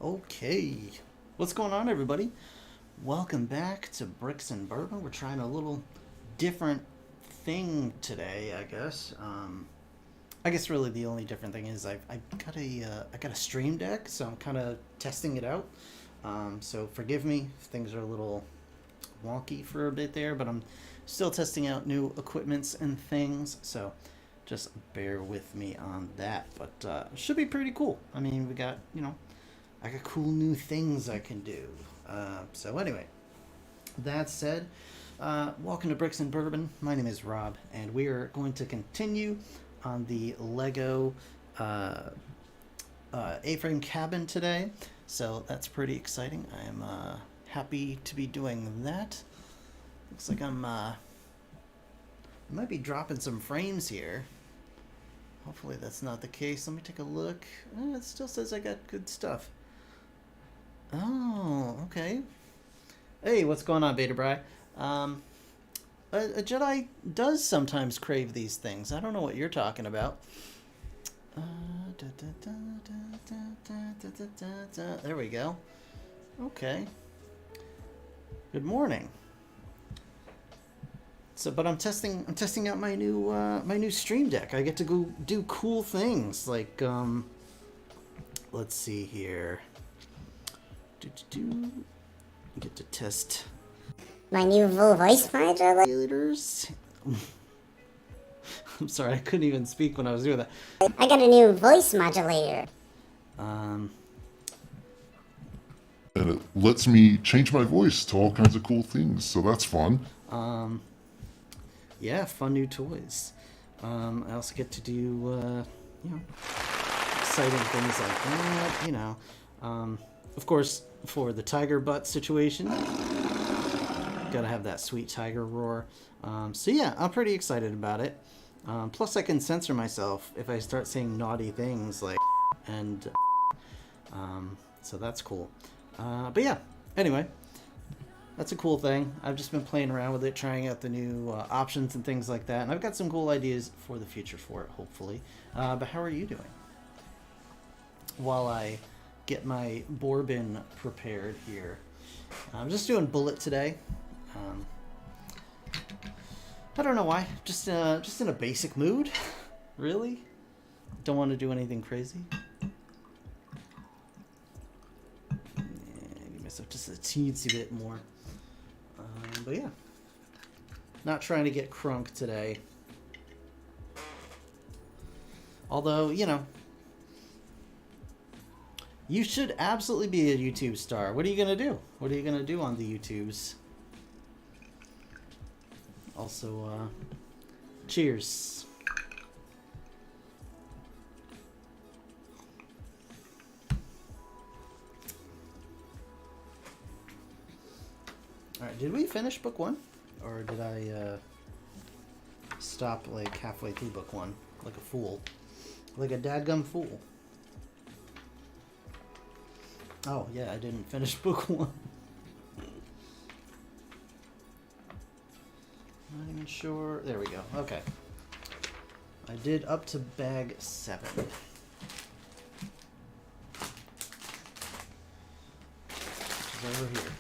Okay, what's going on, everybody? Welcome back to Bricks and Bourbon. We're trying a little different thing today, I guess. I guess really the only different thing is I got a stream deck, so I'm kind of testing it out. So forgive me if things are a little wonky for a bit there, but I'm still testing out new equipments and things. So just bear with me on that. But should be pretty cool. I mean, we got I got cool new things I can do. So anyway, that said, welcome to Bricks and Bourbon. My name is Rob, and we are going to continue on the Lego A-frame cabin today. So that's pretty exciting. I am happy to be doing that. Looks like I might be dropping some frames here. Hopefully that's not the case. Let me take a look. It still says I got good stuff. Oh, okay. Hey, what's going on, Beta Bri? A Jedi does sometimes crave these things. I don't know what you're talking about. There we go. Okay. Good morning. So, but I'm testing out my new Stream Deck. I get to go do cool things like let's see here. Get to test my new voice modulators. I'm sorry, I couldn't even speak when I was doing that. I got a new voice modulator. And it lets me change my voice to all kinds of cool things, so that's fun. Yeah, fun new toys. I also get to do exciting things like that. Of course, for the tiger butt situation, gotta have that sweet tiger roar. So yeah, I'm pretty excited about it. Plus, I can censor myself if I start saying naughty things like and so that's cool. But yeah, anyway, that's a cool thing. I've just been playing around with it, trying out the new options and things like that, and I've got some cool ideas for the future for it, hopefully. But how are you doing? While I get my Bourbon prepared here. I'm just doing bullet today. I don't know why. Just in a basic mood. Really? Don't want to do anything crazy. Give myself just a teensy bit more. But yeah. Not trying to get crunk today. Although, you should absolutely be a YouTube star. What are you going to do? What are you going to do on the YouTubes? Also, cheers. Alright, did we finish book one? Or did I stop like halfway through book one? Like a fool. Like a dadgum fool. Oh, yeah, I didn't finish book one. Not even sure. There we go. Okay. I did up to bag 7. Which is over here.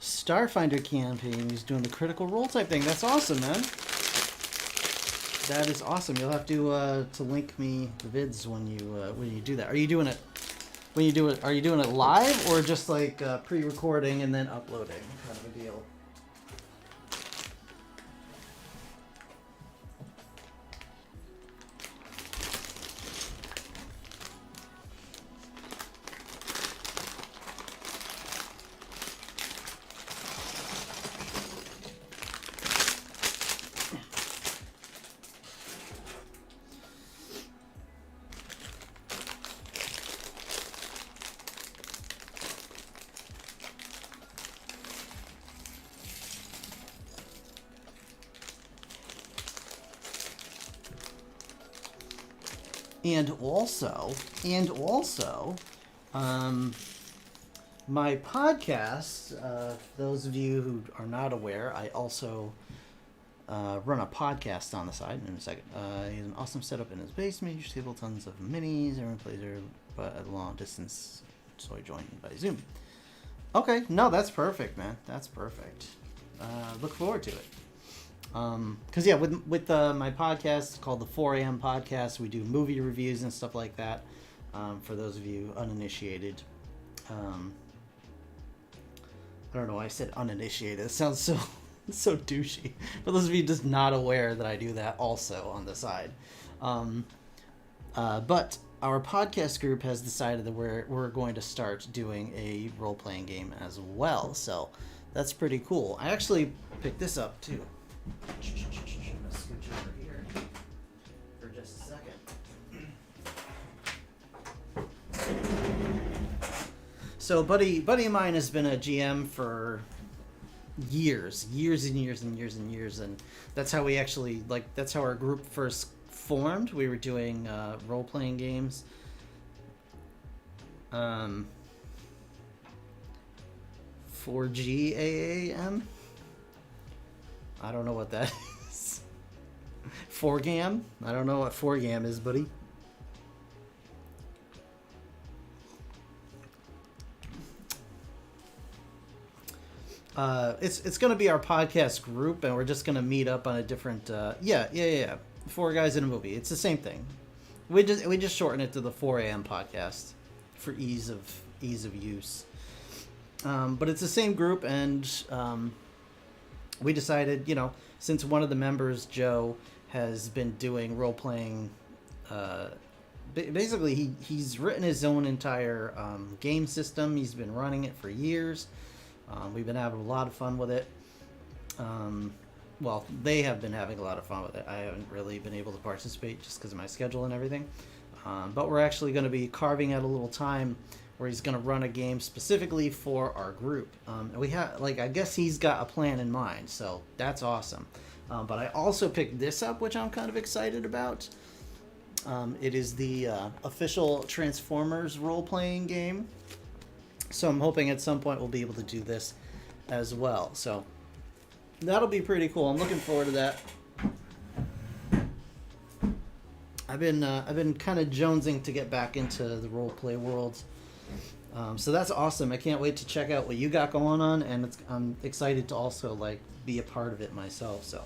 Starfinder campaign. He's doing the critical role type thing. That's awesome, man. That is awesome. You'll have to link me the vids when you do that. Are you doing it when you do it? Are you doing it live or just like pre-recording and then uploading kind of a deal? And also, my podcast, those of you who are not aware, I also run a podcast on the side in a second. He has an awesome setup in his basement, huge table, tons of minis. Everyone plays there, but at a long distance, so I joined by Zoom. Okay, no, that's perfect, man. That's perfect. Look forward to it. Because yeah, with my podcast called the 4 a.m. podcast, we do movie reviews and stuff like that. For those of you uninitiated, I don't know why I said uninitiated. It sounds so douchey. For those of you just not aware that I do that also on the side. But our podcast group has decided that we're going to start doing a role-playing game as well. So that's pretty cool. I actually picked this up too. I'm gonna scooch over here for just a second. So, buddy of mine has been a GM for years and years, and that's how we actually that's how our group first formed. We were doing role-playing games. 4G AAM. I don't know what that is. 4GAM? I don't know what 4GAM is, buddy. It's going to be our podcast group, and we're just going to meet up on a different... Yeah. 4 guys in a movie. It's the same thing. We just shorten it to the 4 a.m. podcast for ease of use. But it's the same group, and... we decided, since one of the members, Joe, has been doing role-playing, basically he's written his own entire game system. He's been running it for years. We've been having a lot of fun with it. Well, they have been having a lot of fun with it. I haven't really been able to participate just because of my schedule and everything. But we're actually going to be carving out a little time where he's going to run a game specifically for our group. And we have, I guess he's got a plan in mind, so that's awesome. But I also picked this up, which I'm kind of excited about. It is the official Transformers role-playing game. So I'm hoping at some point we'll be able to do this as well. So that'll be pretty cool. I'm looking forward to that. I've been kind of jonesing to get back into the role-play world. So that's awesome. I can't wait to check out what you got going on, and I'm excited to also be a part of it myself. So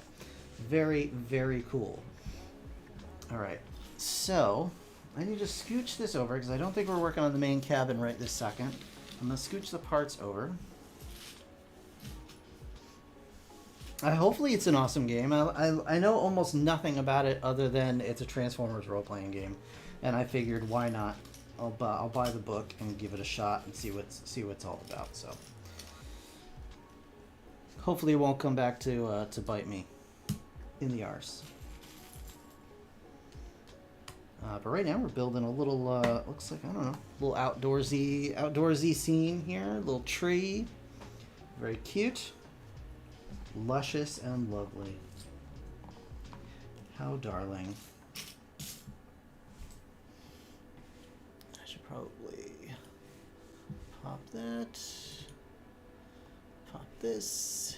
very, very cool. All right, so I need to scooch this over because I don't think we're working on the main cabin right this second. I'm gonna scooch the parts over. Hopefully it's an awesome game. I know almost nothing about it other than it's a Transformers role-playing game, and I figured why not. I'll buy the book and give it a shot and see what it's all about. So hopefully it won't come back to bite me in the arse. But right now we're building a little looks like, I don't know, little outdoorsy scene here. A little tree, very cute, luscious and lovely. How darling. Probably pop that, pop this.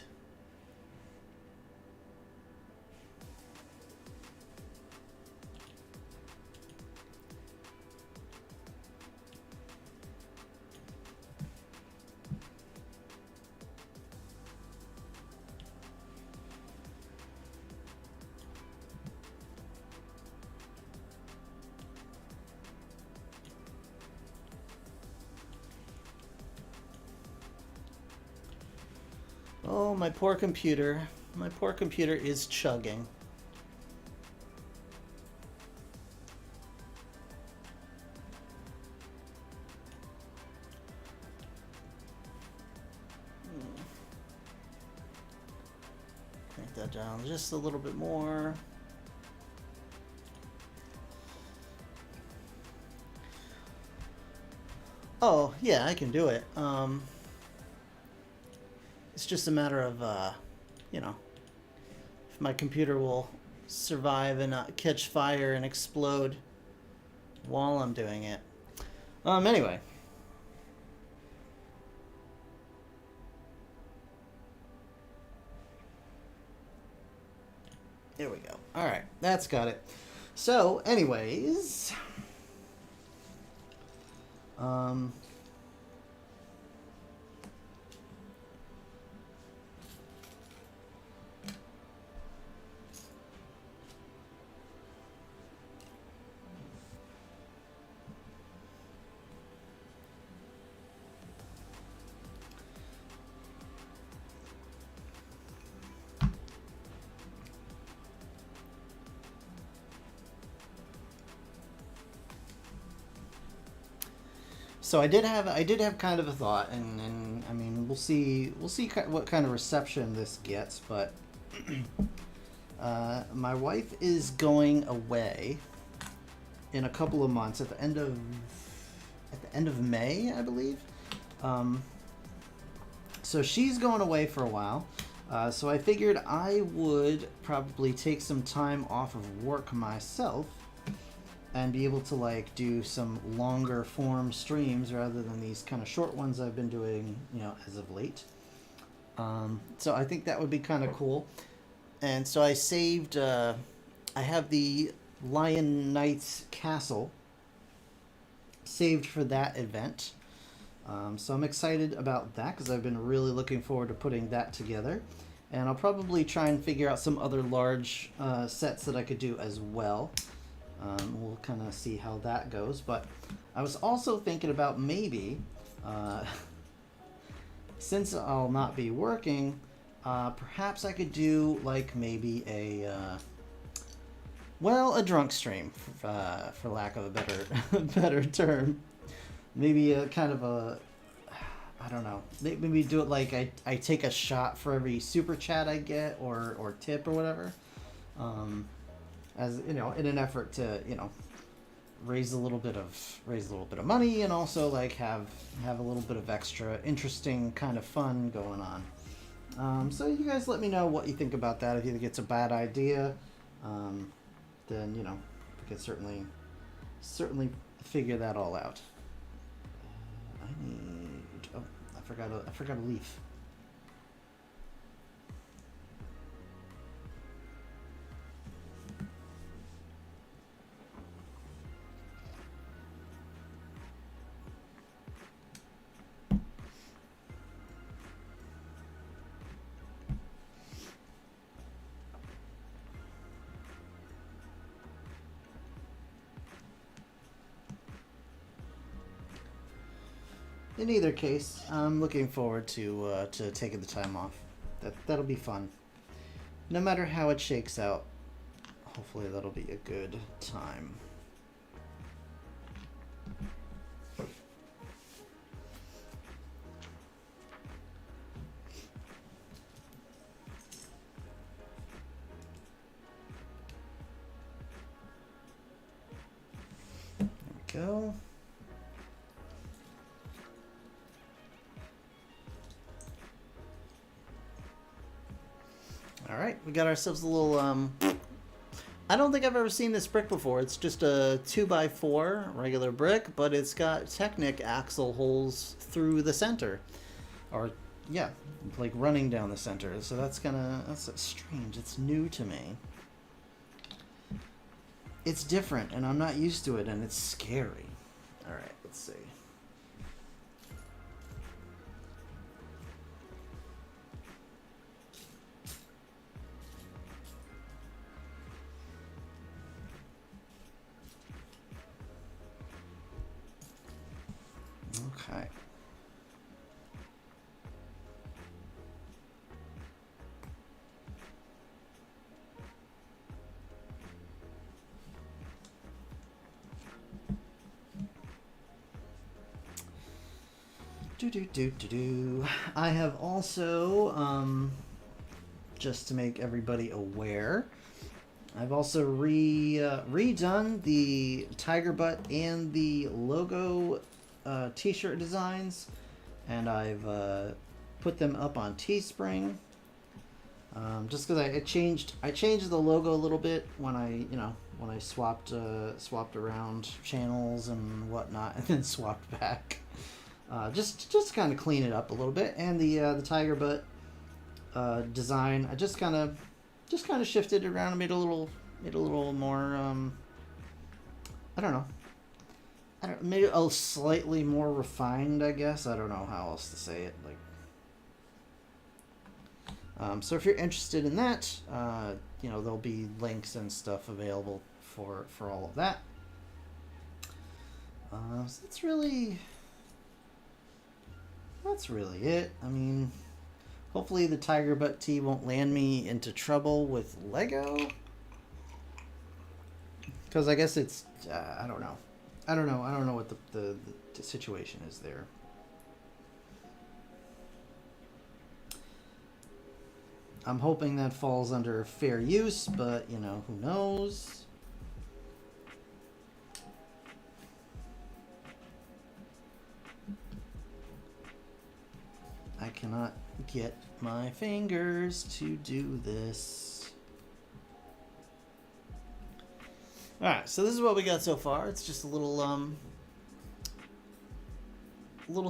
Oh, my poor computer. My poor computer is chugging. Crank that down just a little bit more. Oh, yeah, I can do it. It's just a matter of, if my computer will survive and not catch fire and explode while I'm doing it. Anyway. that's got it. So, anyways, so I did have kind of a thought, and I mean we'll see what kind of reception this gets, but my wife is going away in a couple of months at the end of May, I believe. So she's going away for a while. So I figured I would probably take some time off of work myself and be able to like do some longer form streams rather than these kind of short ones I've been doing, as of late. So I think that would be kind of cool. And so I saved, I have the Lion Knights Castle saved for that event. So I'm excited about that because I've been really looking forward to putting that together. And I'll probably try and figure out some other large sets that I could do as well. We'll kind of see how that goes. But I was also thinking about maybe, since I'll not be working, perhaps I could do like maybe a drunk stream, for lack of a better term. Maybe a kind of a, I don't know. Maybe do it like I take a shot for every super chat I get or tip or whatever. As in an effort to raise a little bit of money and also like have a little bit of extra interesting kind of fun going on. So you guys let me know what you think about that. If you think it's a bad idea, then we could certainly figure that all out. I forgot a leaf. In either case, I'm looking forward to taking the time off. That'll be fun. No matter how it shakes out, hopefully that'll be a good time. There we go. Alright, we got ourselves a little, I don't think I've ever seen this brick before. It's just a 2x4 regular brick, but it's got Technic axle holes through the center. Or, yeah, like running down the center. So that's strange. It's new to me. It's different, and I'm not used to it, and it's scary. Alright, let's see. Okay. I have also, just to make everybody aware, I've also redone the tiger butt and the logo t-shirt designs, and I've put them up on Teespring. Just because I changed the logo a little bit when I swapped around channels and whatnot, and then swapped back. Just kind of clean it up a little bit, and the tiger butt design I just kind of shifted around and made it a made a little more, I don't know. Maybe a slightly more refined, I guess. I don't know how else to say it. So if you're interested in that, there'll be links and stuff available for all of that. So that's really it. I mean, hopefully the tiger butt tee won't land me into trouble with Lego. Because I guess it's, I don't know. I don't know what the situation is there. I'm hoping that falls under fair use, but, who knows? I cannot get my fingers to do this. Alright, so this is what we got so far. It's just a little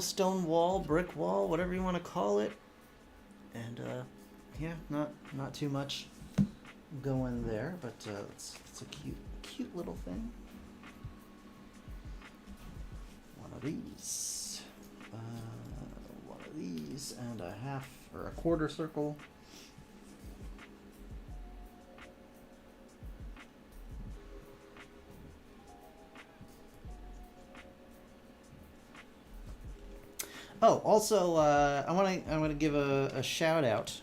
stone wall, brick wall, whatever you want to call it. And yeah, not too much going there, but it's a cute little thing. One of these, and a half or a quarter circle. Oh, also, I want to give a shout out.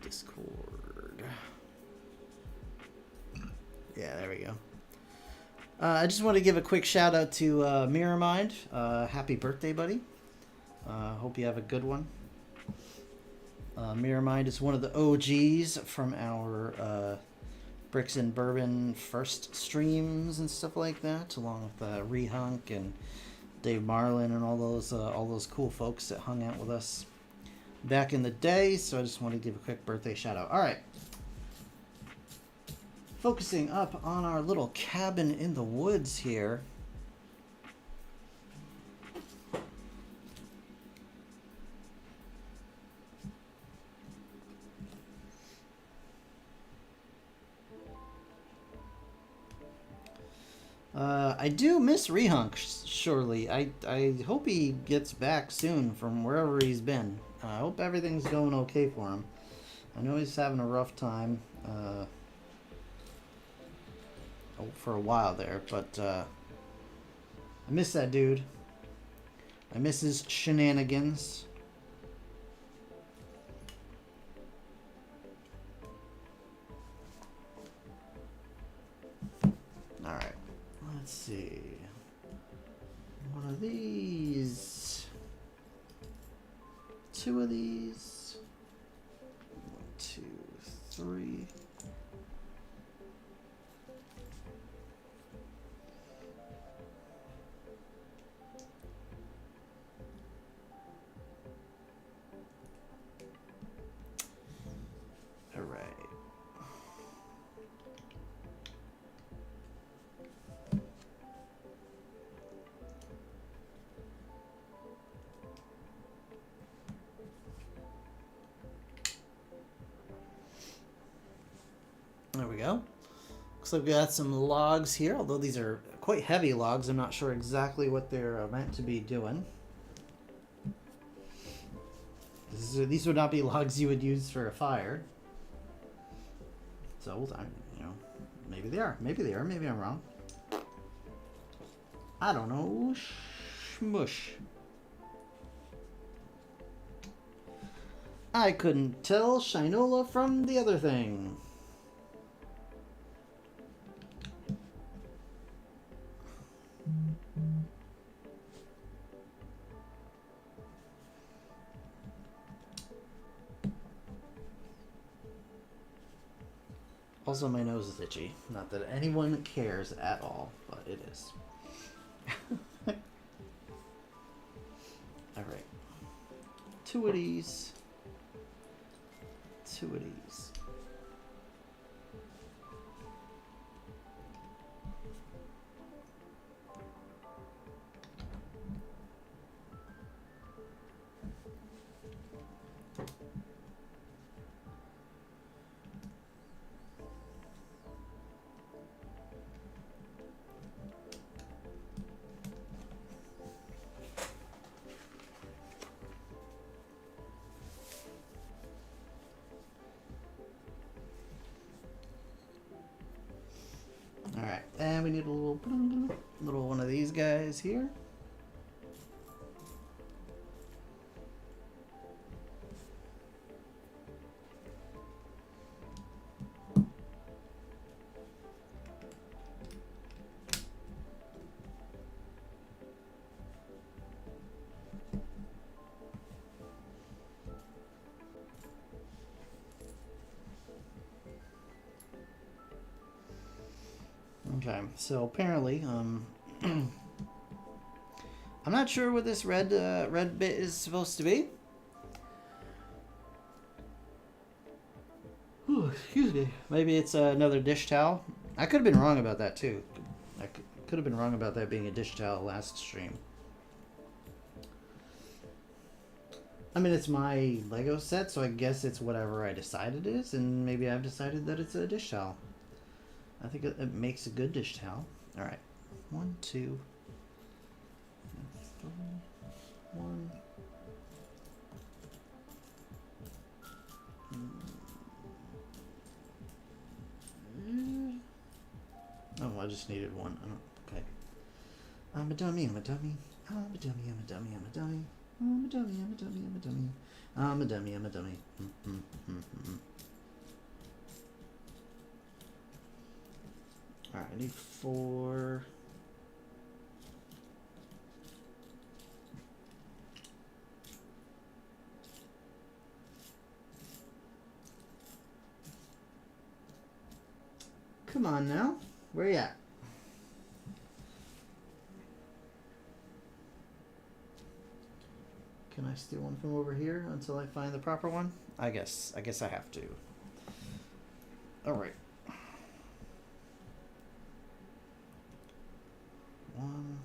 Discord. Yeah, there we go. I just want to give a quick shout out to Mirrormind. Happy birthday, buddy. Hope you have a good one. Mirrormind is one of the OGs from our Bricks and Bourbon first streams and stuff like that, along with Rehunk and Dave Marlin and all those cool folks that hung out with us back in the day. So I just want to give a quick birthday shout out. All right, focusing up on our little cabin in the woods here. I do miss Rehunk, surely. I hope he gets back soon from wherever he's been. I hope everything's going okay for him. I know he's having a rough time for a while there, but I miss that dude. I miss his shenanigans. Alright. Let's see. One of these. Two of these. 1, 2, 3. All right. There we go. Looks like we got some logs here, although these are quite heavy logs. I'm not sure exactly what they're meant to be doing. These would not be logs you would use for a fire. So, maybe they are. Maybe they are. Maybe I'm wrong. I don't know. Shmush. I couldn't tell Shinola from the other thing. Also, my nose is itchy. Not that anyone cares at all, but it is. Alright. Two of these. Two of these. Alright, and we need a little one of these guys here. Okay, so apparently, I'm not sure what this red bit is supposed to be. Ooh, excuse me. Maybe it's another dish towel. I could have been wrong about that too. I could have been wrong about that being a dish towel last stream. I mean, it's my Lego set, so I guess it's whatever I decide it is, and maybe I've decided that it's a dish towel. I think it makes a good dish towel. All right, 1, 2, 3, 1. Oh, I just needed one. Okay. I'm a dummy. I'm a dummy. I'm a dummy. I'm a dummy. I'm a dummy. I'm a dummy. I'm a dummy. I'm a dummy. I'm a dummy. I'm a dummy. Alright, I need 4. Come on now. Where you at? Can I steal one from over here until I find the proper one? I guess I have to. Alright. 1.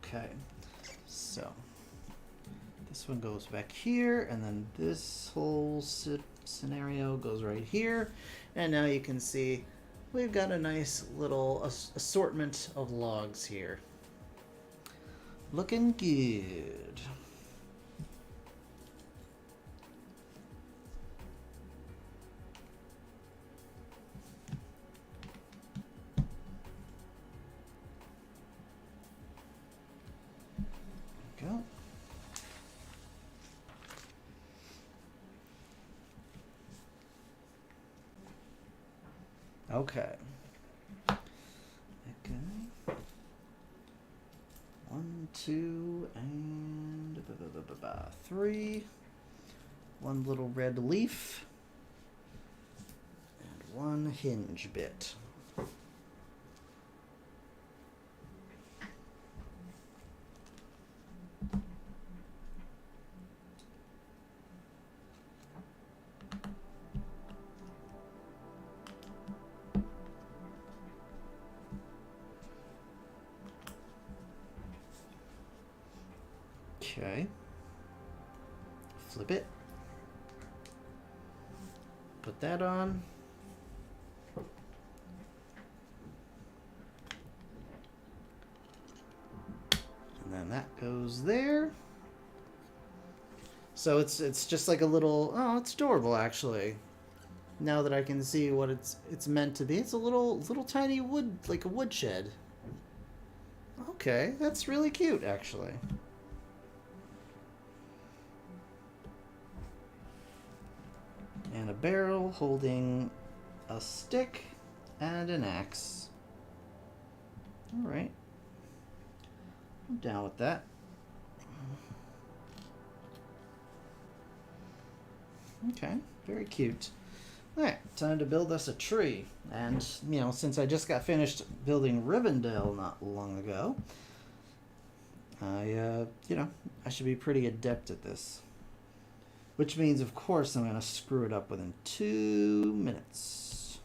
Okay, so this one goes back here, and then this whole scenario goes right here, and now you can see we've got a nice little assortment of logs here. Looking good. Go. Okay. Okay. 1, 2, and 3. One little red leaf. And 1 hinge bit. Okay. Flip it. Put that on. And then that goes there. So it's just like a little, oh, it's adorable actually. Now that I can see what it's meant to be. It's a little tiny wood, like a woodshed. Okay, that's really cute actually. And a barrel holding a stick and an axe. Alright. I'm down with that. Okay, very cute. Alright, time to build us a tree. And, you know, since I just got finished building Rivendell not long ago, you know, I should be pretty adept at this. Which means, of course, I'm going to screw it up within 2 minutes.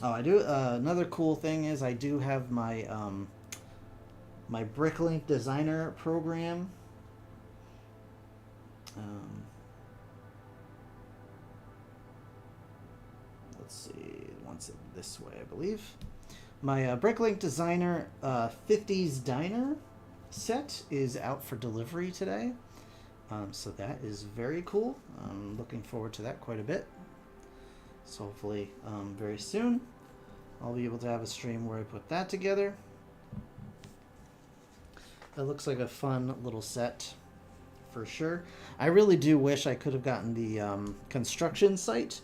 Oh, I do. Another cool thing is I do have my my Bricklink designer program. Let's see, once it this way, I believe. My Bricklink designer 50s diner set is out for delivery today. So that is very cool. I'm looking forward to that quite a bit. So hopefully very soon I'll be able to have a stream where I put that together. That looks like a fun little set for sure. I really do wish I could have gotten the construction site.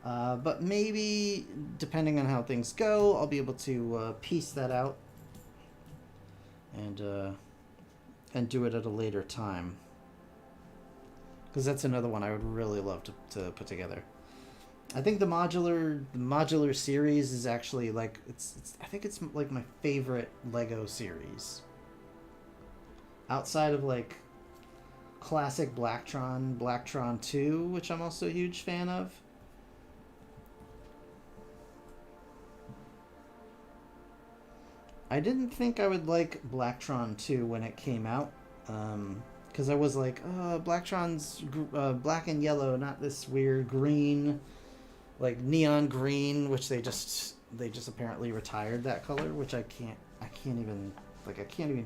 But maybe, depending on how things go, I'll be able to piece that out and do it at a later time. Because that's another one I would really love to put together. I think the modular series is actually like I think it's like my favorite Lego series. Outside of like classic Blacktron 2, which I'm also a huge fan of. I didn't think I would like Blacktron 2 when it came out, because I was like, Blacktron's black and yellow, not this weird green, like neon green, which they just apparently retired that color, which I can't even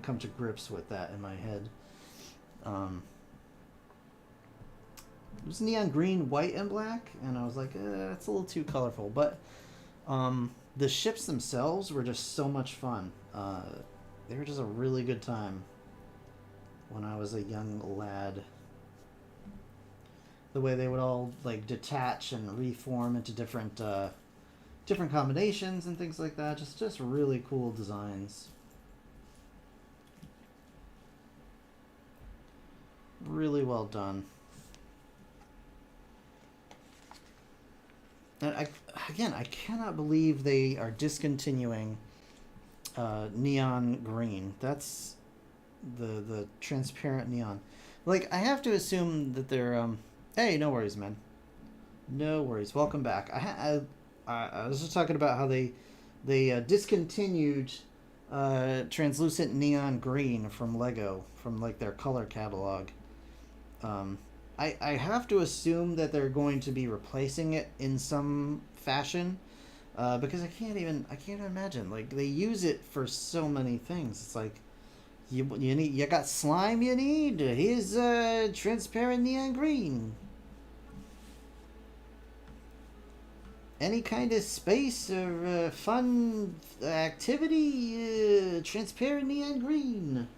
come to grips with that in my head. It was neon green, white, and black, and I was like, that's a little too colorful, but the ships themselves were just so much fun. They were just a really good time when I was a young lad. The way they would all like detach and reform into different combinations and things like that. Just really cool designs. Really well done. And I cannot believe they are discontinuing neon green. That's the transparent neon. Like, I have to assume that they're hey, no worries, man. No worries. Welcome back. I was just talking about how they discontinued translucent neon green from Lego, from like their color catalog. I have to assume that they're going to be replacing it in some fashion, because I can't imagine, like, they use it for so many things. It's like you got slime you need. Here's transparent neon green. Any kind of space or fun activity, transparent neon green.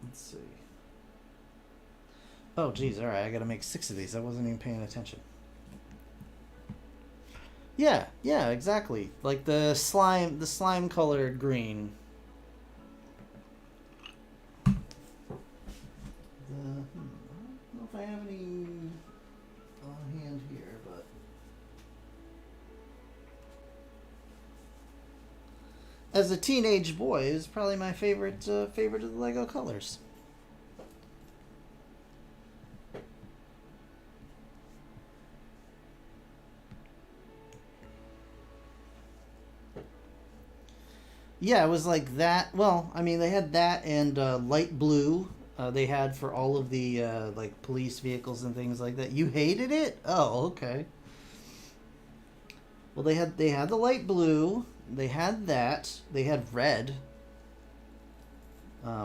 Let's see. Oh, geez, alright, I gotta make 6 of these. I wasn't even paying attention. Yeah, exactly. Like the slime colored green. I don't know if I have any on hand here, but as a teenage boy, it was probably my favorite of the Lego colors. Yeah, it was like that. Well, I mean, they had that and light blue. They had for all of the like police vehicles and things like that. You hated it? Oh, okay. Well, they had the light blue. They had that. They had red.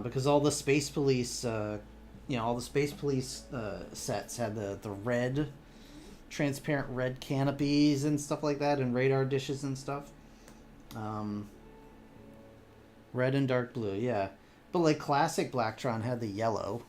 Because all the space police, all the space police sets had the red, transparent red canopies and stuff like that, and radar dishes and stuff. Red and dark blue, yeah. But like classic Blacktron had the yellow.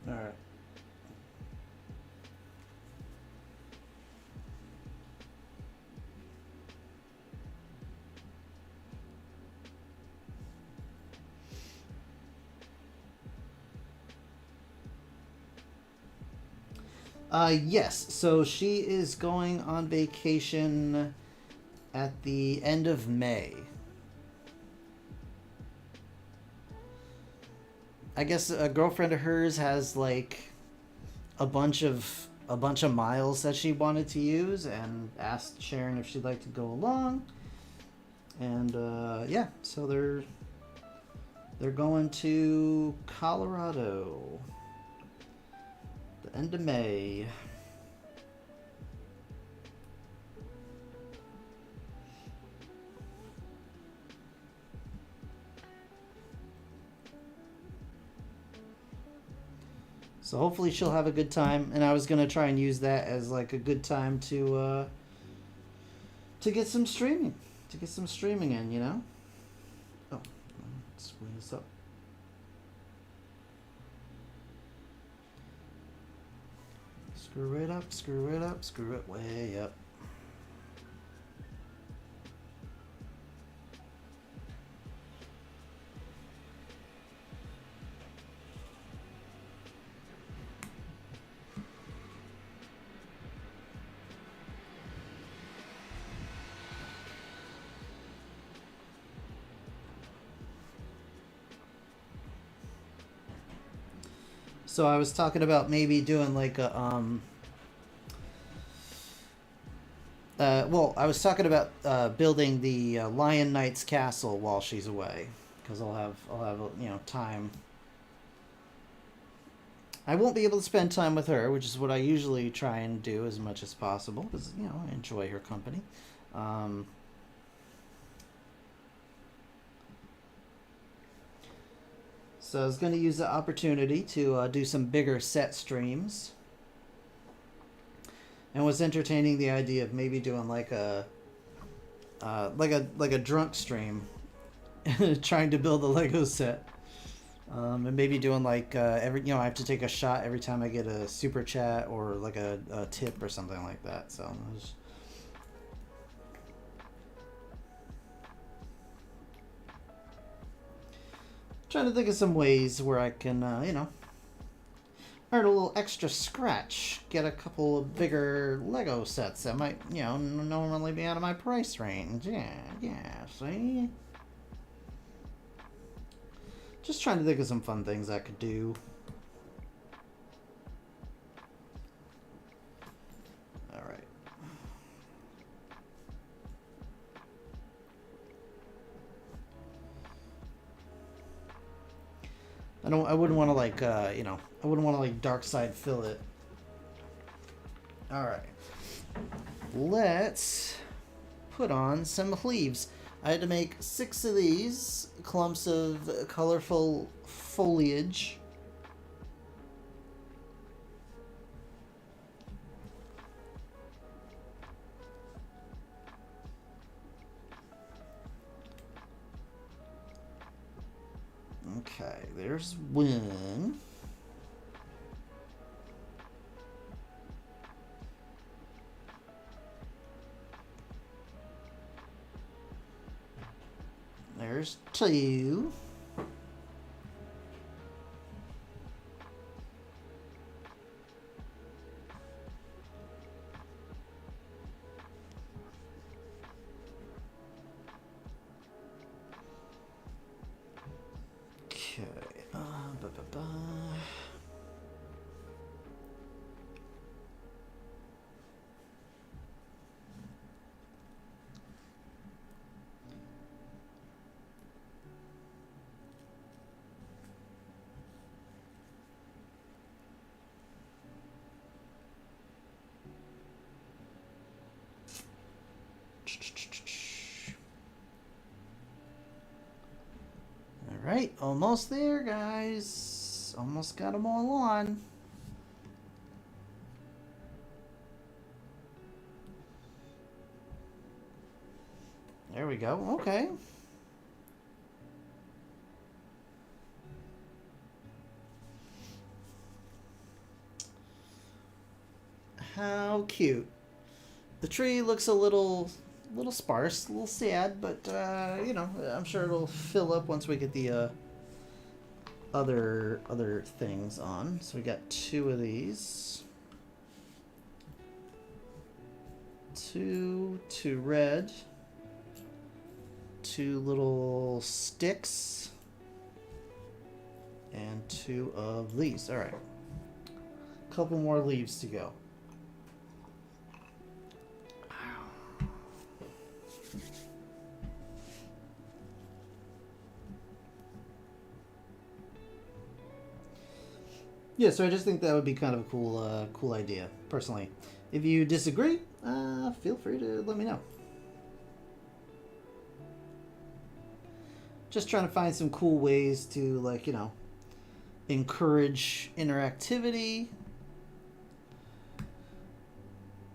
All right. Yes. So she is going on vacation at the end of May. I guess a girlfriend of hers has like a bunch of miles that she wanted to use and asked Sharon if she'd like to go along. And yeah, so they're going to Colorado the end of May. So hopefully she'll have a good time, and I was gonna try and use that as like a good time to get some streaming, in, you know. Oh, screw this up. Screw it up, screw it up, screw it way up. So I was talking about maybe doing like a well, I was talking about building the Lion Knight's castle while she's away, because I'll have time. I won't be able to spend time with her, which is what I usually try and do as much as possible, because I enjoy her company. So I was going to use the opportunity to do some bigger set streams, and was entertaining the idea of maybe doing like a drunk stream, trying to build a Lego set, and maybe doing like every I have to take a shot every time I get a super chat or like a tip or something like that. So I was trying to think of some ways where I can earn a little extra scratch, get a couple of bigger Lego sets that might, normally be out of my price range. Yeah, see? Just trying to think of some fun things I could do. Alright. I wouldn't want to I wouldn't want to like dark side fill it. All right, let's put on some leaves. I had to make 6 of these clumps of colorful foliage. Okay, there's one. There's 2. Okay. Alright, almost there, guys. Almost got them all on. There we go. Okay. How cute. The tree looks a little sparse, a little sad, but you know, I'm sure it'll fill up once we get the other things on. So we got 2 of these. 2 red. 2 little sticks. And 2 of these. All right. Couple more leaves to go. Yeah, so I just think that would be kind of a cool idea, personally. If you disagree, feel free to let me know. Just trying to find some cool ways to, like, you know, encourage interactivity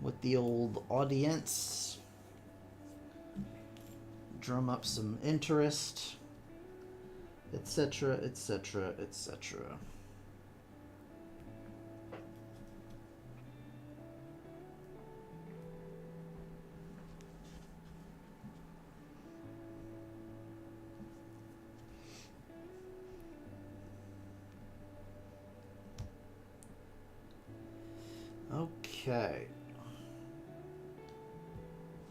with the old audience, drum up some interest, etc., etc., etc. Okay.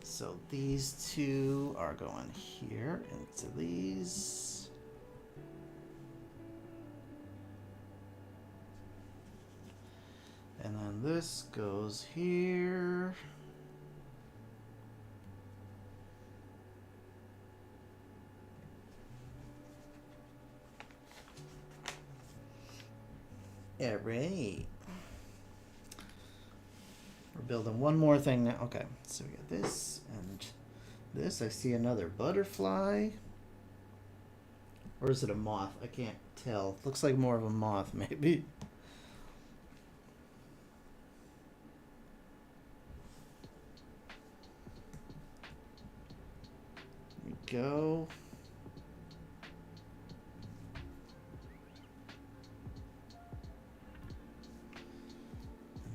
So these 2 are going here into these. And then this goes here. All right. We're building one more thing now. Okay, so we got this and this. I see another butterfly. Or is it a moth? I can't tell. Looks like more of a moth, maybe. There we go.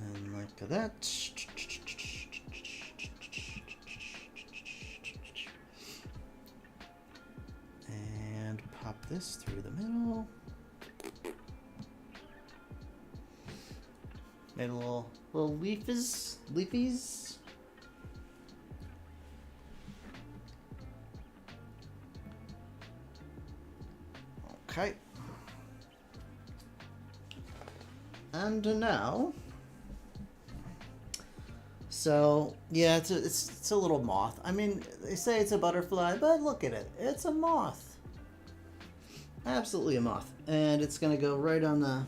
And then like that. Pop this through the middle. Made a little leafies. Okay. And now, so yeah, it's a little moth. I mean, they say it's a butterfly, but look at it. It's a moth. Absolutely a moth, and it's gonna go right on the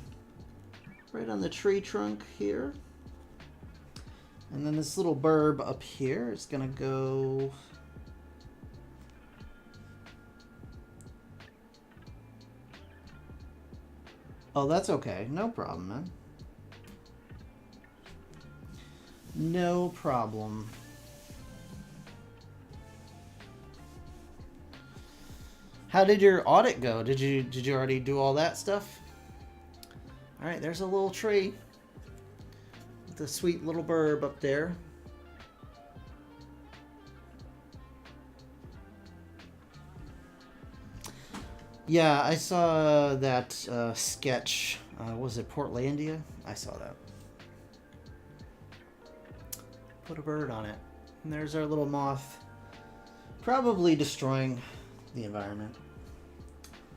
tree trunk here, and then this little burb up here is gonna go oh, that's okay, no problem, man, no problem. How did your audit go? Did you already do all that stuff? All right, there's a little tree with a sweet little burb up there. Yeah, I saw that sketch. Was it Portlandia? I saw that. Put a bird on it. And there's our little moth. Probably destroying the environment.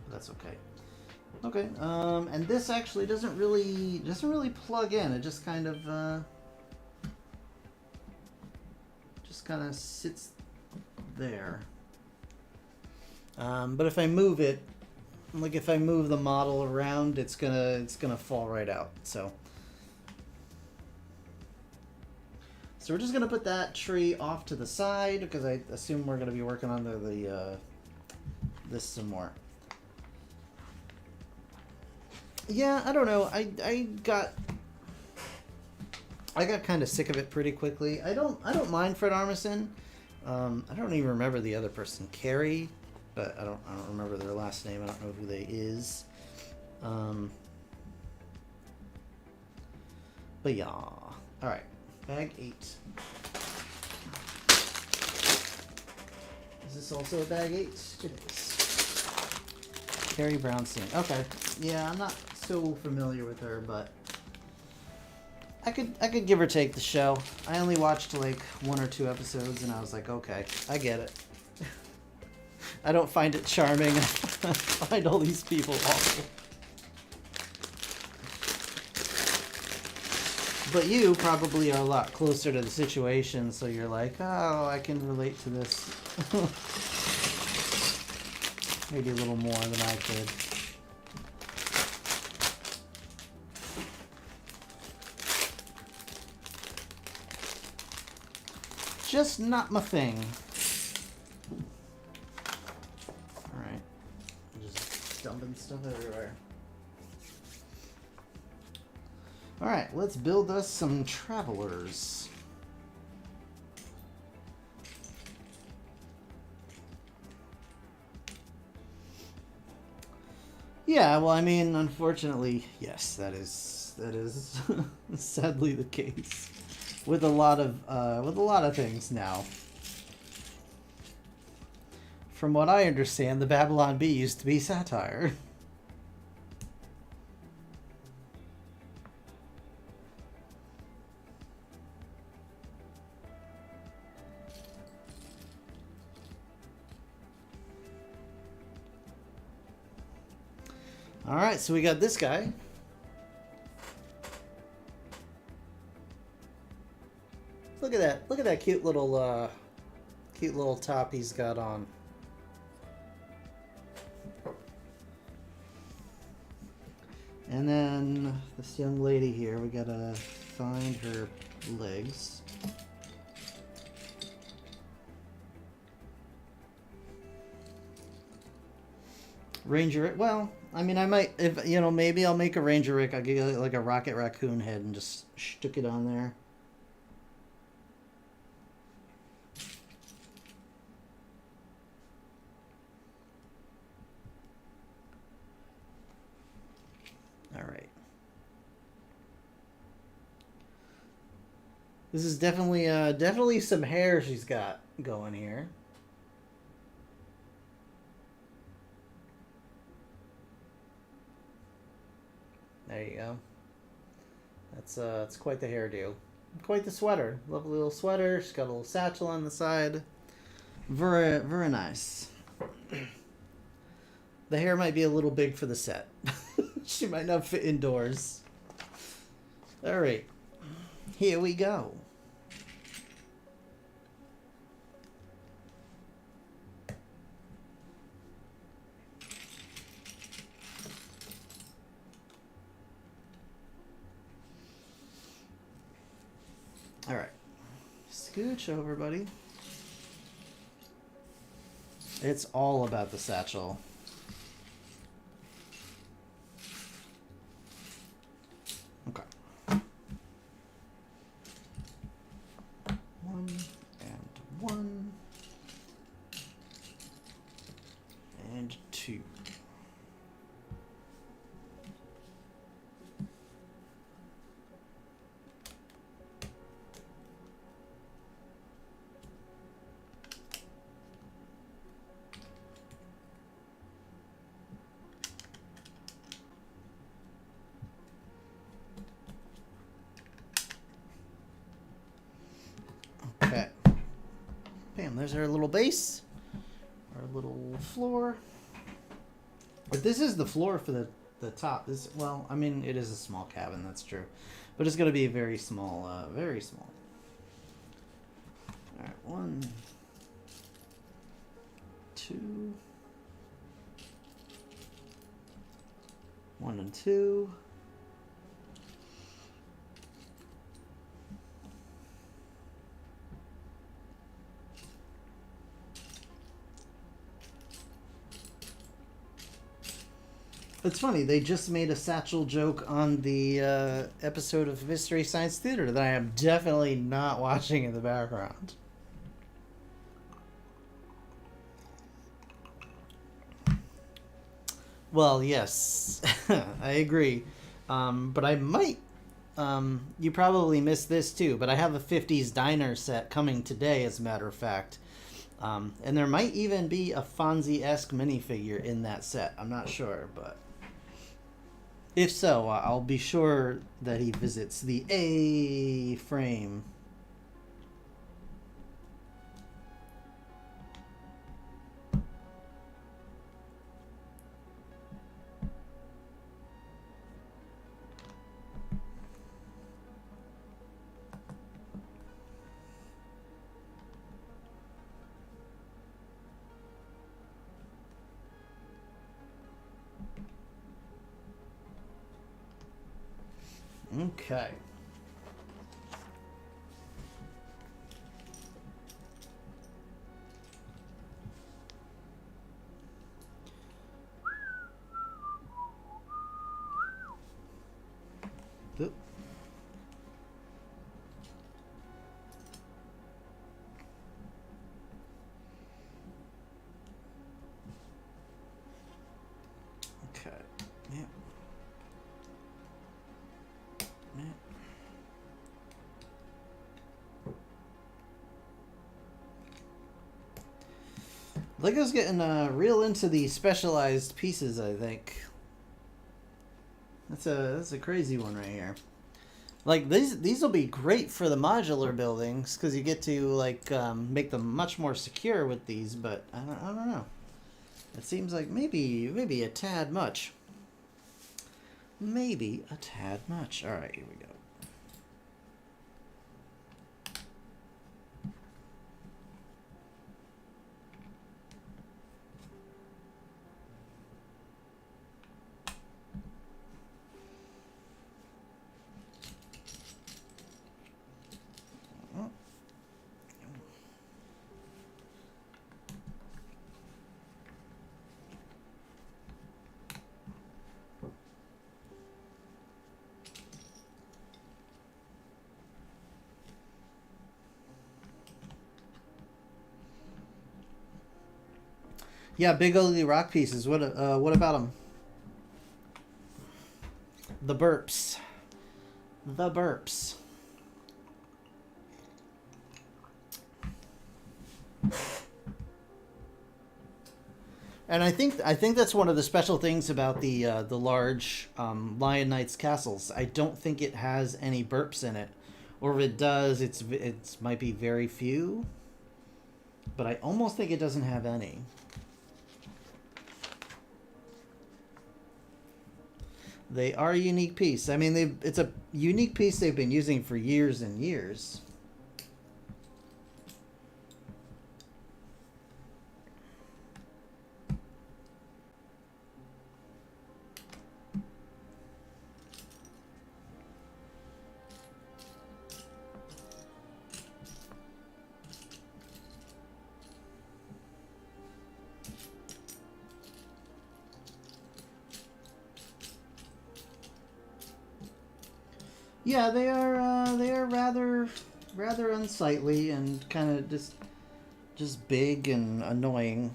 That's okay. Okay, and this actually doesn't really plug in. It just kind of sits there. But if I move it, like if I move the model around, it's gonna fall right out. So we're just gonna put that tree off to the side because I assume we're gonna be working on this some more. Yeah, I don't know. I got kind of sick of it pretty quickly. I don't mind Fred Armisen. I don't even remember the other person, Carrie, but I don't remember their last name. I don't know who they is. But yeah. All right. Bag 8. Is this also a bag 8? It is. Carrie Brownstein. Okay. Yeah, I'm not so familiar with her, but I could give or take the show. I only watched like 1 or 2 episodes, and I was like, okay, I get it. I don't find it charming. I find all these people awful. But you probably are a lot closer to the situation, so you're like, oh, I can relate to this. Maybe a little more than I could. Just not my thing. Alright. Just dumping stuff everywhere. Alright, let's build us some travelers. Yeah, well, I mean, unfortunately, yes, that is sadly the case with a lot of things now. From what I understand, the Babylon Bee used to be satire. Alright, so we got this guy. Look at that. Look at that cute little top he's got on. And then this young lady here, we gotta find her legs. Ranger, well, I mean, I might, if, you know, maybe I'll make a Ranger Rick. I'll get like a Rocket Raccoon head and just stick it on there. All right. This is definitely some hair she's got going here. There you go. That's quite the hairdo. Quite the sweater. Lovely little sweater. She's got a little satchel on the side. Very, very nice. The hair might be a little big for the set. She might not fit indoors. Alright. Here we go. Alright. Scooch over, buddy. It's all about the satchel. Okay. 1 and 1 and 2. Okay. Bam, there's our little base. Our little floor. But this is the floor for the top. This, well, I mean, it is a small cabin, that's true. But it's going to be very small, very small. Alright, 1, 2. 1 and 2. It's funny, they just made a satchel joke on the episode of Mystery Science Theater that I am definitely not watching in the background. Well, yes, I agree. But I might you probably missed this too, but I have a 50s diner set coming today, as a matter of fact. And there might even be a Fonzie-esque minifigure in that set. I'm not sure, but if so, I'll be sure that he visits the A-frame. Okay. Oop. Okay. Yeah. Yeah. Lego's getting real into the specialized pieces, I think. That's a crazy one right here. Like these will be great for the modular buildings because you get to like make them much more secure with these. But I don't know. It seems like maybe a tad much. Maybe a tad much. All right, here we go. Yeah, big ugly rock pieces. What about them? The burps. The burps. And I think that's one of the special things about the large Lion Knight's castles. I don't think it has any burps in it, or if it does, it's might be very few. But I almost think it doesn't have any. They are a unique piece. I mean, it's a unique piece they've been using for years and years. Yeah, they are rather unsightly and kind of just big and annoying.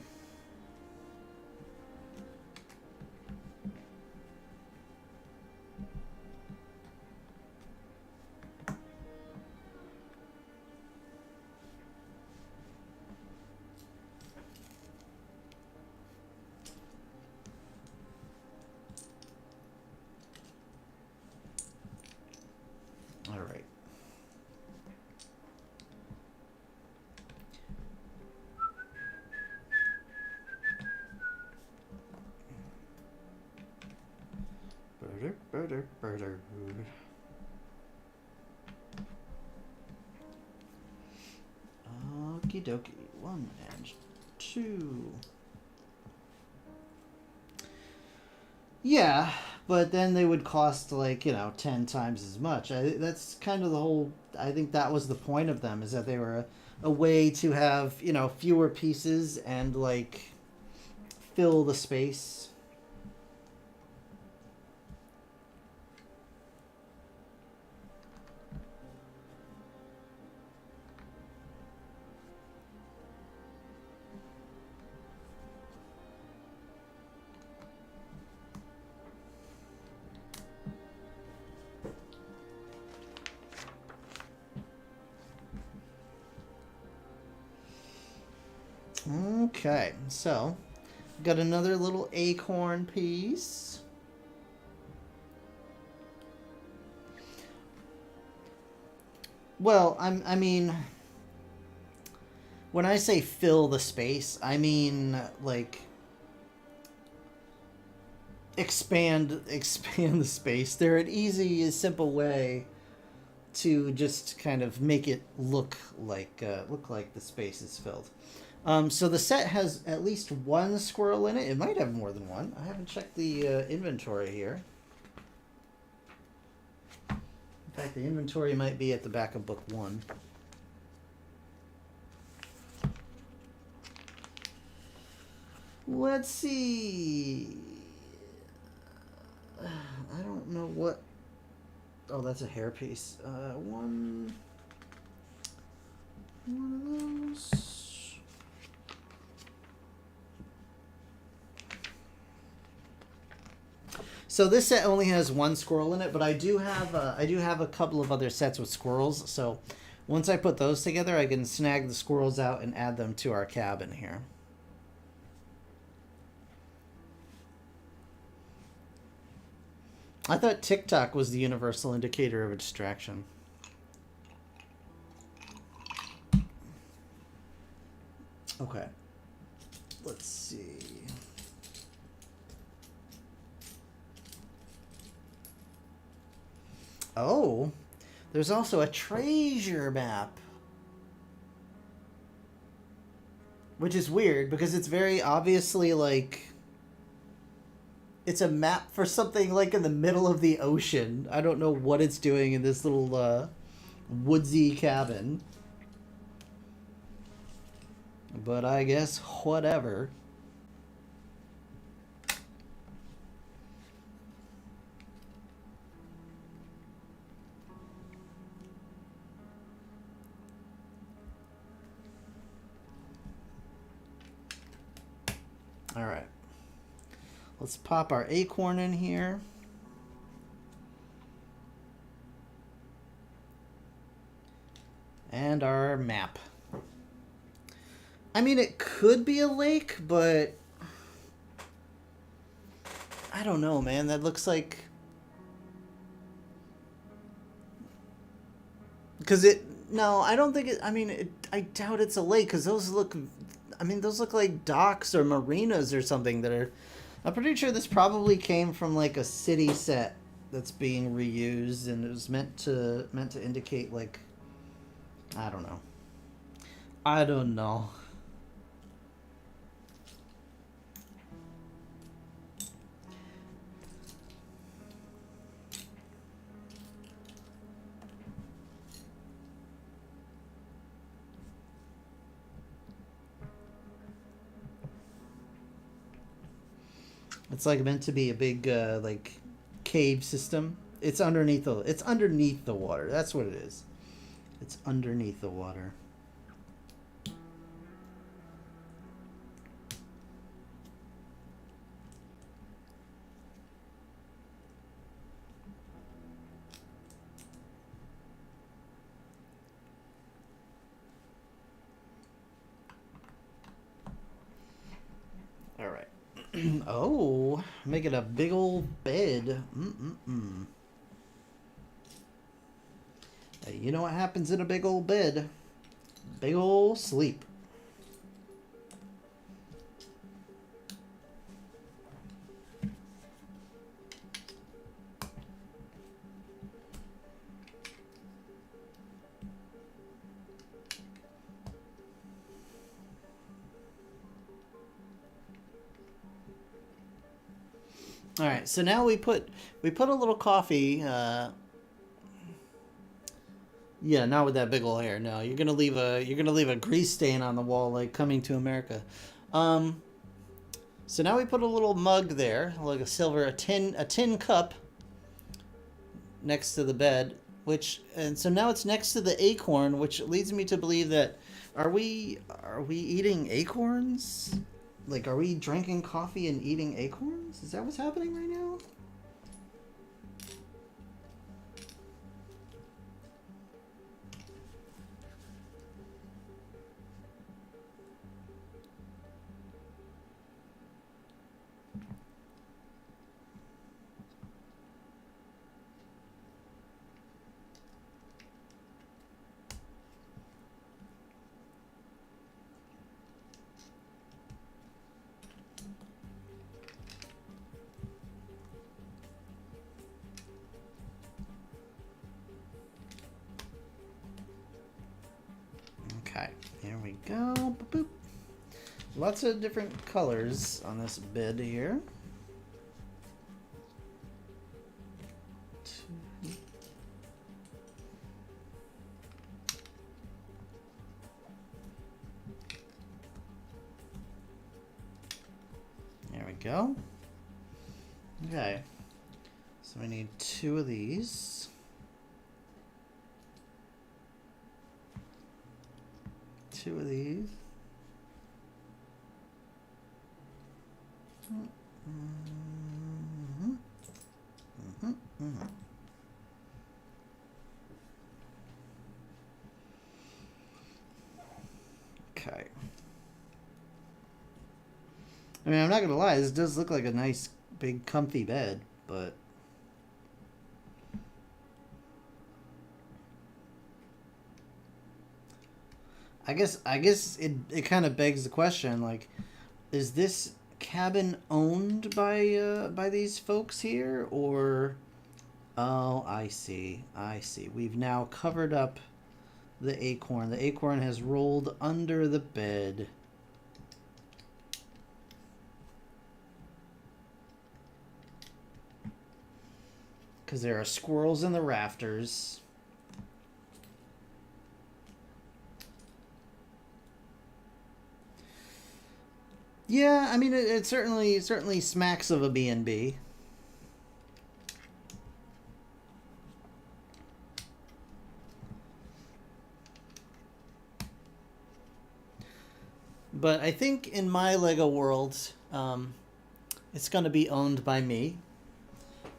All right. Okie dokie. 1 and 2. Yeah, but then they would cost like 10 times as much. That's kind of the whole. I think that was the point of them, is that they were a way to have fewer pieces and like fill the space. Okay, so got another little acorn piece. Well, I mean, when I say fill the space, I mean like expand the space. They're an easy, simple way to just kind of make it look like the space is filled. So the set has at least one squirrel in it. It might have more than one. I haven't checked the inventory here. In fact, the inventory might be at the back of book 1. Let's see. I don't know what. Oh, that's a hairpiece. One of those. So this set only has one squirrel in it, but I do have a couple of other sets with squirrels. So once I put those together, I can snag the squirrels out and add them to our cabin here. I thought TikTok was the universal indicator of a distraction. Okay. Let's see. Oh, there's also a treasure map. Which is weird because it's very obviously like it's a map for something like in the middle of the ocean. I don't know what it's doing in this little woodsy cabin. But I guess whatever. All right. Let's pop our acorn in here. And our map. I mean, it could be a lake, but I don't know, man. That looks like... Because it... No, I don't think it... I mean, I doubt it's a lake, because those look... I mean, those look like docks or marinas or something that are... I'm pretty sure this probably came from like a city set that's being reused, and it was meant to indicate like, I don't know. I don't know. It's like meant to be a big like cave system. It's underneath the water. That's what it is. It's underneath the water. All right. Oh, make it a big old bed. Hey, you know what happens in a big old bed? Big old sleep. All right, so now we put a little coffee. Yeah, not with that big old hair. No, you're gonna leave a grease stain on the wall like Coming to America. So now we put a little mug there, like a tin cup next to the bed, and so now it's next to the acorn, which leads me to believe that are we eating acorns? Like, are we drinking coffee and eating acorns? Is that what's happening right now? Okay, here we go. Boop, boop. Lots of different colors on this bed here. There we go. Okay, so we need 2 of these. Two of these. Okay. I mean, I'm not gonna lie, this does look like a nice, big, comfy bed, but I guess it kind of begs the question, like, is this cabin owned by these folks here, or oh, I see. We've now covered up the acorn. The acorn has rolled under the bed. Because there are squirrels in the rafters. Yeah, I mean, it certainly smacks of a B&B. But I think in my Lego world, it's going to be owned by me.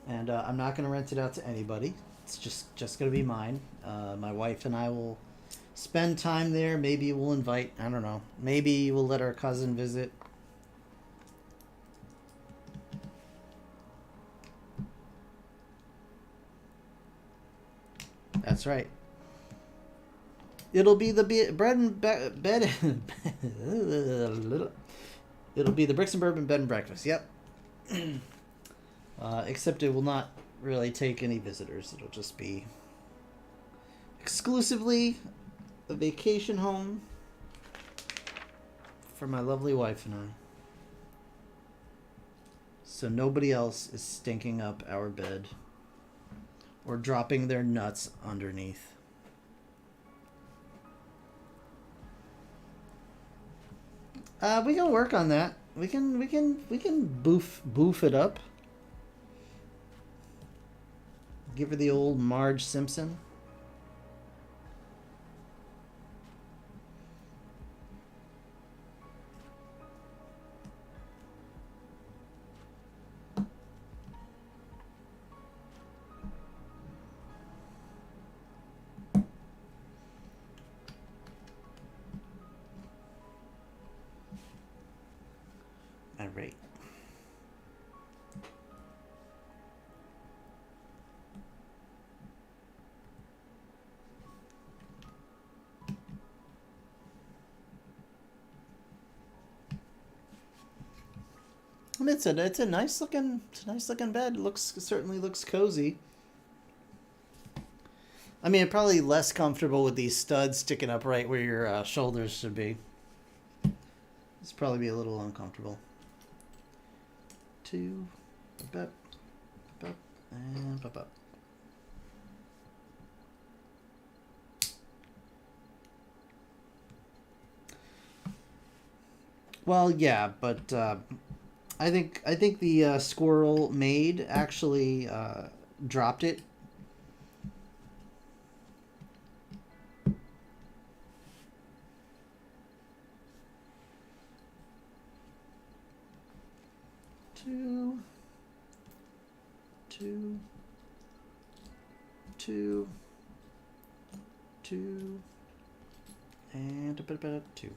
And I'm not going to rent it out to anybody. It's just going to be mine. My wife and I will spend time there. Maybe we'll invite, I don't know. Maybe we'll let our cousin visit. That's right. It'll be the bread and bed. It'll be the Bricks and Bourbon bed and breakfast. Yep. Except it will not really take any visitors. It'll just be exclusively a vacation home for my lovely wife and I. So nobody else is stinking up our bed or dropping their nuts underneath. We can work on that. We can boof it up. Give her the old Marge Simpson. All right. I mean, it's a nice looking bed. Certainly looks cozy. I mean, probably less comfortable with these studs sticking up right where your shoulders should be. It's probably be a little uncomfortable. 2, up, and up. Well, yeah, but I think the squirrel maid actually dropped it. Two, and a bit of 2.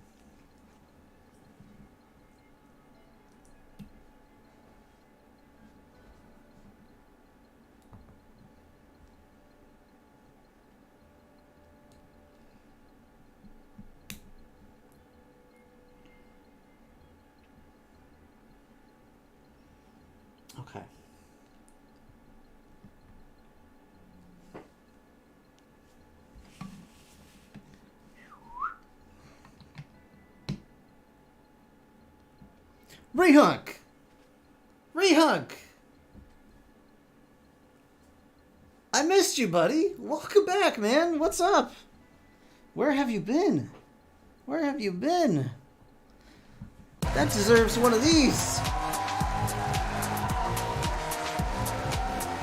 Okay. Rehunk! Rehunk! I missed you, buddy. Welcome back, man. What's up? Where have you been? Where have you been? That deserves one of these.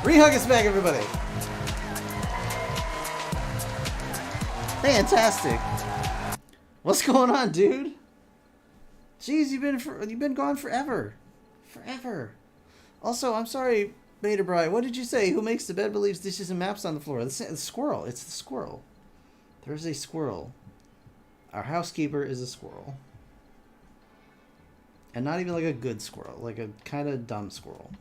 Rehug is back, everybody. Fantastic. What's going on, dude? Jeez, you've been gone forever. Forever. Also, I'm sorry, Beta Bri. What did you say? Who makes the bed believes dishes and maps on the floor? The squirrel. It's the squirrel. There's a squirrel. Our housekeeper is a squirrel. And not even like a good squirrel. Like a kind of dumb squirrel.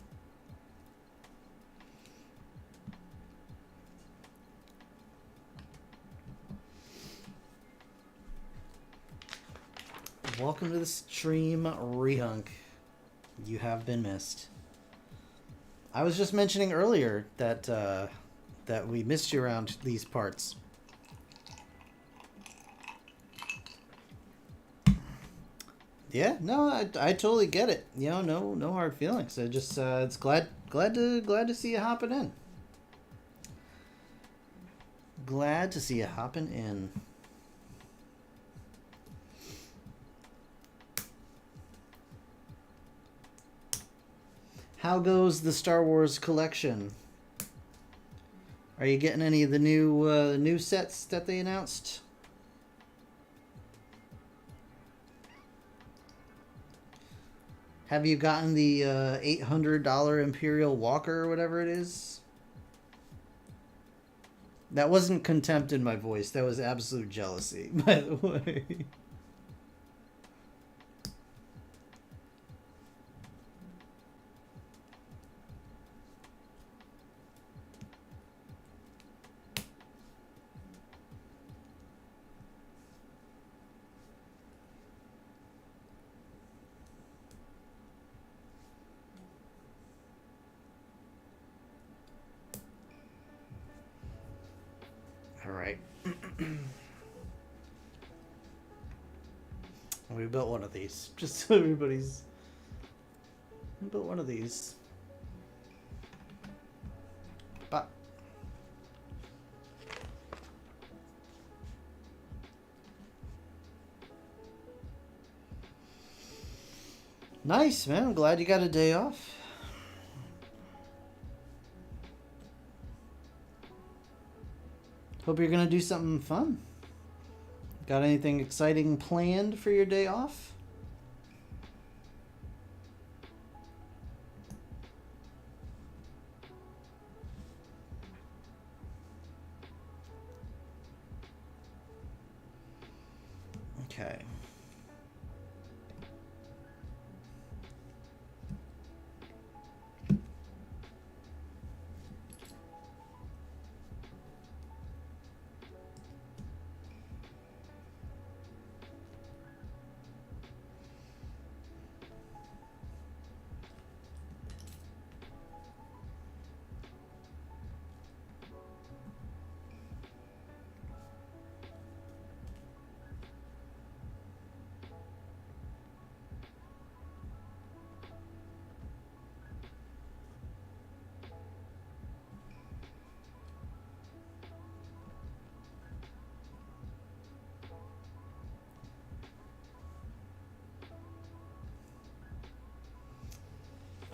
Welcome to the stream, Rehunk. You have been missed. I was just mentioning earlier that that we missed you around these parts. Yeah, no, I totally get it. You know, no hard feelings. I just it's glad to see you hopping in. Glad to see you hopping in. How goes the Star Wars collection? Are you getting any of the new sets that they announced? Have you gotten the $800 Imperial Walker or whatever it is? That wasn't contempt in my voice. That was absolute jealousy, by the way. Alright. We built one of these. Just so everybody's... We built one of these. But... Nice, man. I'm glad you got a day off. Hope you're going to do something fun. Got anything exciting planned for your day off? Okay.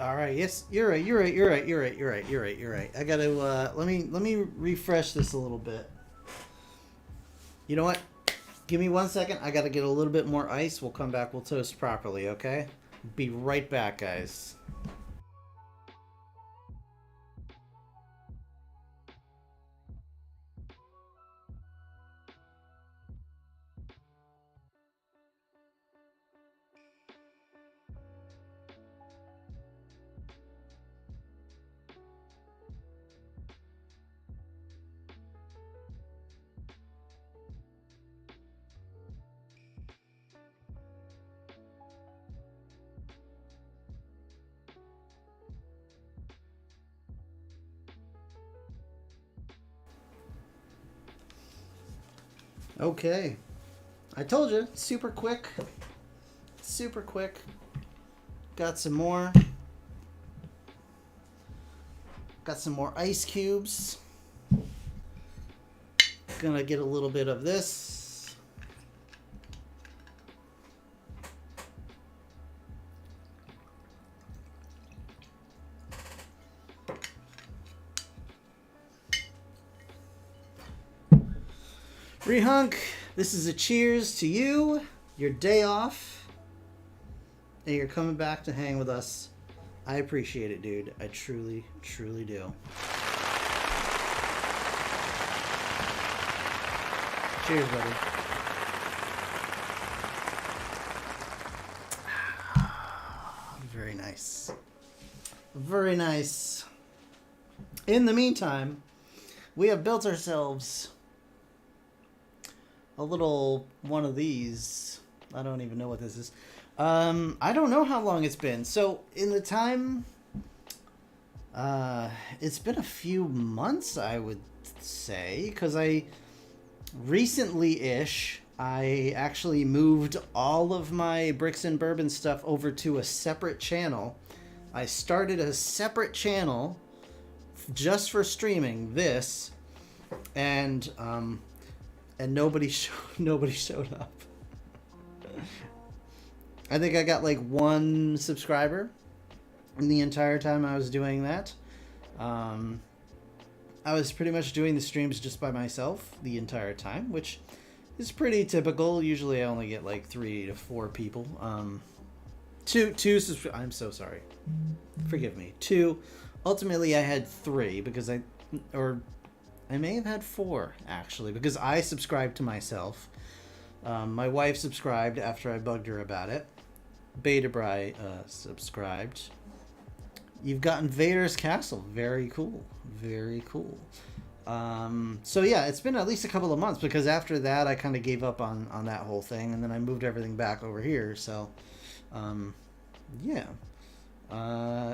All right. Yes, you're right. You're right. I gotta let me refresh this a little bit. You know what? Give me 1 second. I gotta get a little bit more ice. We'll come back. We'll toast properly. Okay? Be right back, guys. Okay. I told you, super quick. Super quick. got some more. Got some more ice cubes. Gonna get a little bit of this. Rehunk, this is a cheers to you, your day off, and you're coming back to hang with us. I appreciate it, dude. I truly, truly do. Cheers, buddy. Very nice. Very nice. In the meantime, we have built ourselves a little one of these. I don't even know what this is. I don't know how long it's been. So in the time, it's been a few months, I would say, because I recently-ish, I actually moved all of my Bricks and Bourbon stuff over to a separate channel. I started a separate channel just for streaming this, and nobody showed up. I think I got like 1 subscriber in the entire time I was doing that. I was pretty much doing the streams just by myself the entire time, which is pretty typical. Usually I only get like 3 to 4 people. I'm so sorry. Forgive me. 2. Ultimately I had 3 because I may have had 4 actually, because I subscribed to myself. My wife subscribed after I bugged her about it. Betabri subscribed. You've gotten Vader's Castle. Very cool. Very cool. So yeah, it's been at least a couple of months, because after that I kind of gave up on that whole thing, and then I moved everything back over here. So yeah.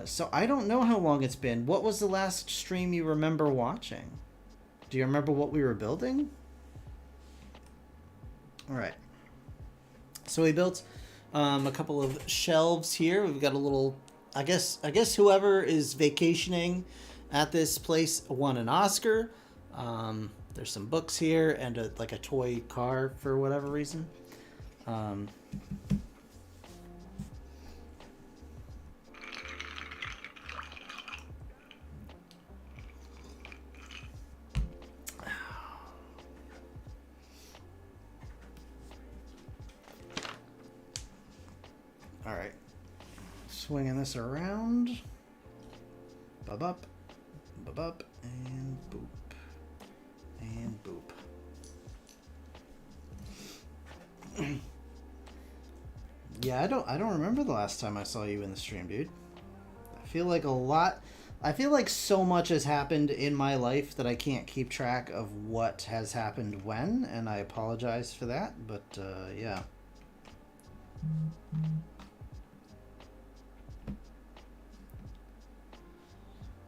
So I don't know how long it's been. What was the last stream you remember watching? Do you remember what we were building? All right. So we built a couple of shelves here. We've got a little, I guess whoever is vacationing at this place won an Oscar. There's some books here and like a toy car for whatever reason. All right, swinging this around. Bub-up, bub-up, and boop, and boop. Yeah, I don't remember the last time I saw you in the stream, dude. I feel like so much has happened in my life that I can't keep track of what has happened when, and I apologize for that, but yeah.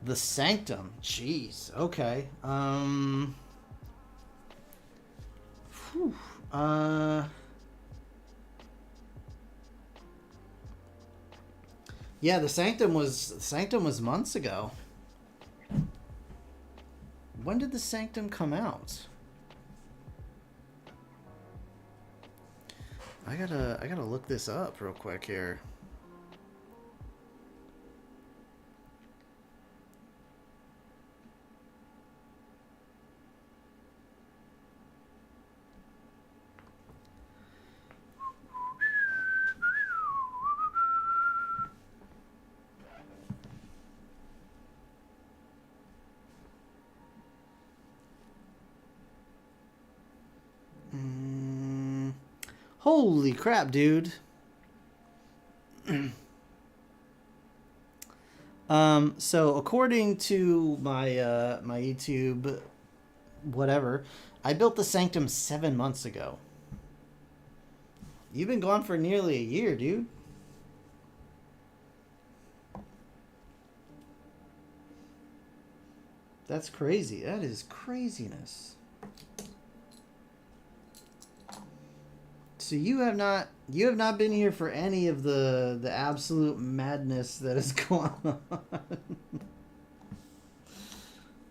The Sanctum. Jeez. Okay. Yeah, the Sanctum was months ago. When did the Sanctum come out? I gotta look this up real quick here. Holy crap, dude. So according to my my YouTube whatever, I built the Sanctum 7 months ago. You've been gone for nearly a year, dude. That's crazy. That is craziness. So you have not been here for any of the absolute madness that is going on.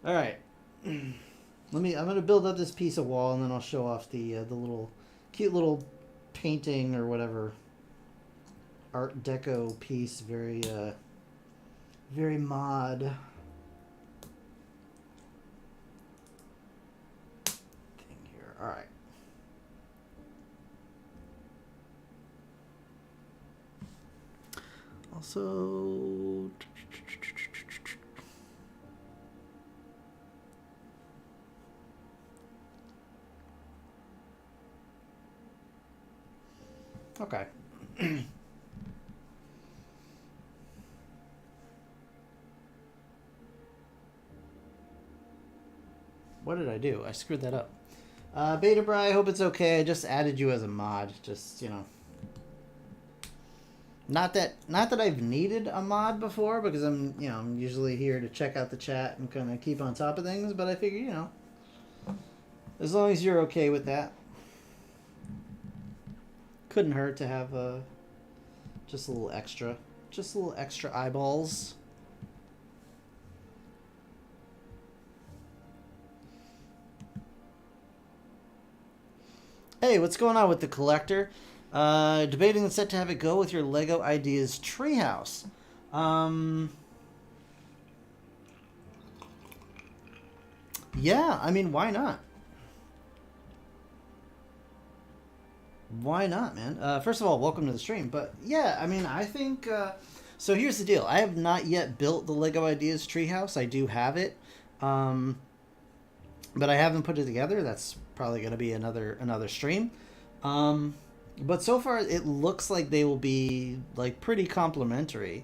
All right. I'm gonna build up this piece of wall, and then I'll show off the little cute little painting or whatever Art Deco piece. Very very mod thing here. All right. Also, okay. What did I do? I screwed that up. Beta Bri, I hope it's okay. I just added you as a mod. Just, you know. Not that I've needed a mod before, because I'm usually here to check out the chat and kind of keep on top of things, but I figure, you know, as long as you're okay with that. Couldn't hurt to have just a little extra eyeballs. Hey, what's going on with the collector? Debating the set to have it go with your Lego Ideas treehouse. Yeah, I mean, why not? Why not, man? First of all, welcome to the stream. But yeah, I mean, I think... so here's the deal. I have not yet built the Lego Ideas treehouse. I do have it. But I haven't put it together. That's probably going to be another stream. But so far, it looks like they will be like pretty complementary.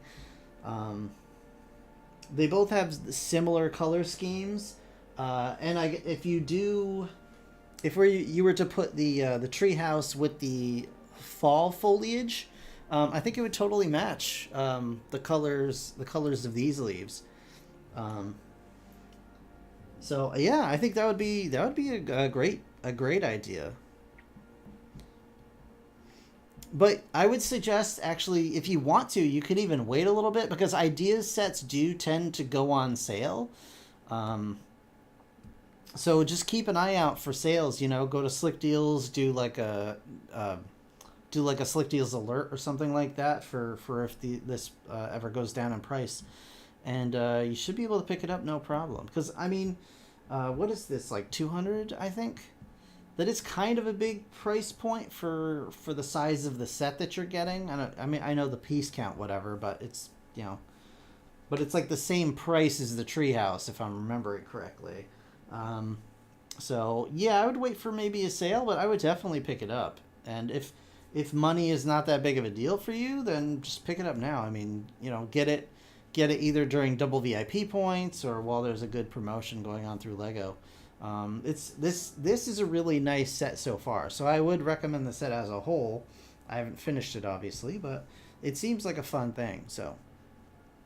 They both have similar color schemes, and if you were to put the treehouse with the fall foliage, I think it would totally match the colors of these leaves. So yeah, I think that would be a great idea. But I would suggest, actually, if you want to, you could even wait a little bit, because ideas sets do tend to go on sale. So just keep an eye out for sales. You know, go to Slick Deals, do like a Slick Deals alert or something like that for if this ever goes down in price, and you should be able to pick it up no problem. Because I mean, what is this, like 200? I think. That is kind of a big price point for the size of the set that you're getting. I know the piece count, whatever, but it's, you know, but it's like the same price as the treehouse, if I'm remembering correctly. So yeah, I would wait for maybe a sale, but I would definitely pick it up. And if money is not that big of a deal for you, then just pick it up now. I mean, you know, get it either during double VIP points or while there's a good promotion going on through Lego. This is a really nice set so far, so I would recommend the set as a whole. I haven't finished it, obviously, but it seems like a fun thing. So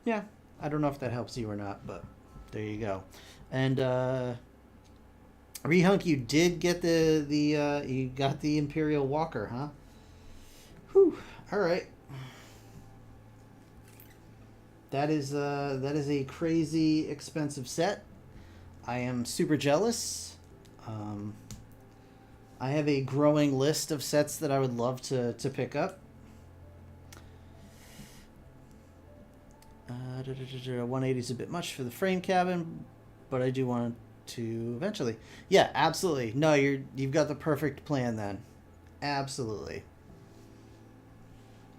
yeah, I don't know if that helps you or not, but there you go. And Rehunk, you did get you got the Imperial Walker, huh? Whew. All right. That is a crazy expensive set. I am super jealous. I have a growing list of sets that I would love to pick up. 180 is a bit much for the frame cabin, but I do want to eventually. Yeah, absolutely. No, you've got the perfect plan then. Absolutely.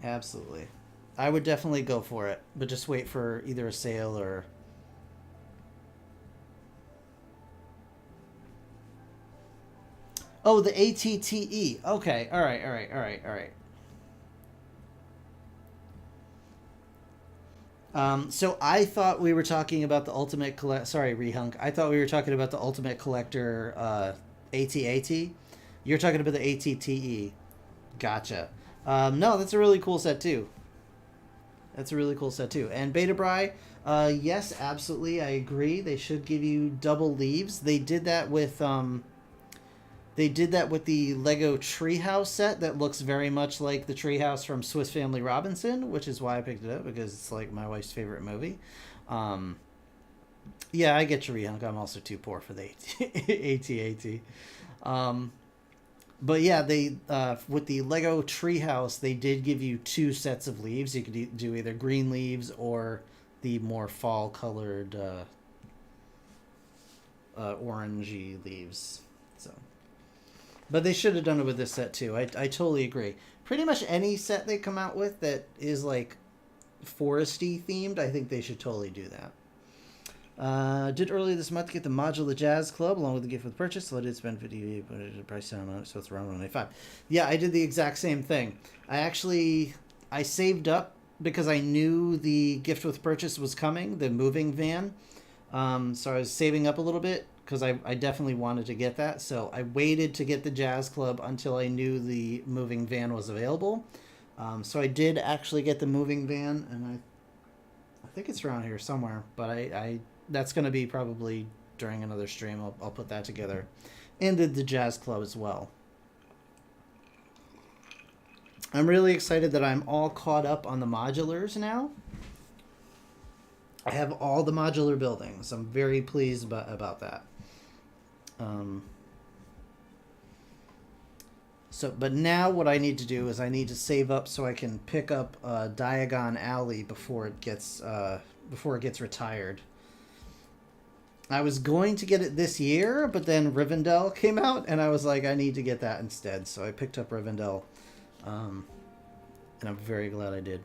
Absolutely. I would definitely go for it, but just wait for either a sale or... Oh, the ATTE. Okay. All right. So I thought we were talking about the Ultimate Sorry, Rehunk. I thought we were talking about the Ultimate Collector AT-AT. You're talking about the ATTE. Gotcha. No, that's a really cool set too. And Beta Bri, yes, absolutely, I agree. They should give you double leaves. They did that with They did that with the Lego Treehouse set that looks very much like the treehouse from Swiss Family Robinson, which is why I picked it up, because it's like my wife's favorite movie. Yeah, I get your Rehunk. I'm also too poor for the AT-AT. But yeah, they with the Lego Treehouse, they did give you 2 sets of leaves. You could do either green leaves or the more fall colored orangey leaves. So, but they should have done it with this set too. I totally agree. Pretty much any set they come out with that is like foresty themed, I think they should totally do that. Did earlier this month get the Modular Jazz Club along with the gift with purchase, so I did spend 50, but the price down on it, so it's around 195. Yeah, I did the exact same thing. I saved up because I knew the gift with purchase was coming, the moving van. So I was saving up a little bit because I definitely wanted to get that. So I waited to get the Jazz Club until I knew the moving van was available. So I did actually get the moving van, and I think it's around here somewhere, but I that's going to be probably during another stream. I'll put that together. And did the Jazz Club as well. I'm really excited that I'm all caught up on the modulars now. I have all the modular buildings. I'm very pleased about that. But now what I need to do is I need to save up so I can pick up Diagon Alley before it gets retired. I was going to get it this year, but then Rivendell came out, and I was like, I need to get that instead. So I picked up Rivendell, and I'm very glad I did.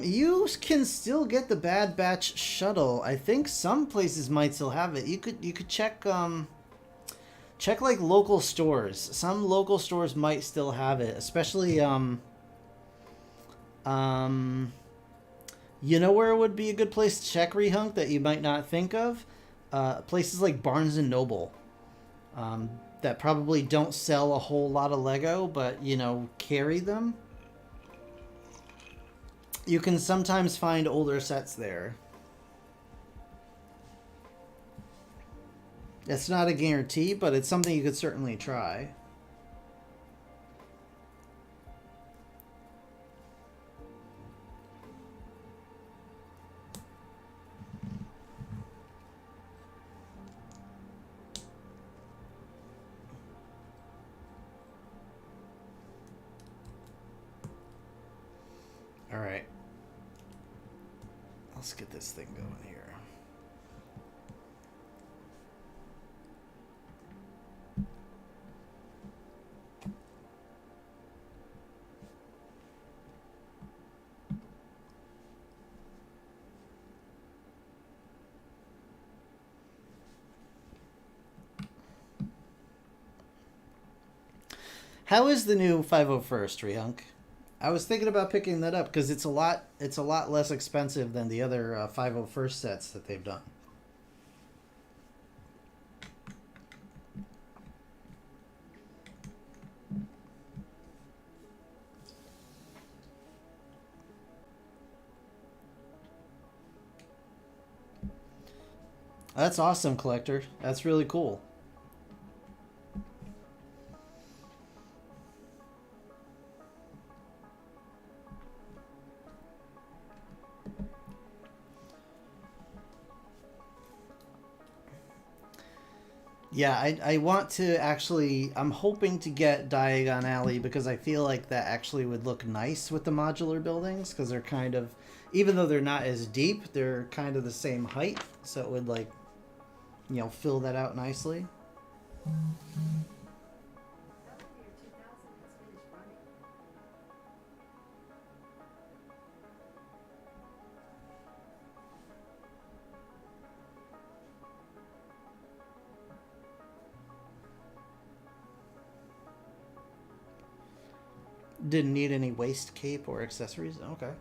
You can still get the Bad Batch shuttle. I think some places might still have it. You could check like local stores. Some local stores might still have it, especially you know where it would be a good place to check Rehunk that you might not think of? Places like Barnes and Noble. That probably don't sell a whole lot of Lego, but carry them. You can sometimes find older sets there. It's not a guarantee, but it's something you could certainly try. All right. Let's get this thing going here. How is the new 501st, Rehunk? I was thinking about picking that up because it's a lot less expensive than the other 501st sets that they've done. That's awesome, Collector. That's really cool. Yeah, I want to actually... I'm hoping to get Diagon Alley because I feel like that actually would look nice with the modular buildings because they're kind of... Even though they're not as deep, they're kind of the same height. So it would, like, fill that out nicely. Didn't need any waist cape or accessories? Okay.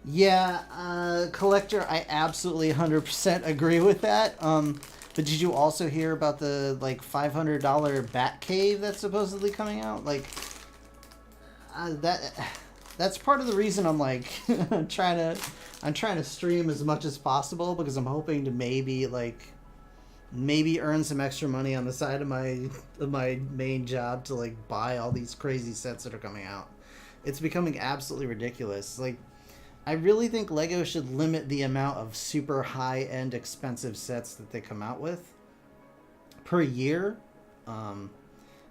Yeah, collector, I absolutely 100% agree with that. But did you also hear about the like $500 bat cave that's supposedly coming out? Like that's part of the reason I'm like I'm trying to stream as much as possible because I'm hoping to maybe earn some extra money on the side of my main job to like buy all these crazy sets that are coming out. It's becoming absolutely ridiculous. Like I really think Lego should limit the amount of super high-end expensive sets that they come out with per year.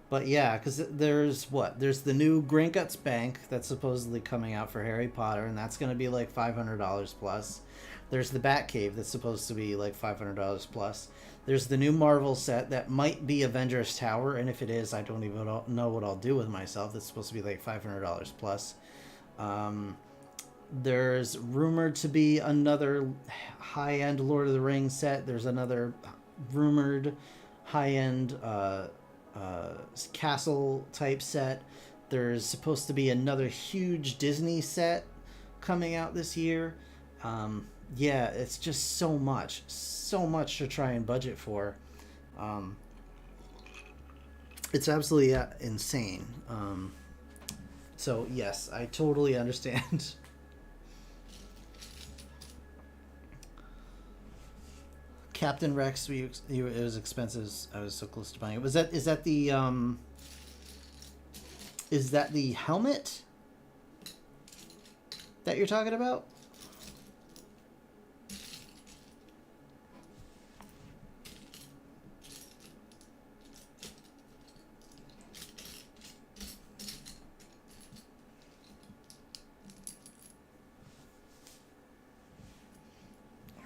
But yeah, because there's the new Gringotts Bank that's supposedly coming out for Harry Potter, and that's going to be like $500 plus. There's the Batcave that's supposed to be like $500 plus. There's the new Marvel set that might be Avengers Tower, and if it is, I don't even know what I'll do with myself. That's supposed to be like $500 plus. There's rumored to be another high-end Lord of the Rings set. There's another rumored high-end castle type set. There's supposed to be another huge Disney set coming out this year. Yeah, it's just so much to try and budget for. It's absolutely insane. So yes, I totally understand. Captain Rex, it was expensive. I was so close to buying it. Is that the helmet that you're talking about?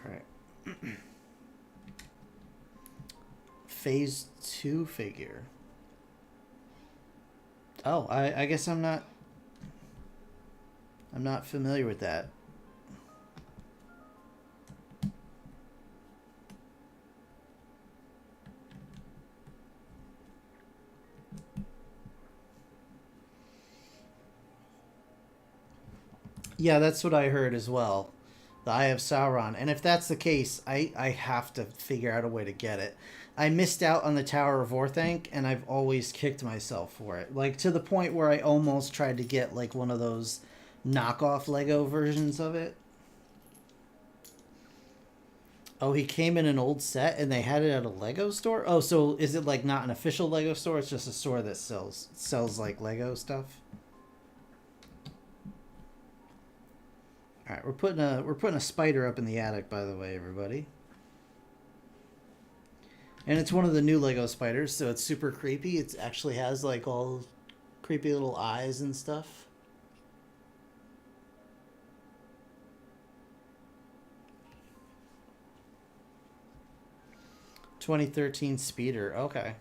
All right. Phase 2 figure. Oh, I guess I'm not familiar with that. Yeah, that's what I heard as well. The Eye of Sauron. And if that's the case, I have to figure out a way to get it. I missed out on the Tower of Orthanc, and I've always kicked myself for it. Like, to the point where I almost tried to get, like, one of those knockoff Lego versions of it. Oh, he came in an old set, and they had it at a Lego store? Oh, so is it, like, not an official Lego store? It's just a store that sells like, Lego stuff? All right, we're putting a spider up in the attic, by the way, everybody. And it's one of the new Lego spiders, so it's super creepy. It actually has like all creepy little eyes and stuff. "2013 Speeder." Okay.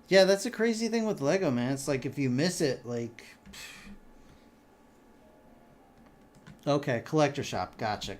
Yeah, that's a crazy thing with Lego, man. It's like if you miss it, like... Okay, collector shop. Gotcha.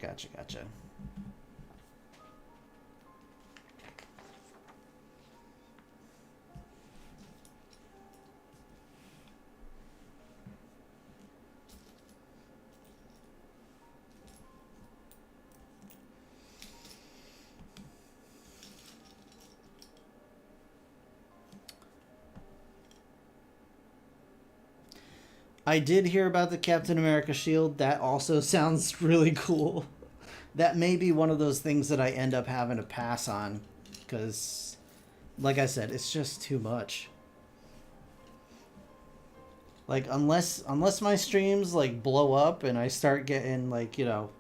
I did hear about the Captain America shield. That also sounds really cool. That may be one of those things that I end up having to pass on. Because, like I said, it's just too much. Like, unless my streams, like, blow up and I start getting, like, you know...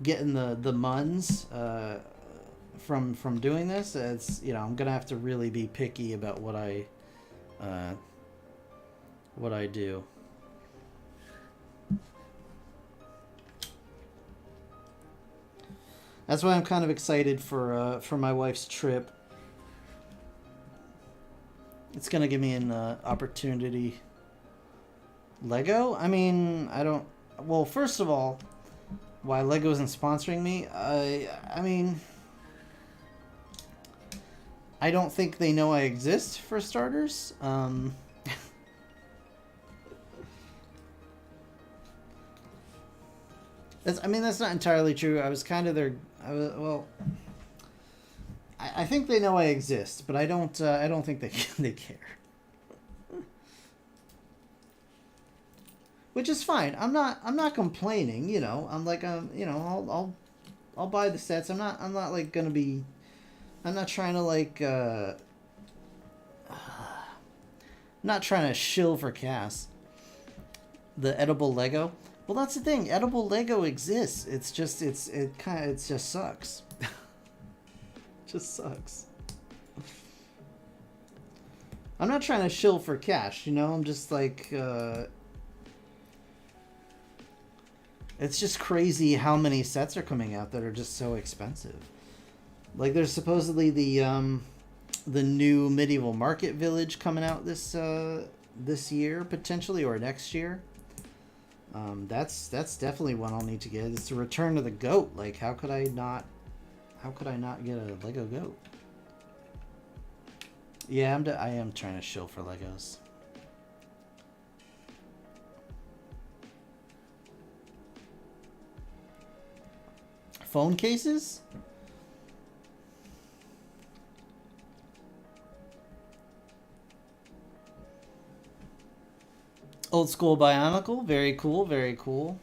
Getting the muns from doing this, it's, you know, I'm going to have to really be picky about what I do. That's why I'm kind of excited for my wife's trip. It's gonna give me an opportunity. Lego? I mean, I don't. Well, first of all, why Lego isn't sponsoring me? I mean, I don't think they know I exist, for starters. I mean, that's not entirely true. I was kind of their... well, I think they know I exist, but I don't think they care. Which is fine. I'm not complaining, you know. I'm like, you know, I'll buy the sets. I'm not like gonna be... I'm not trying to like, not trying to shill for Cass. The edible Lego. Well, that's the thing. Edible Lego exists. It's just, it just sucks. Just sucks. I'm not trying to shill for cash, you know? I'm just like, it's just crazy how many sets are coming out that are just so expensive. Like, there's supposedly the new medieval market village coming out this year potentially, or next year. That's definitely one I'll need to get. It's the return of the goat. Like, how could I not get a Lego goat? Yeah, I am trying to shill for Legos. Phone cases? Old school Bionicle. Very cool, very cool.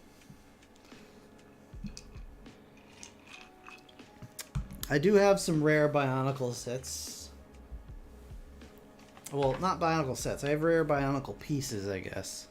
I do have some rare Bionicle sets. Well, not Bionicle sets. I have rare Bionicle pieces, I guess.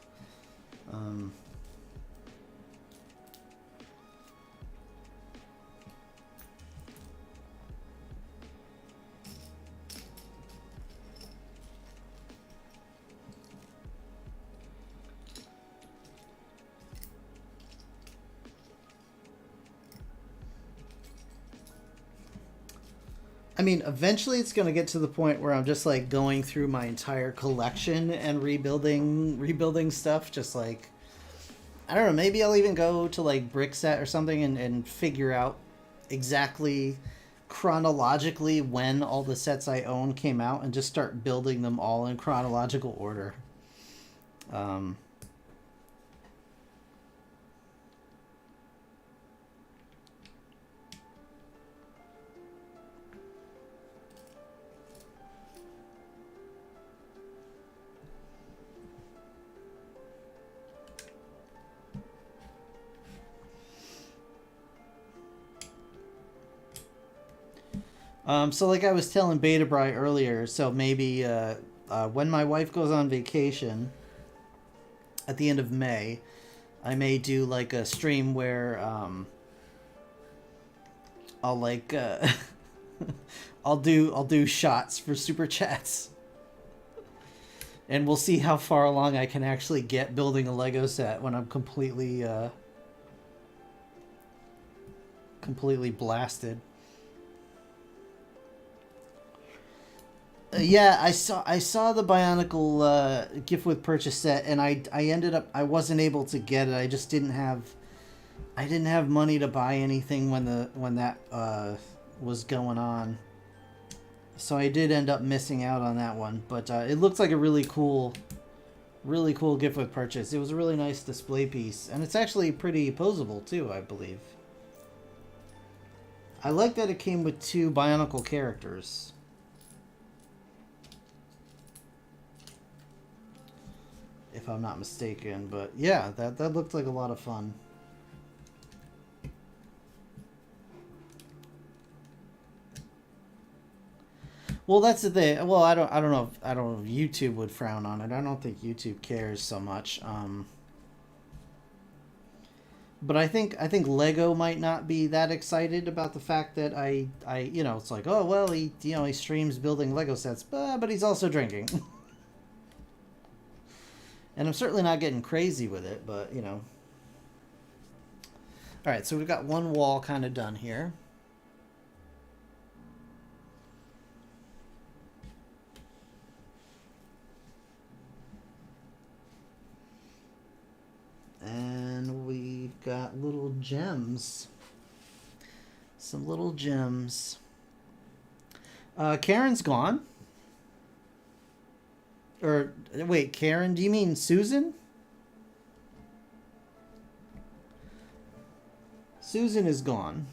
I mean, eventually it's going to get to the point where I'm just like going through my entire collection and rebuilding stuff. Just like, I don't know, maybe I'll even go to like Brickset or something and figure out exactly chronologically when all the sets I own came out and just start building them all in chronological order. So like I was telling Beta Bri earlier, so maybe when my wife goes on vacation at the end of May, I may do like a stream where I'll like I'll do shots for super chats. And we'll see how far along I can actually get building a Lego set when I'm completely blasted. Yeah, I saw the Bionicle gift with purchase set, and I ended up, I wasn't able to get it. I just didn't have money to buy anything when that was going on. So I did end up missing out on that one, but it looks like a really cool gift with purchase. It was a really nice display piece, and it's actually pretty posable too, I believe. I like that it came with 2 Bionicle characters. If I'm not mistaken, but yeah, that looked like a lot of fun. Well, that's the thing. Well, I don't know if YouTube would frown on it. I don't think YouTube cares so much. But I think Lego might not be that excited about the fact that I you know, it's like, oh well, he streams building Lego sets, but he's also drinking. And I'm certainly not getting crazy with it, but, you know. Alright, so we've got one wall kind of done here. And we've got little gems. Some little gems. Karen's gone. Or, wait, Karen, do you mean Susan? Susan is gone.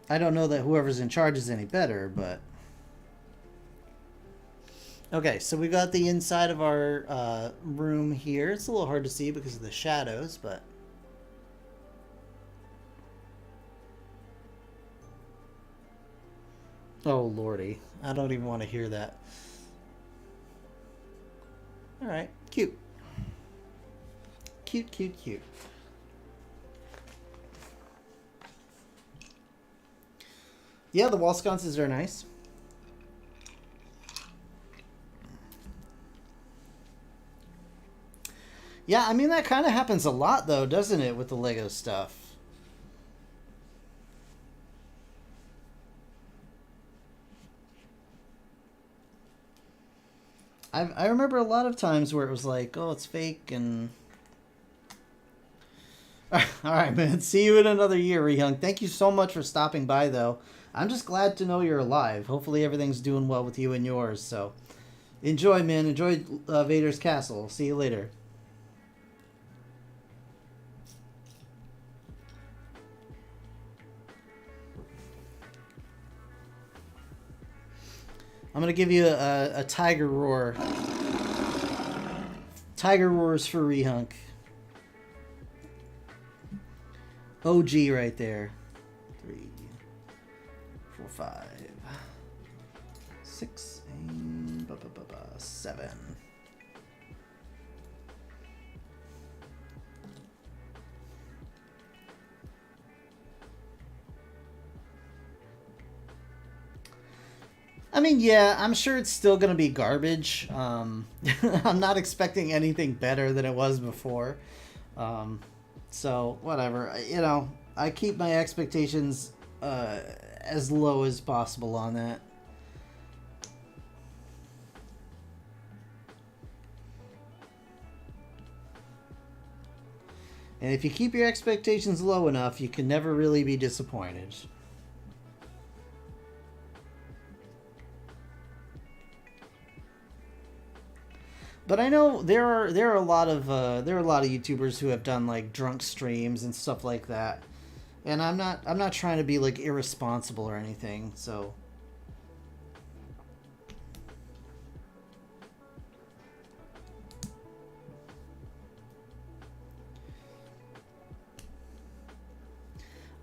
I don't know that whoever's in charge is any better, but... Okay, so we got the inside of our room here. It's a little hard to see because of the shadows, but... Oh, lordy. I don't even want to hear that. Alright, cute. Cute, cute, cute. Yeah, the wall sconces are nice. Yeah, I mean, that kind of happens a lot, though, doesn't it, with the Lego stuff? I remember a lot of times where it was like, oh, it's fake, and... Alright, man. See you in another year, Rehung. Thank you so much for stopping by, though. I'm just glad to know you're alive. Hopefully everything's doing well with you and yours, so... Enjoy, man. Enjoy Vader's Castle. See you later. I'm going to give you a tiger roar. Tiger roars for Rehunk. OG right there. 3, 4, 5, 6, and 7. I mean, yeah, I'm sure it's still going to be garbage. I'm not expecting anything better than it was before. So, whatever. You know, I keep my expectations as low as possible on that. And if you keep your expectations low enough, you can never really be disappointed. But I know there are a lot of YouTubers who have done like drunk streams and stuff like that, and I'm not trying to be like irresponsible or anything. So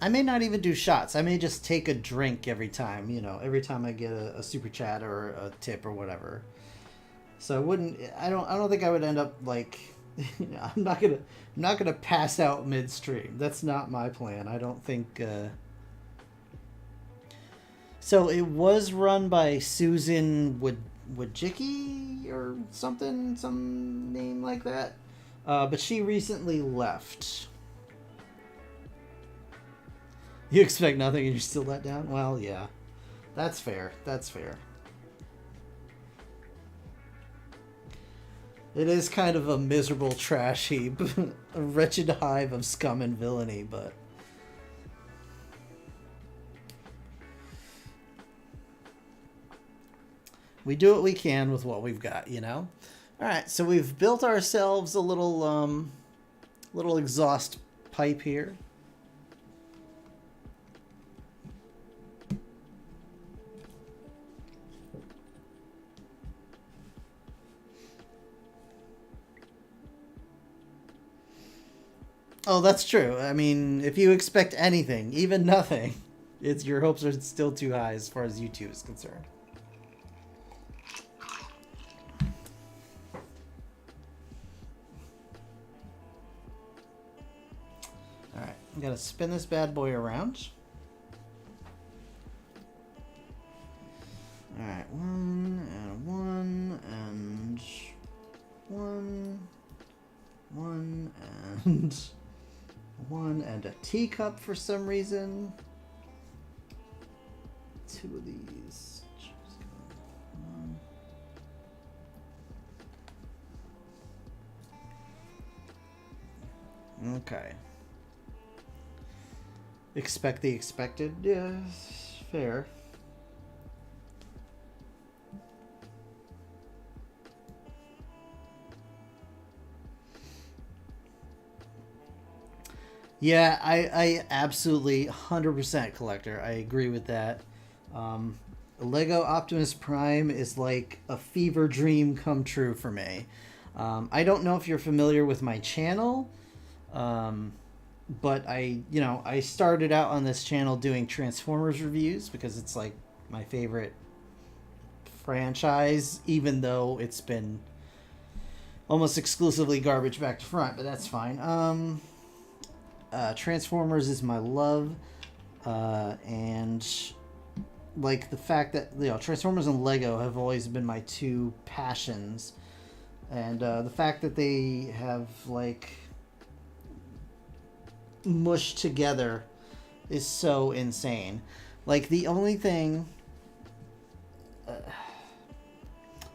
I may not even do shots. I may just take a drink every time, you know, every time I get a super chat or a tip or whatever. So I wouldn't. I don't think I would end up like. You know, I'm not gonna pass out midstream. That's not my plan. I don't think. So it was run by Susan Wojcicki or something, some name like that. But she recently left. You expect nothing and you're still let down? Well, yeah, that's fair. That's fair. It is kind of a miserable trash heap. A wretched hive of scum and villainy, but... we do what we can with what we've got, you know? Alright, so we've built ourselves a little, little exhaust pipe here. Oh, that's true. I mean, if you expect anything, even nothing, your hopes are still too high as far as YouTube is concerned. Alright, I'm going to spin this bad boy around. Alright, 1 and 1 and 1, 1 and... 1 and a teacup for some reason. 2 of these. Okay. expect the expected. Yeah, fair. Yeah, I absolutely 100% collector. I agree with that. Um, Lego Optimus Prime is like a fever dream come true for me. I don't know if you're familiar with my channel, um, but I started out on this channel doing Transformers reviews because it's like my favorite franchise, even though it's been almost exclusively garbage back to front, but that's fine. Transformers is my love, and like the fact that Transformers and Lego have always been my two passions, and the fact that they have like mushed together is so insane. Like the only thing,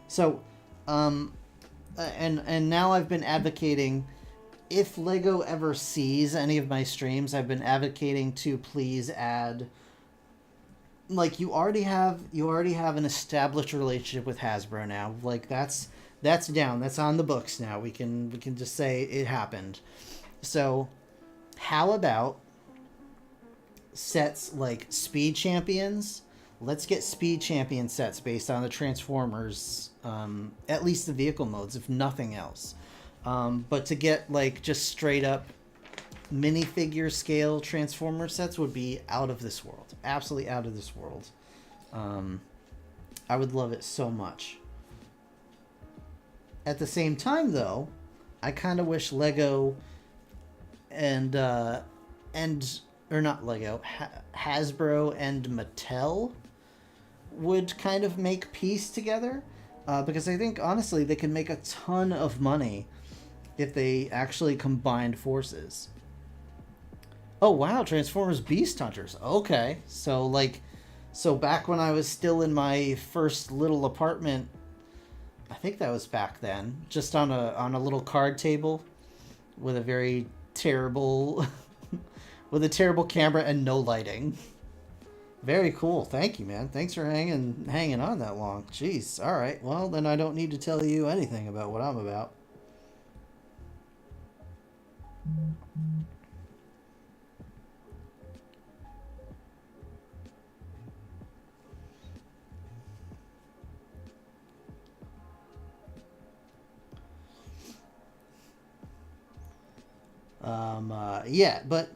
so, and now I've been advocating. If Lego ever sees any of my streams, I've been advocating to please add, like, you already have an established relationship with Hasbro now. Like that's down. That's on the books now. We can just say it happened. So, how about sets like Speed Champions? Let's get Speed Champion sets based on the Transformers, at least the vehicle modes, if nothing else. But to get like just straight up minifigure scale Transformer sets would be out of this world. Absolutely out of this world. I would love it so much. At the same time though, I kind of wish Lego and or not Lego, Hasbro and Mattel would kind of make peace together, because I think honestly they can make a ton of money if they actually combined forces. Oh wow, Transformers Beast Hunters. Okay, so back when I was still in my first little apartment, I think that was back then, just on a little card table with a very terrible with a terrible camera and no lighting. Very cool. Thank you, man. Thanks for hanging on that long. Jeez. All right. Well, then I don't need to tell you anything about what I'm about. Yeah, but,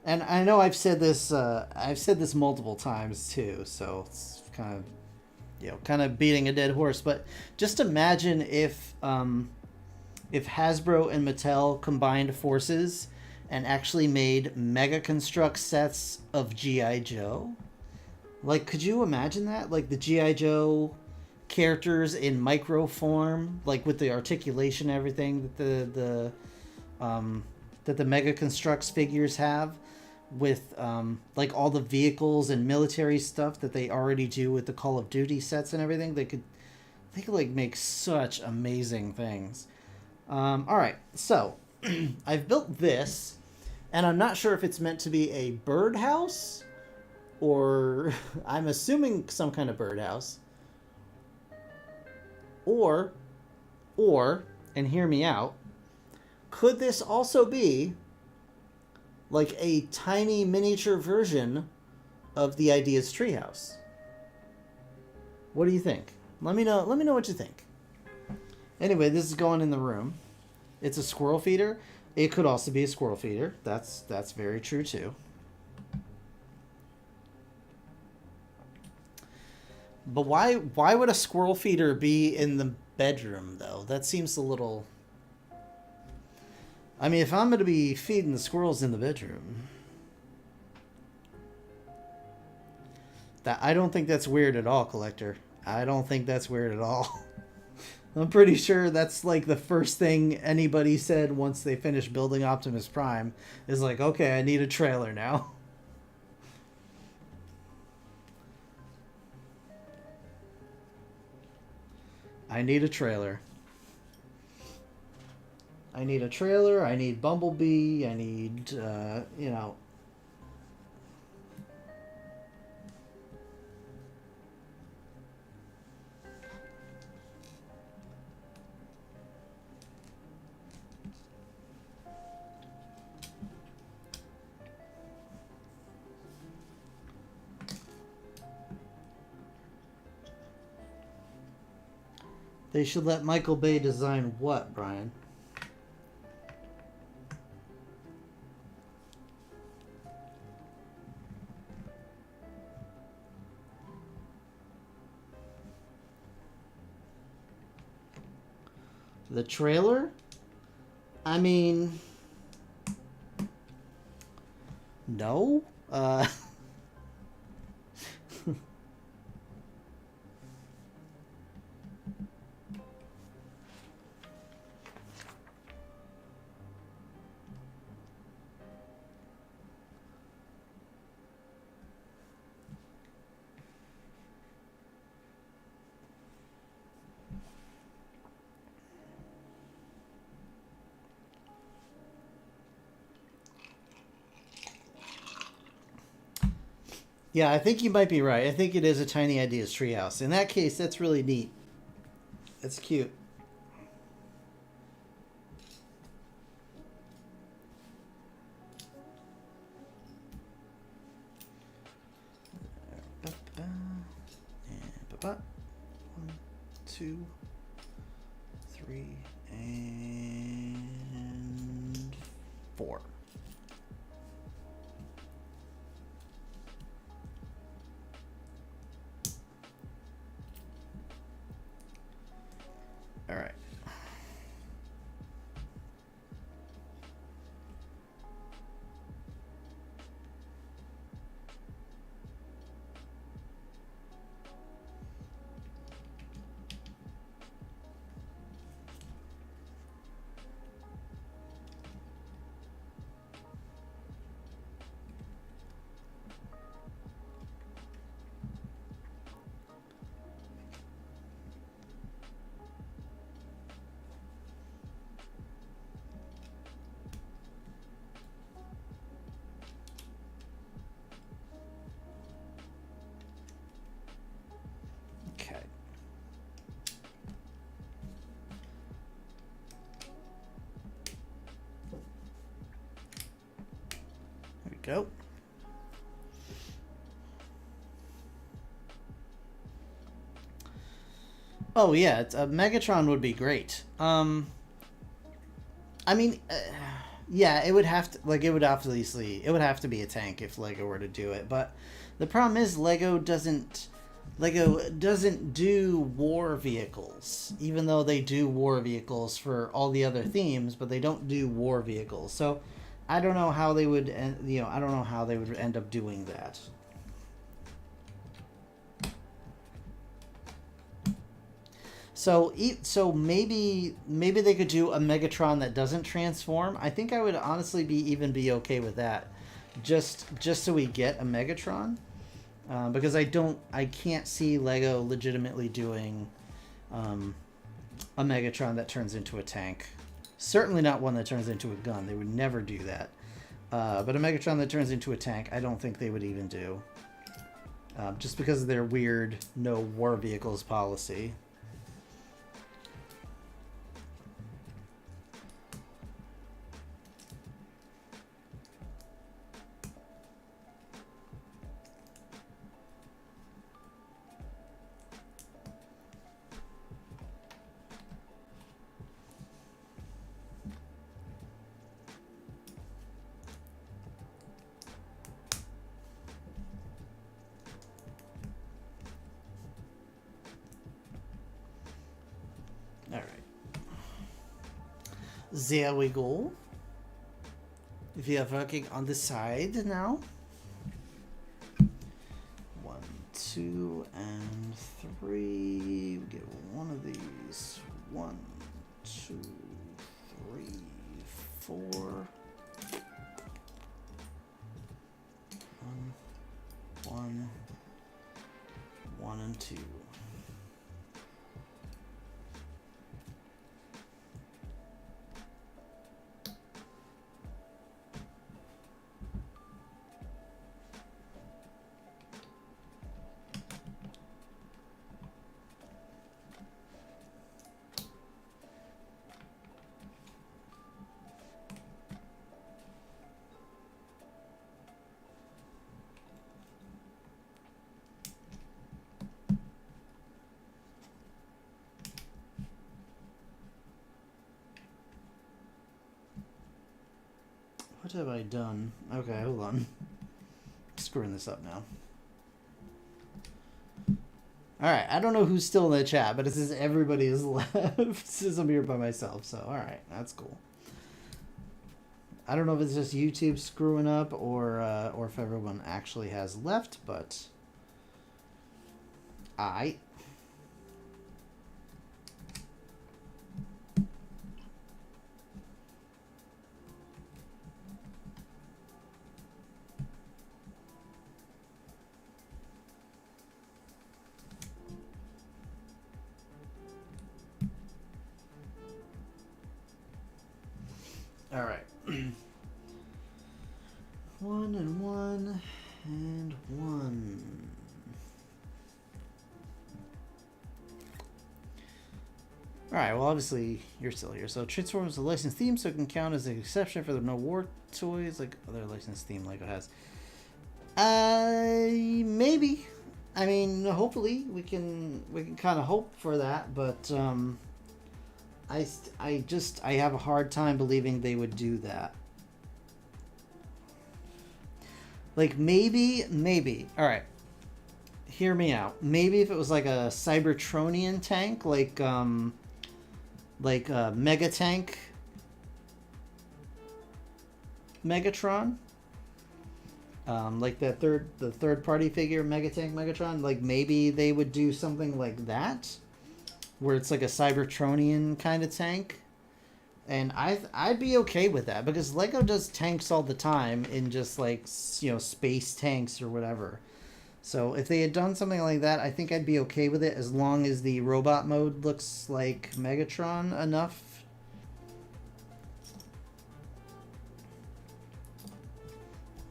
and I know I've said this multiple times too, so it's kind of beating a dead horse, but just imagine if Hasbro and Mattel combined forces and actually made Mega Construct sets of G.I. Joe. Like, could you imagine that? Like the G.I. Joe characters in micro form, like with the articulation and everything that the Mega Constructs figures have, with like all the vehicles and military stuff that they already do with the Call of Duty sets and everything. They could like make such amazing things. All right, so I've built this, and I'm not sure if it's meant to be a birdhouse, or I'm assuming some kind of birdhouse, or, and hear me out, could this also be like a tiny miniature version of the Ideas Treehouse? What do you think? Let me know what you think. Anyway, this is going in the room. It's a squirrel feeder. It could also be a squirrel feeder. That's very true too. But why would a squirrel feeder be in the bedroom though? That seems a little... I mean, if I'm going to be feeding the squirrels in the bedroom, I don't think that's weird at all, Collector. I don't think that's weird at all. I'm pretty sure that's like the first thing anybody said once they finished building Optimus Prime is like, okay, I need a trailer now. I need a trailer. I need a trailer, I need Bumblebee, I need, They should let Michael Bay design what, Brian? The trailer? I mean, no. Yeah, I think you might be right. I think it is a Tiny Ideas treehouse. In that case, that's really neat. That's cute. And 1, 2, 3, and 4. All right. Okay. There we go. Oh yeah, Megatron would be great. I mean, yeah, it would have to it would have to be a tank if Lego were to do it. But the problem is Lego doesn't do war vehicles, even though they do war vehicles for all the other themes, but they don't do war vehicles. So I don't know how they would, I don't know how they would end up doing that. So maybe they could do a Megatron that doesn't transform. I think I would honestly be okay with that, just so we get a Megatron, because I can't see Lego legitimately doing a Megatron that turns into a tank. Certainly not one that turns into a gun. They would never do that. But a Megatron that turns into a tank, I don't think they would even do, just because of their weird no war vehicles policy. There we go. We are working on the side now. 1, 2, and 3. We get one of these. 1, 2, 3, 4. 1, 1, and 2. What have I done? Okay, hold on. Screwing this up now. Alright, I don't know who's still in the chat, but it says everybody is left. It says I'm here by myself, so alright, that's cool. I don't know if it's just YouTube screwing up or if everyone actually has left, but I. All right. 1 and 1 and 1. All right. Well, obviously you're still here. So Transform is a licensed theme, so it can count as an exception for the no war toys like other licensed theme Lego has. Maybe. I mean, hopefully we can kind of hope for that, but I have a hard time believing they would do that. Like maybe. All right. Hear me out. Maybe if it was like a Cybertronian tank, like a Mega Tank Megatron. Like the third party figure Mega Tank Megatron, like maybe they would do something like that, where it's like a Cybertronian kind of tank, and I'd be okay with that because Lego does tanks all the time in just like space tanks or whatever. So if they had done something like that, I think I'd be okay with it as long as the robot mode looks like Megatron enough.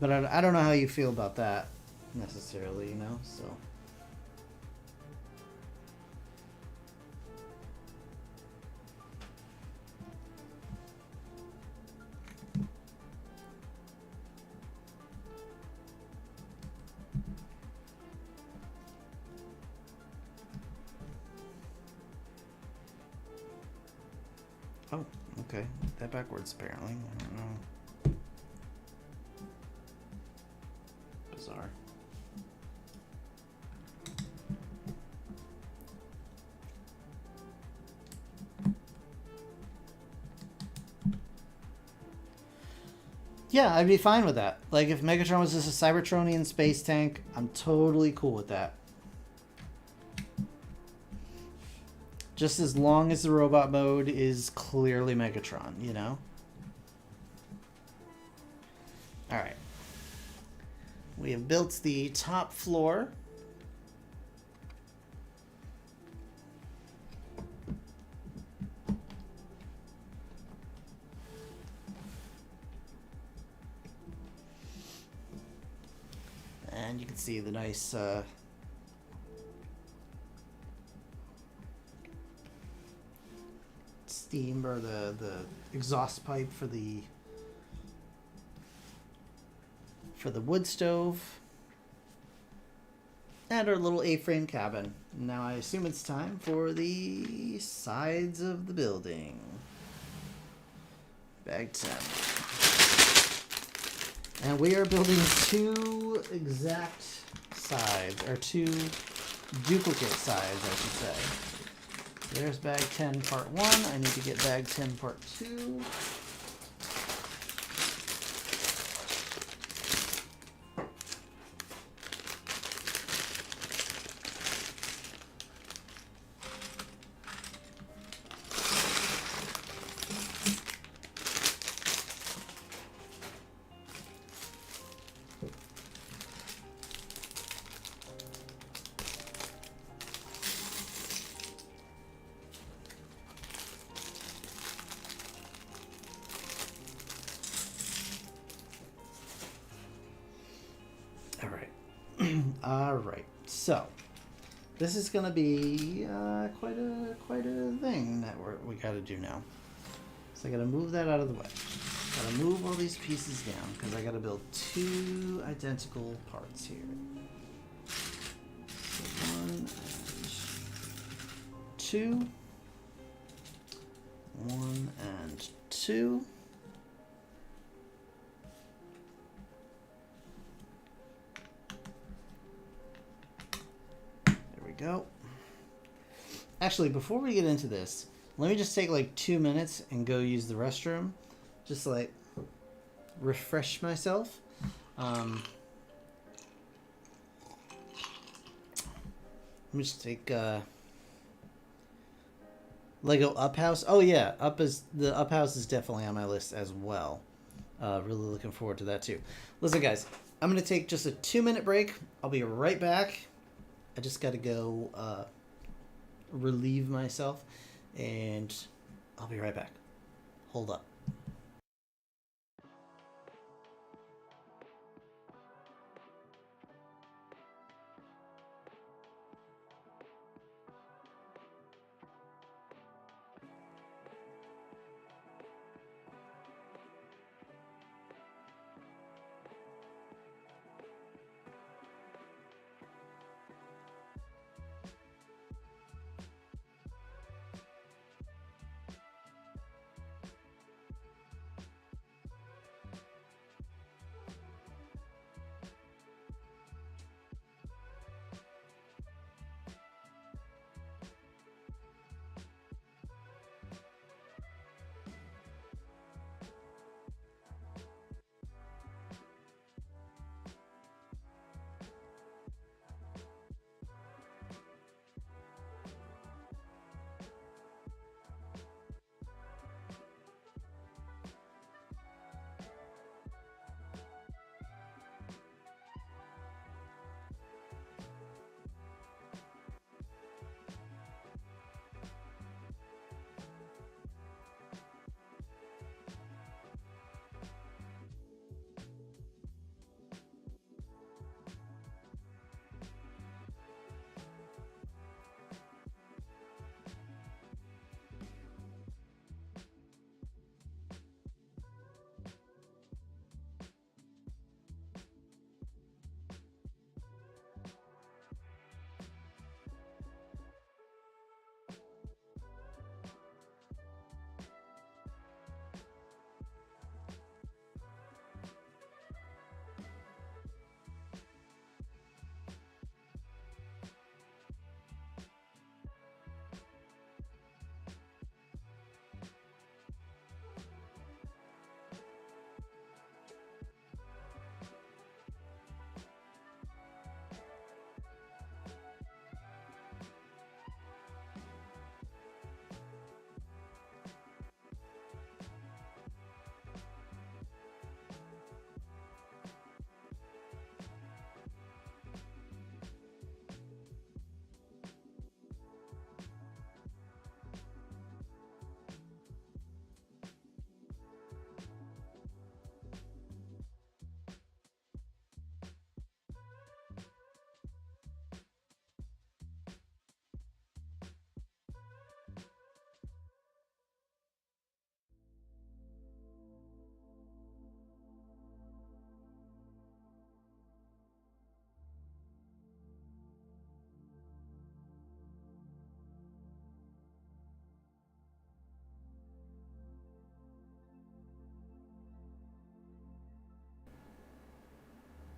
But I don't know how you feel about that necessarily, so. Oh, okay. That backwards apparently. I don't know. Bizarre. Yeah, I'd be fine with that. Like, if Megatron was just a Cybertronian space tank, I'm totally cool with that. Just as long as the robot mode is clearly Megatron, Alright. We have built the top floor. And you can see the nice steam or the exhaust pipe for the wood stove. And our little A-frame cabin. Now I assume it's time for the sides of the building. Bag 10. And we are building two exact sides, or two duplicate sides, I should say. There's bag 10 part 1. I need to get bag 10 part 2. Alright, so this is gonna be quite a thing that we gotta do now. So I gotta move that out of the way. Gotta move all these pieces down because I gotta build two identical parts here. So 1 and 2. 1 and 2. go. Actually, before we get into this, let me just take like 2 minutes and go use the restroom. Just like refresh myself. Let me just take Lego Up House. Oh yeah, the Up House is definitely on my list as well. Really looking forward to that too. Listen, guys, I'm gonna take just a 2-minute break. I'll be right back. I just gotta go relieve myself, and I'll be right back. Hold up.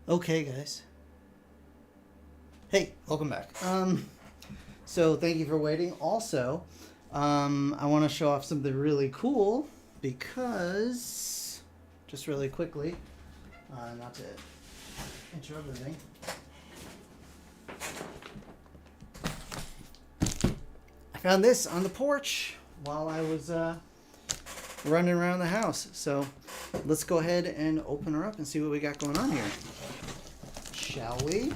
Okay, guys. Hey, welcome back. So thank you for waiting. Also, I want to show off something really cool because, just really quickly, not to interrupt everything. I found this on the porch while I was running around the house. So let's go ahead and open her up and see what we got going on here. Shall we?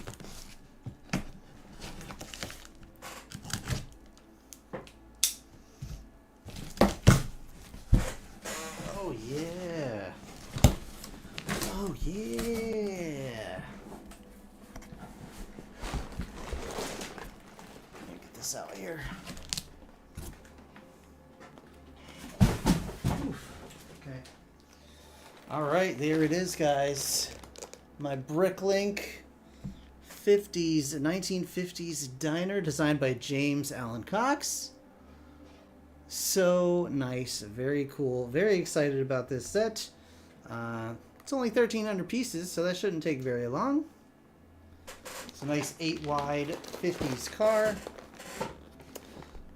Oh yeah. Oh yeah. Let me get this out here. Okay. All right, there it is, guys. My Bricklink 1950s diner designed by James Allen Cox. So nice, very cool, very excited about this set. It's only 1,300 pieces, so that shouldn't take very long. It's a nice 8 wide 50s car.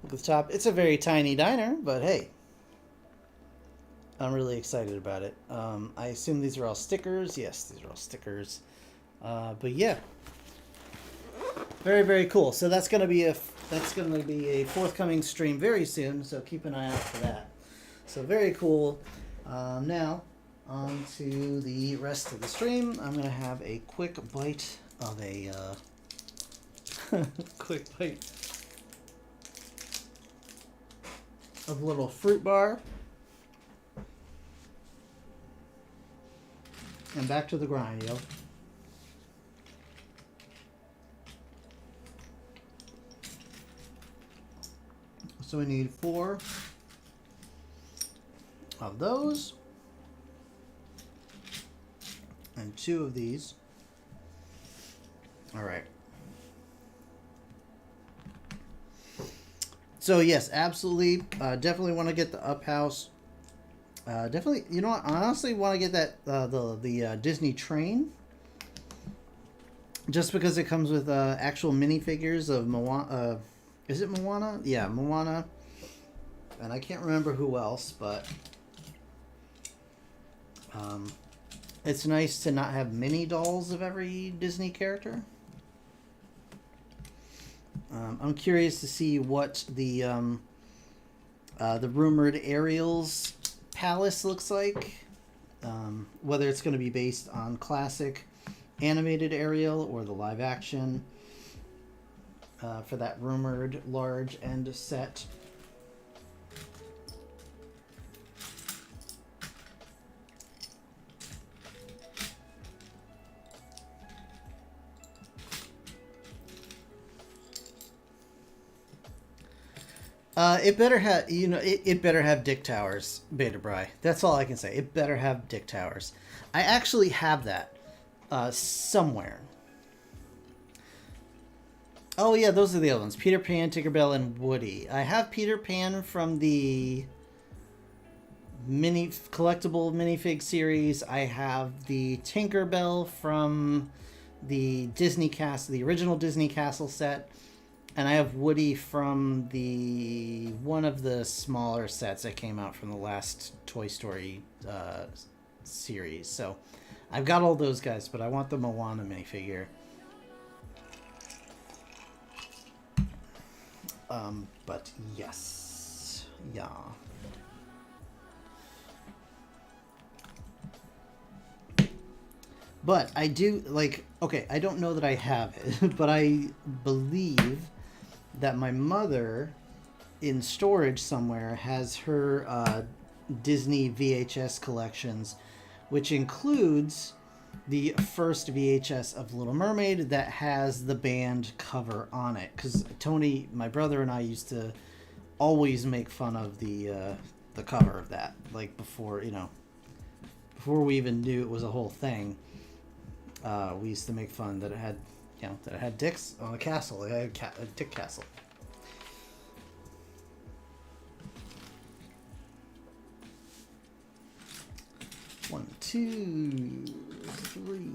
Look at the top. It's a very tiny diner, but hey, I'm really excited about it. I assume these are all stickers. Yes, these are all stickers. But yeah, very, very cool. So that's gonna be a forthcoming stream very soon. So keep an eye out for that. So very cool. Now on to the rest of the stream. I'm gonna have a quick bite of a quick bite of a little fruit bar. And back to the grind, yo. So we need 4 of those. And 2 of these. All right. So yes, absolutely, definitely want to get the Up House. Definitely, you know what? I honestly want to get that the Disney train, just because it comes with actual minifigures of Moana. Is it Moana? Yeah, Moana. And I can't remember who else, but it's nice to not have mini dolls of every Disney character. I'm curious to see what the rumored Ariel's palace looks like. Whether it's going to be based on classic animated Ariel or the live action for that rumored large end set. It better have, it better have Dick Towers, Beta Bri. That's all I can say. It better have Dick Towers. I actually have that somewhere. Oh yeah, those are the other ones. Peter Pan, Tinkerbell, and Woody. I have Peter Pan from the collectible minifig series. I have the Tinkerbell from the Disney Castle, the original Disney Castle set. And I have Woody from one of the smaller sets that came out from the last Toy Story series. So I've got all those guys, but I want the Moana minifigure. But yes. Yeah. But I do, okay, I don't know that I have it, but I believe that my mother, in storage somewhere, has her Disney VHS collections, which includes the first VHS of Little Mermaid that has the band cover on it. Because Tony, my brother, and I used to always make fun of the cover of that, before we even knew it was a whole thing. We used to make fun that it had dicks on a castle. It had a dick castle. One, 2, 3.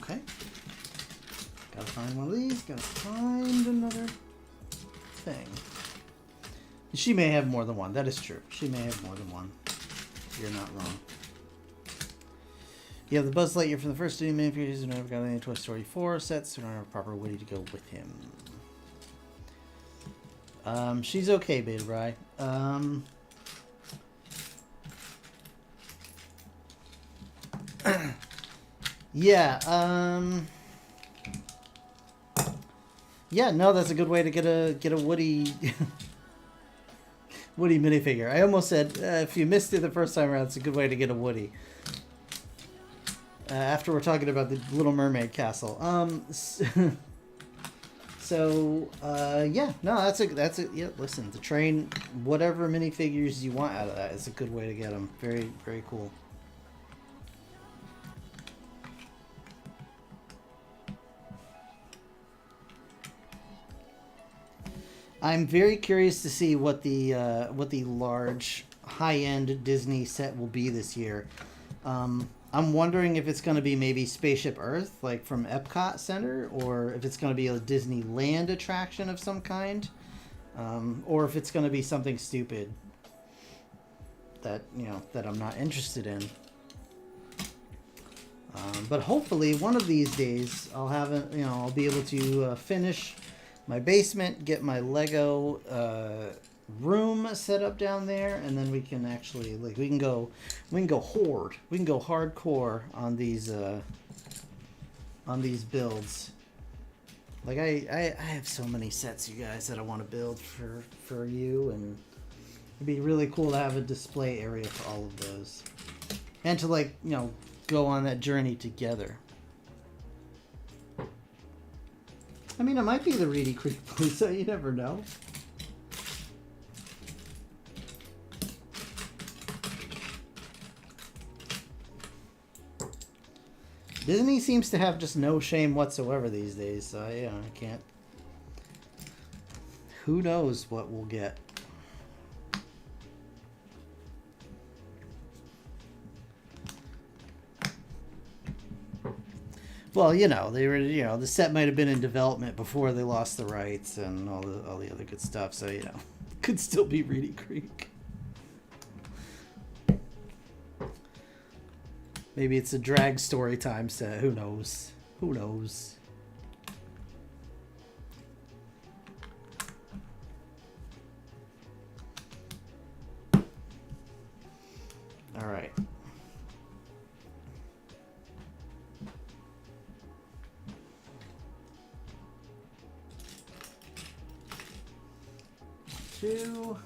Okay. Gotta find one of these. Gotta find another thing. She may have more than one. That is true. She may have more than one. You're not wrong. You have the Buzz Lightyear from the first two minifigures who never got any Toy Story 4 sets, so don't have a proper Woody to go with him. She's okay, Beta Bri. Yeah, yeah, no, that's a good way to get a Woody Woody minifigure. I almost said if you missed it the first time around, it's a good way to get a Woody. After we're talking about the Little Mermaid castle. So yeah, no, that's a yeah. Listen, the train, whatever minifigures you want out of that is a good way to get them. Very, very cool. I'm very curious to see what the large high-end Disney set will be this year. I'm wondering if it's going to be maybe Spaceship Earth, like from Epcot Center, or if it's going to be a Disneyland attraction of some kind, or if it's going to be something stupid that that I'm not interested in. But hopefully, one of these days, I'll have I'll be able to finish my basement, get my Lego room set up down there, and then we can actually we can go horde, we can go hardcore on these builds. Like I have so many sets, you guys, that I want to build for you, and it'd be really cool to have a display area for all of those, and to go on that journey together. I mean, it might be the Reedy Creek Police, so you never know. Disney seems to have just no shame whatsoever these days, so I can't. Who knows what we'll get? Well, they were, the set might have been in development before they lost the rights and all the other good stuff. So, could still be Reedy Creek. Maybe it's a drag story time set. Who knows? Who knows? All right. Two.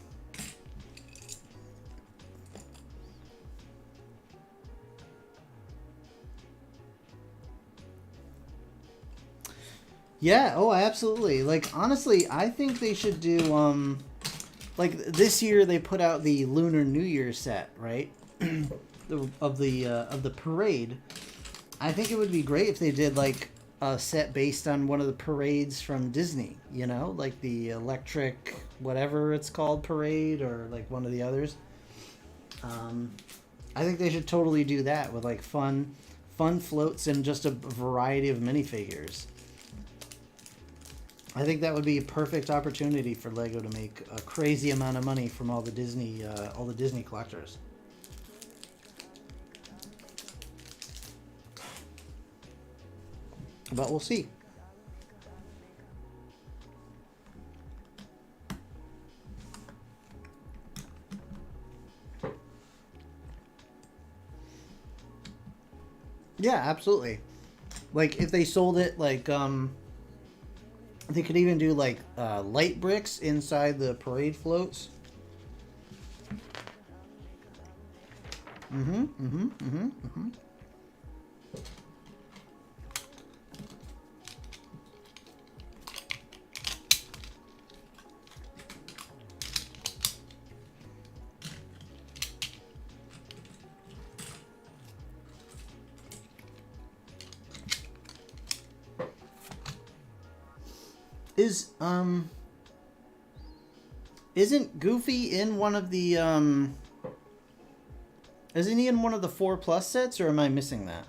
Yeah, oh, absolutely. Honestly, I think they should do this year they put out the Lunar New Year set, right? of the parade. I think it would be great if they did a set based on one of the parades from Disney, like the electric whatever it's called parade, or one of the others. I think they should totally do that with fun floats and just a variety of minifigures. I think that would be a perfect opportunity for Lego to make a crazy amount of money from all the Disney collectors. But we'll see. Yeah, absolutely. If they sold it they could even do light bricks inside the parade floats. Isn't Goofy in one of the isn't he in one of the 4+ sets, or am I missing that?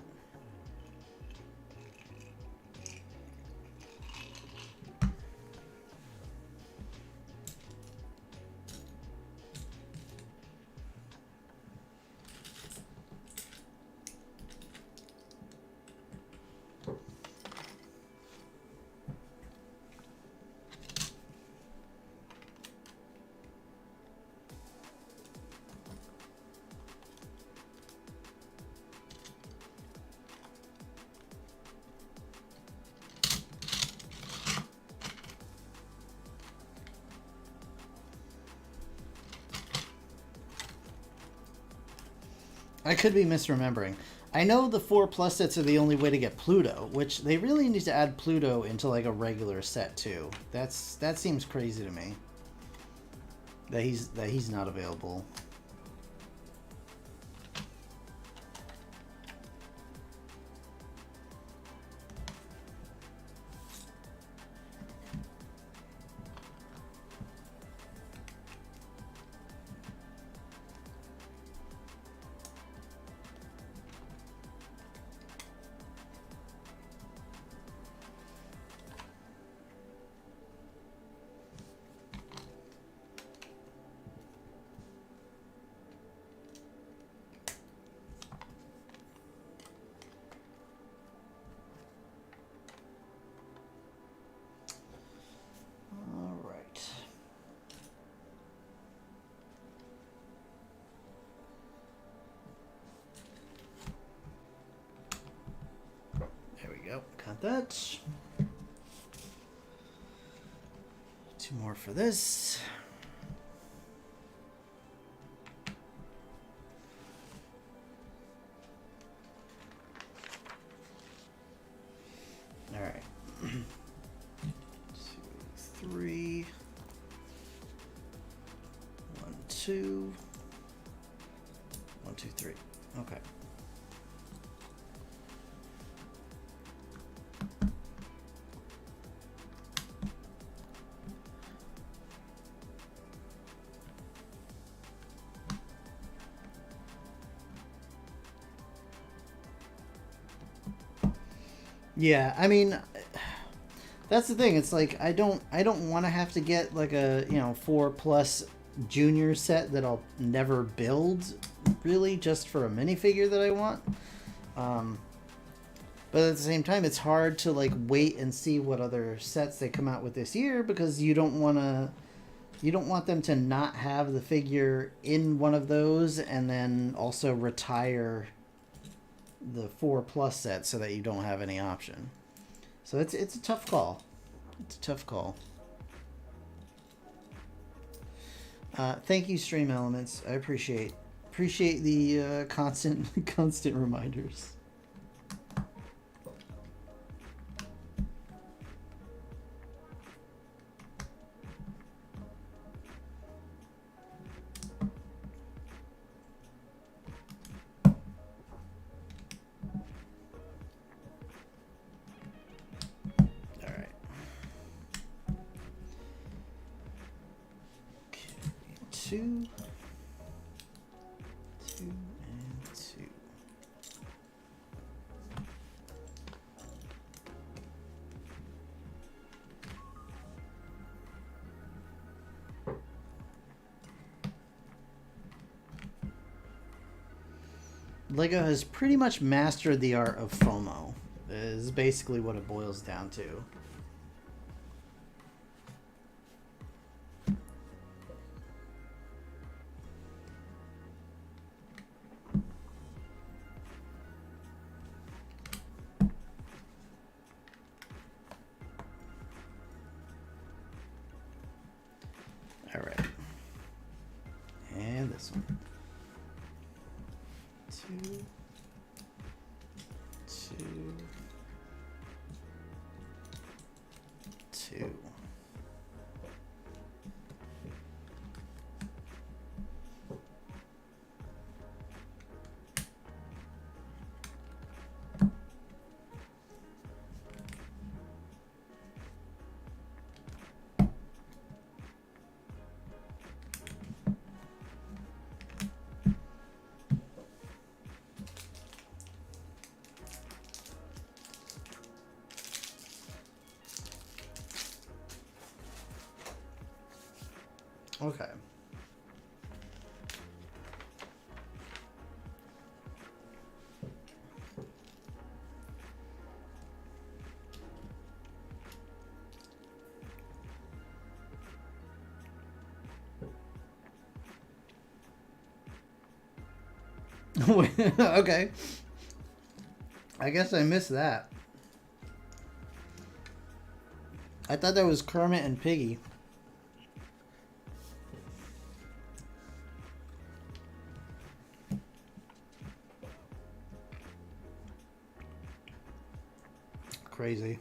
I could be misremembering. I know the 4+ sets are the only way to get Pluto, which they really need to add Pluto into a regular set too. That seems crazy to me. That he's not available. Got that. 2 more for this. All right. 2, 3. 1, 2. 1, 2, 3. Okay. Yeah, I mean, that's the thing. It's like I don't want to have to get like a 4+ junior set that I'll never build, really, just for a minifigure that I want. But at the same time, it's hard to like wait and see what other sets they come out with this year, because you don't want them to not have the figure in one of those and then also retire the 4+ set so that you don't have any option. So it's a tough call. It's a tough call. Thank you, Stream Elements. I appreciate the constant reminders. Two, and 2. Lego has pretty much mastered the art of FOMO, is basically what it boils down to. All right. And this one. 2, 2, 2. Okay. Okay. I guess I missed that. I thought that was Kermit and Piggy. Crazy.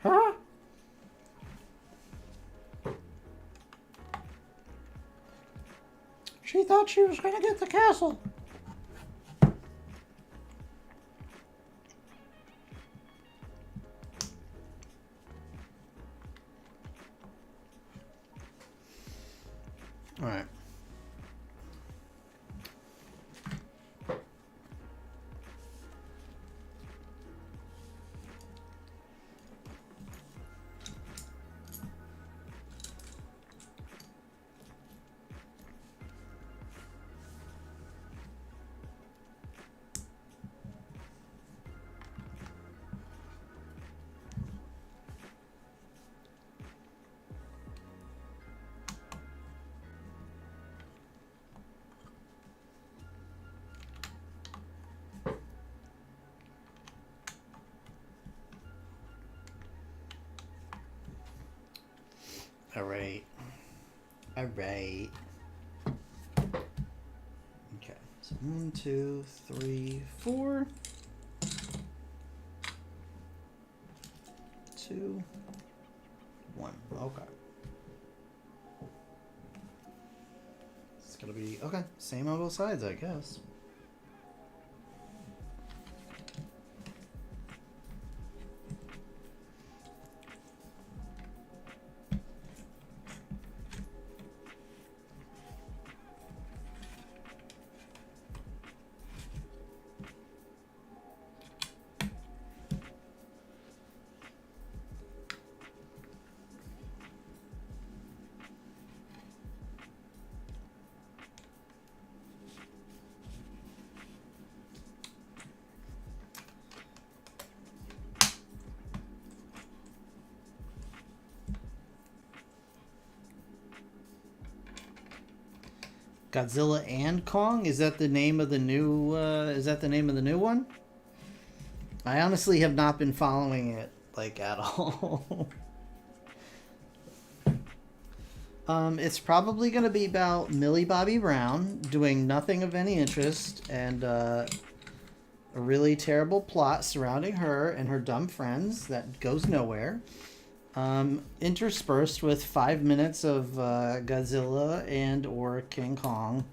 Huh? She thought she was gonna get the castle. All right. All right. All right. Okay. So 1, 2, 3, 4. 2, 1. Okay. It's gonna be okay. Same on both sides, I guess. Godzilla and Kong? Is that the name of the new one? I honestly have not been following it like at all. It's probably going to be about Millie Bobby Brown doing nothing of any interest and a really terrible plot surrounding her and her dumb friends that goes nowhere. Interspersed with 5 minutes of Godzilla and or King Kong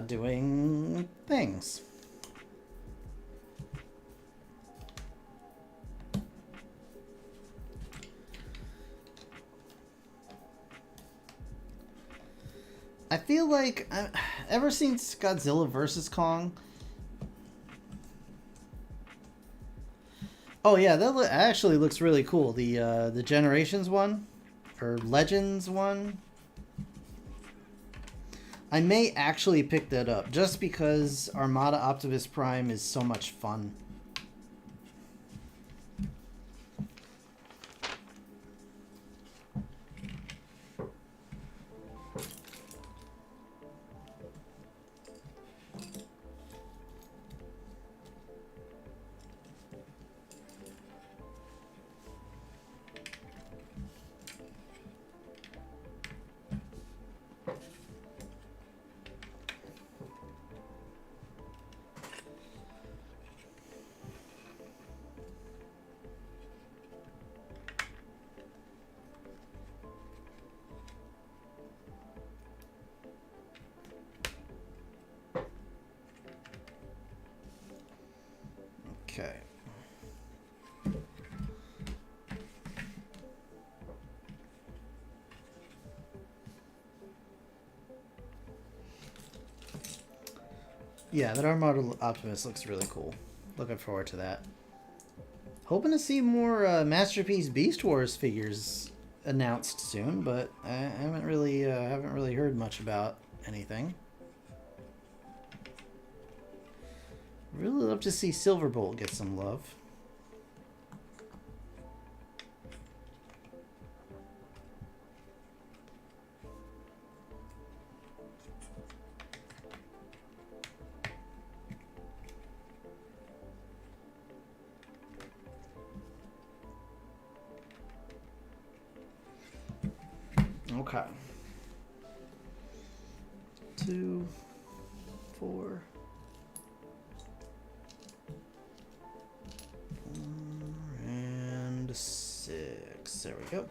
doing things. I feel like ever since Godzilla versus Kong. Oh yeah, that actually looks really cool. The Generations one, or Legends one. I may actually pick that up just because Armada Optimus Prime is so much fun. Okay. Yeah, that Armada Optimus looks really cool. Looking forward to that. Hoping to see more Masterpiece Beast Wars figures announced soon, but I haven't really heard much about anything. Really love to see Silverbolt get some love. Okay. 2, 4. And 6. There we go.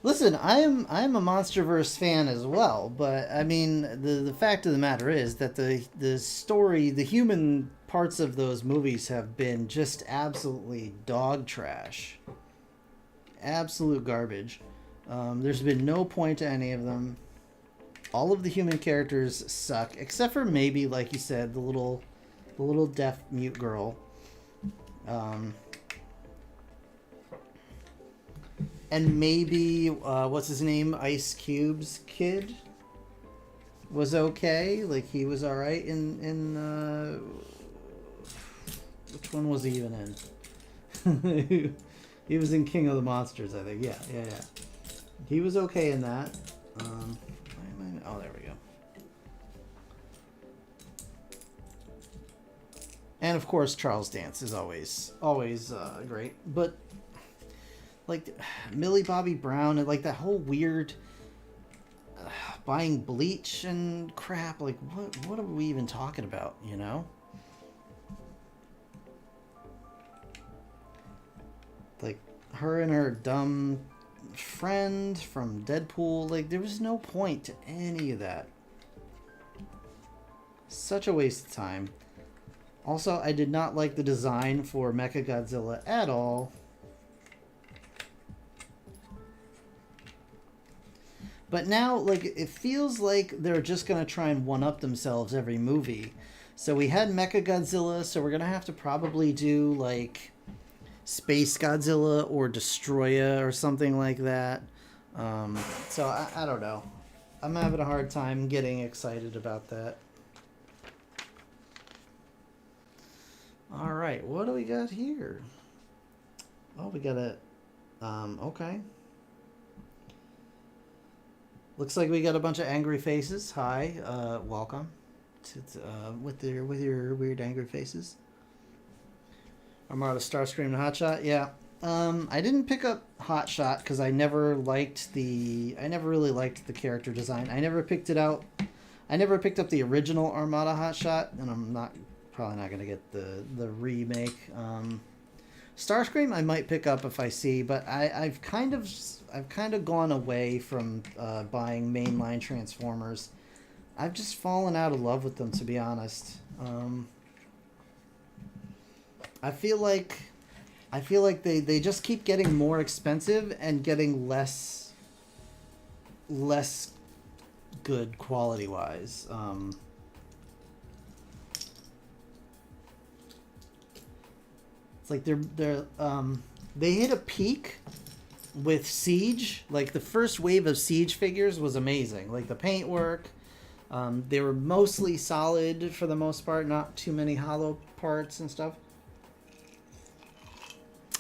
Listen, I'm a MonsterVerse fan as well, but I mean the fact of the matter is that the story, the human parts of those movies have been just absolutely dog trash, absolute garbage. There's been no point to any of them. All of the human characters suck, except for maybe, like you said, the little deaf mute girl. and maybe what's his name, Ice Cube's kid was okay. Like he was all right in which one was he even in? He was in King of the Monsters, I think. Yeah. He was okay in that. Oh, there we go. And of course, Charles Dance is always great. But like Millie Bobby Brown and like that whole weird buying bleach and crap. Like what are we even talking about? You know? Like her and her dumb friend from Deadpool. Like there was no point to any of that. Such a waste of time. Also, I did not like the design for Mechagodzilla at all. But now, like, it feels like they're just going to try and one-up themselves every movie. So we had Mechagodzilla, so we're going to have to probably do, like, Space Godzilla or Destroya or something like that. So I don't know. I'm having a hard time getting excited about that. All right, what do we got here? Oh, we got a, okay. Looks like we got a bunch of angry faces. Hi, welcome to with your weird angry faces. Armada, Starscream, and Hotshot. Yeah, I didn't pick up Hotshot because I never really liked the character design. I never picked it out. I never picked up the original Armada Hotshot, and I'm probably not gonna get the remake. Starscream I might pick up if I see, but I've kind of gone away from buying mainline Transformers. I've just fallen out of love with them, to be honest. I feel like they just keep getting more expensive and getting less good quality wise. It's like they hit a peak with Siege. Like the first wave of Siege figures was amazing. Like the paintwork, they were mostly solid for the most part, not too many hollow parts and stuff.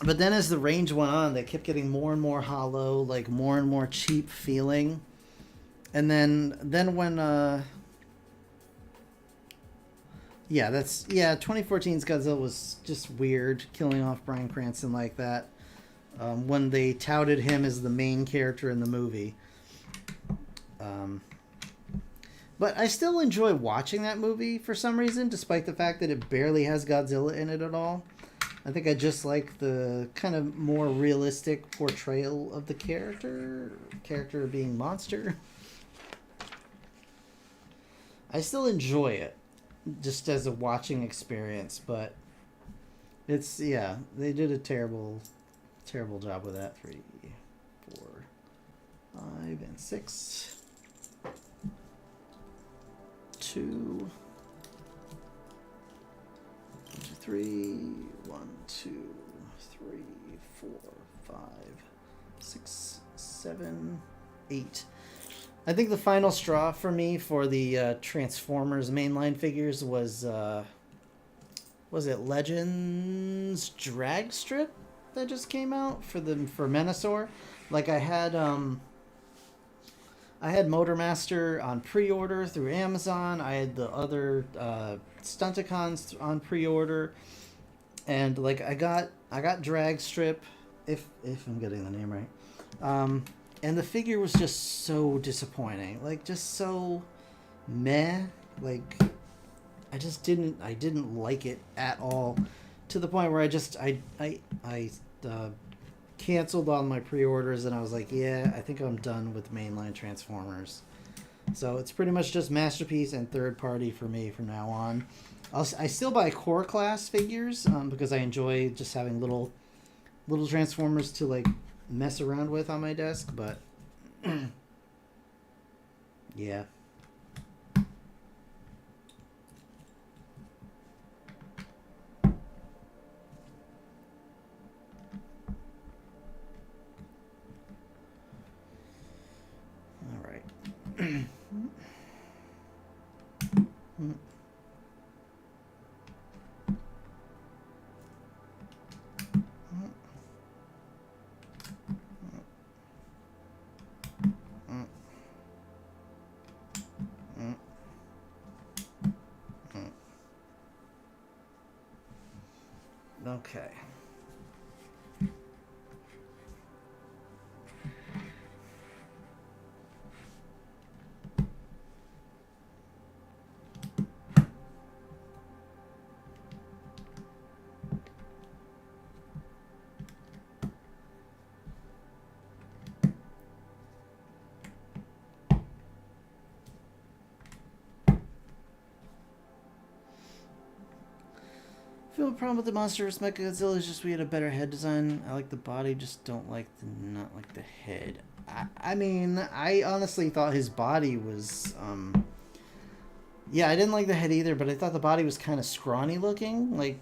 But then as the range went on, they kept getting more and more hollow, like more and more cheap feeling. And then when 2014's Godzilla was just weird, killing off Bryan Cranston like that. When they touted him as the main character in the movie. But I still enjoy watching that movie for some reason, despite the fact that it barely has Godzilla in it at all. I think I just like the kind of more realistic portrayal of the character being monster. I still enjoy it, just as a watching experience, but it's, yeah, they did a terrible job with that. 3, 4, 5, and 6. 2, 3, 1, 2, 3, 4, 5, 6, 7, 8. I think the final straw for me for the Transformers mainline figures was it Legends Drag Strip that just came out for Menasor. Like I had Motormaster on pre-order through Amazon. I had the other Stunticons on pre-order, and like I got Drag Strip, if I'm getting the name right. And the figure was just so disappointing. Like, just so meh. Like, I didn't like it at all. To the point where I canceled all my pre-orders, and I was like, yeah, I think I'm done with mainline Transformers. So it's pretty much just Masterpiece and third party for me from now on. I still buy core class figures because I enjoy just having little Transformers to like mess around with on my desk, but yeah. Okay. I feel a problem with the monster vs. Mechagodzilla is just we had a better head design. I like the body, just don't like the not like the head. I mean, I honestly thought his body was yeah, I didn't like the head either, but I thought the body was kind of scrawny looking. Like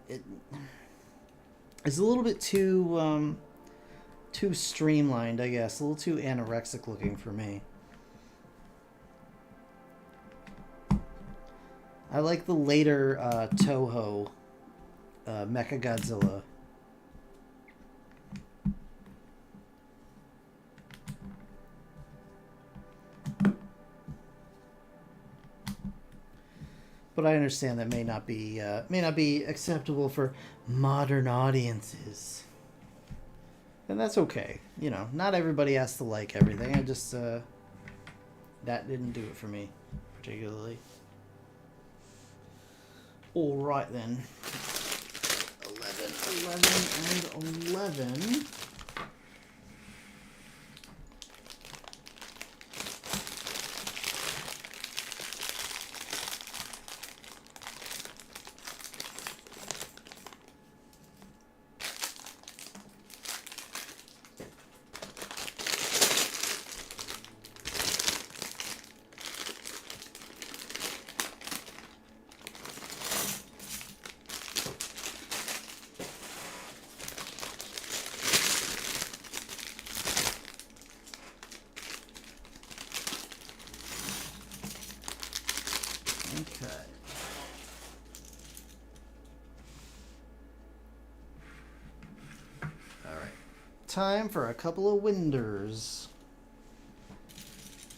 it's a little bit too too streamlined, I guess. A little too anorexic looking for me. I like the later Toho Mechagodzilla. But I understand that may not be acceptable for modern audiences, and that's okay. You know, not everybody has to like everything. I just that didn't do it for me particularly. All right then. 11, 11, and 11. Okay. All right. Time for a couple of winders.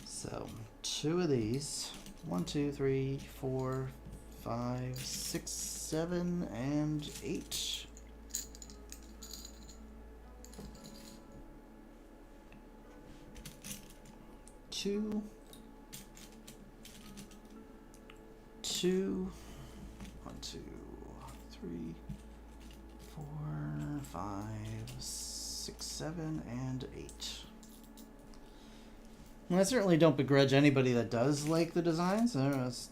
So, 2 of these. 1, 2, 3, 4, 5, 6, 7, and 8. Two. 1, 2, 3, 4, 5, 6, 7, and 8. And I certainly don't begrudge anybody that does like the designs.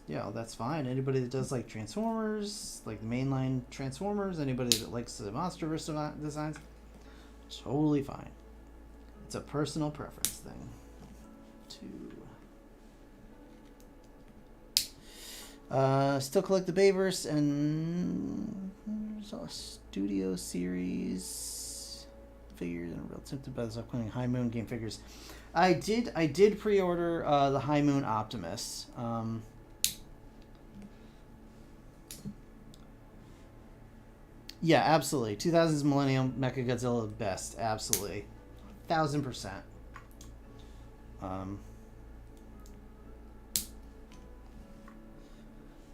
Yeah, that's fine. Anybody that does like Transformers, like mainline Transformers, anybody that likes the MonsterVerse designs, totally fine. It's a personal preference thing. 2. Still collect the Bayverse and there's a Studio Series figures and real tempted by this upcoming High Moon game figures. I did pre-order the High Moon Optimus. Yeah, absolutely. 2000s Millennium Mechagodzilla best, absolutely, 1000%.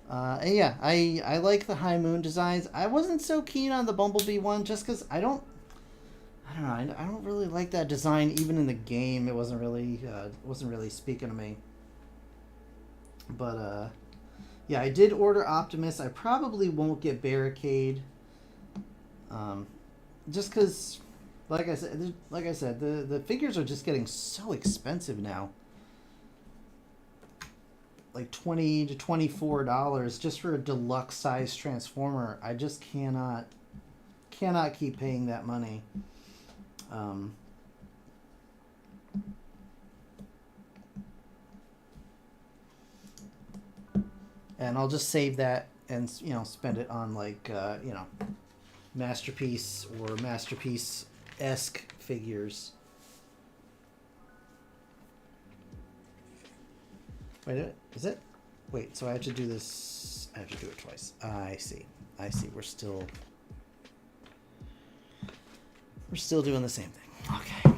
And yeah, I like the High Moon designs. I wasn't so keen on the Bumblebee one just because I don't know. I don't really like that design even in the game. It wasn't really speaking to me. But yeah, I did order Optimus. I probably won't get Barricade. Just because, like I said, the figures are just getting so expensive now. Like $20 to $24 just for a deluxe size Transformer. I just cannot keep paying that money. And I'll just save that and spend it on like Masterpiece or Masterpiece-esque figures. Wait, is it? Wait, so I have to do this. I have to do it twice. I see. We're still doing the same thing. Okay.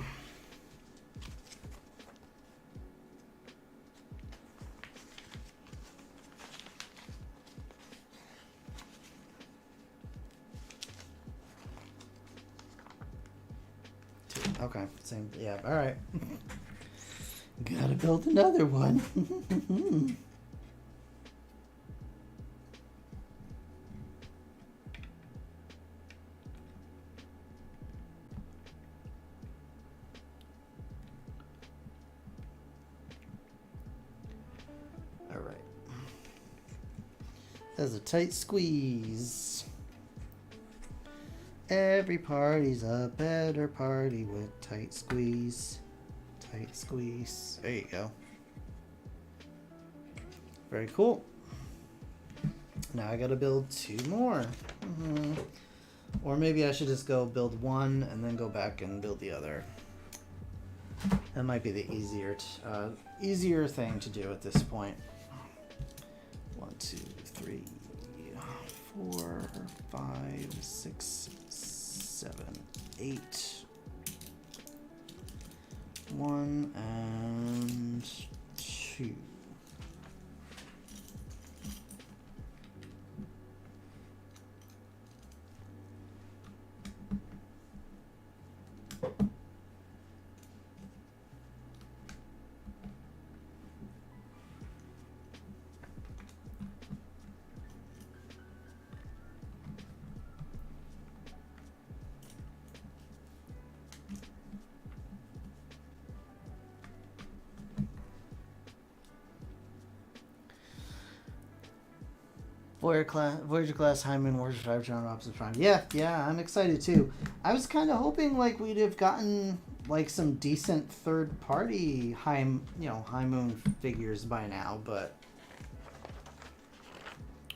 Okay, same. Yeah, all right. Gotta build another one. All right. That's a tight squeeze. Every party's a better party with tight squeeze. Tight squeeze. There you go. Very cool. Now I gotta build 2 more. Or maybe I should just go build one and then go back and build the other. That might be the easier thing to do at this point. 1, 2, 3, 4, 5, 6, 7, 8. 1 and 2. Voyager class, High Moon, Warship Drive, John Robson Prime. Yeah, I'm excited too. I was kind of hoping like we'd have gotten like some decent third-party High Moon figures by now, but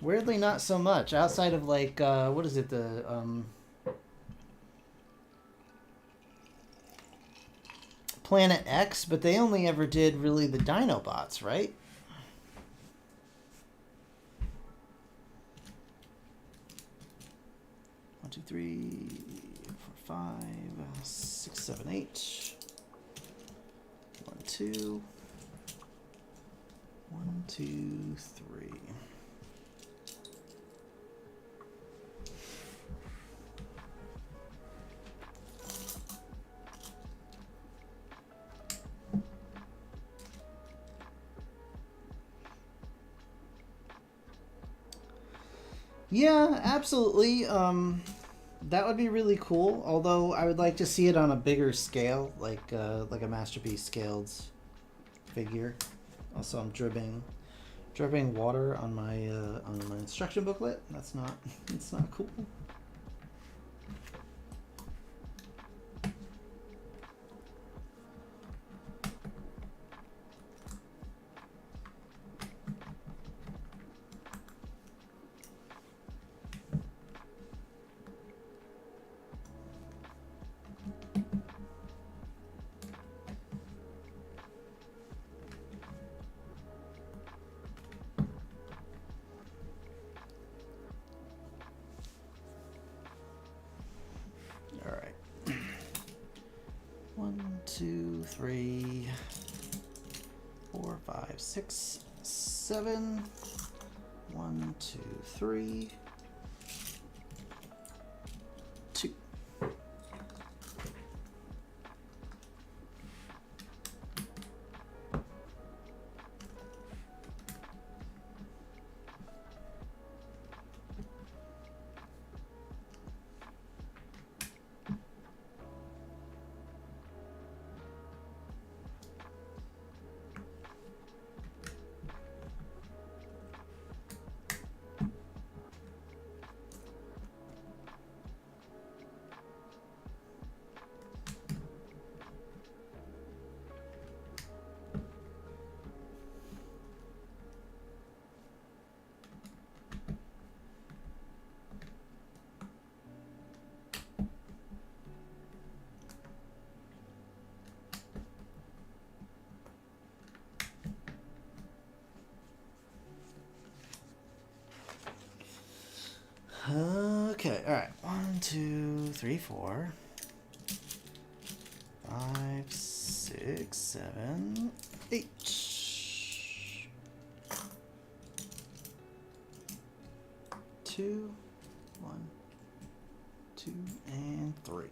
weirdly not so much. Outside of like what is it, the Planet X, but they only ever did really the Dinobots, right? 1, 2, 3, 4, 5, 6, 7, 8. 1, 2. 1, 2, 3. Yeah, absolutely. That would be really cool. Although I would like to see it on a bigger scale, like a Masterpiece scaled figure. Also, I'm dripping water on my instruction booklet. It's not cool. All right. 1, 2, 3, 4, 5, 6, 7. 1, 2, 3. 2. Okay, all right. 1, 2, 3, 4, 5, 6, 7, 8. 2, 1, 2, and 3.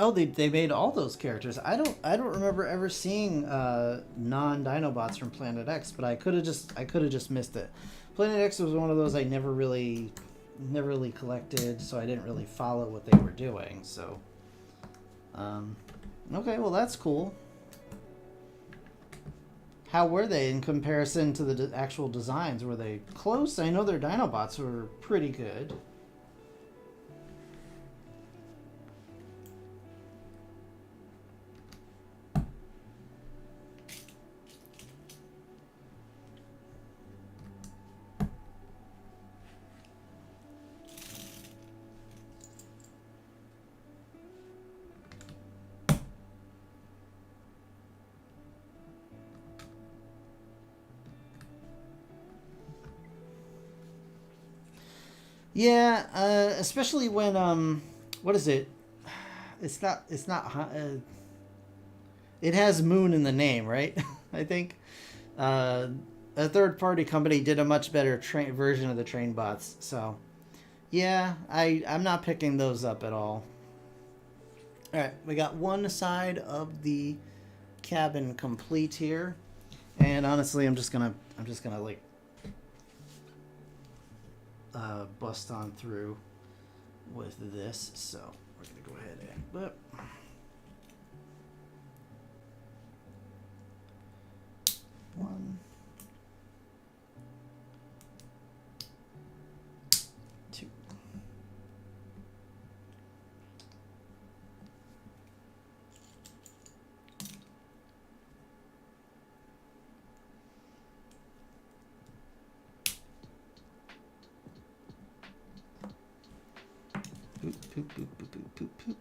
Oh, they made all those characters. I don't remember ever seeing non-Dinobots from Planet X, but I could have just missed it. Planet X was one of those I never really collected, so I didn't really follow what they were doing. So, okay, well that's cool. How were they in comparison to the actual designs? Were they close? I know their Dinobots were pretty good. Yeah, especially when what is it? It's not. It has Moon in the name, right? I think a third-party company did a much better version of the train bots. So, yeah, I'm not picking those up at all. All right, we got one side of the cabin complete here, and honestly, I'm just gonna like bust on through with this. So we're gonna go ahead and whip. One, two. Poop, poop, poop, poop, poop, poop, poop.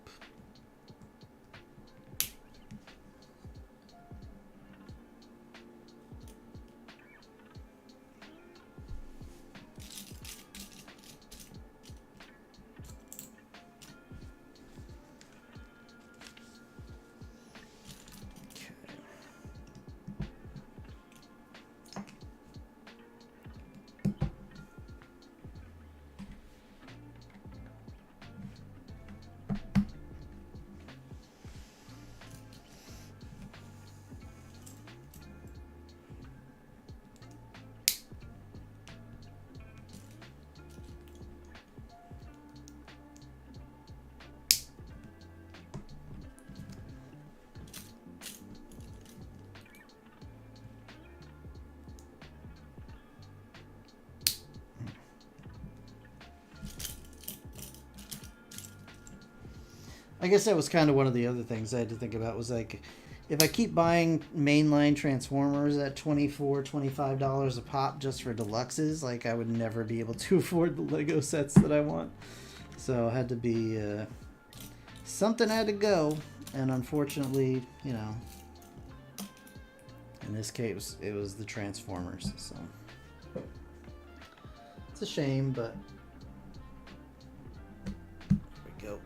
I guess that was kind of one of the other things I had to think about was like, if I keep buying mainline Transformers at $24, $25 a pop just for deluxes, like I would never be able to afford the Lego sets that I want. So it had to be, something had to go. And unfortunately, you know, in this case, it was the Transformers. So it's a shame, but there we go.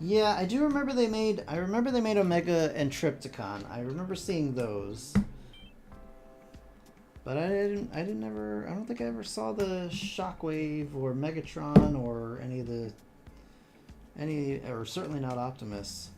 Yeah, I do remember they made. I remember they made Omega and Trypticon. I remember seeing those, but I didn't ever. I don't think I ever saw the Shockwave or Megatron or or certainly not Optimus.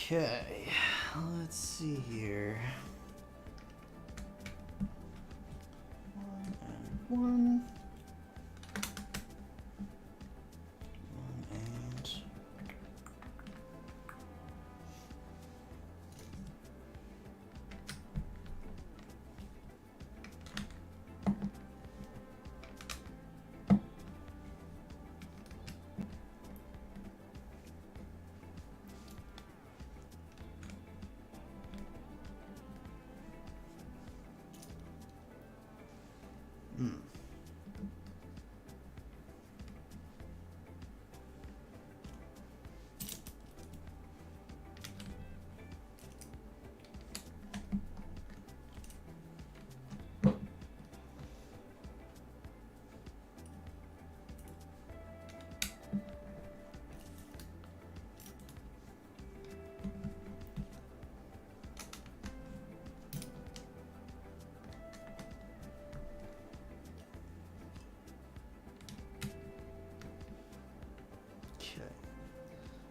Okay, let's see here. 1 and 1. 1 and...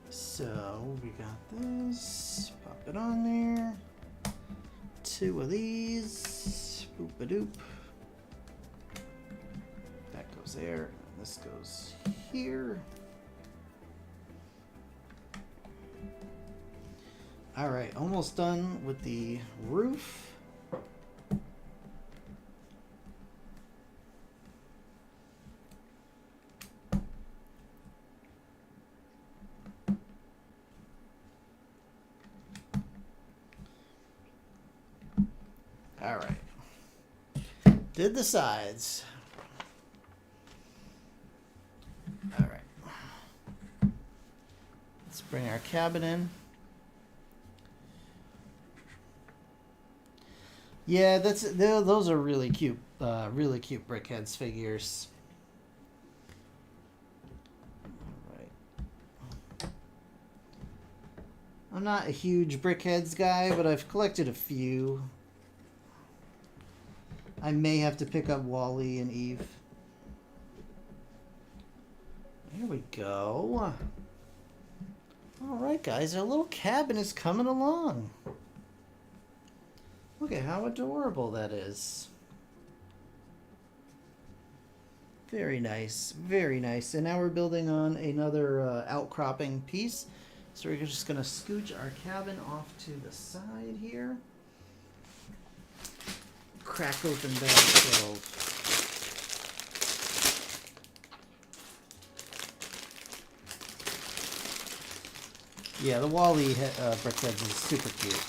So we got this, pop it on there, 2 of these, boop a doop, that goes there, and this goes here. Alright, almost done with the roof. Alright. Did the sides. Alright. Let's bring our cabin in. Yeah, those are really cute Brickheads figures. Alright. I'm not a huge Brickheads guy, but I've collected a few. I may have to pick up Wally and Eve. Here we go. Alright guys, our little cabin is coming along. Look at how adorable that is. Very nice, very nice. And now we're building on another outcropping piece. So we're just gonna scooch our cabin off to the side here. Crack open bag 12. Yeah, the Wally Brickheads is super cute.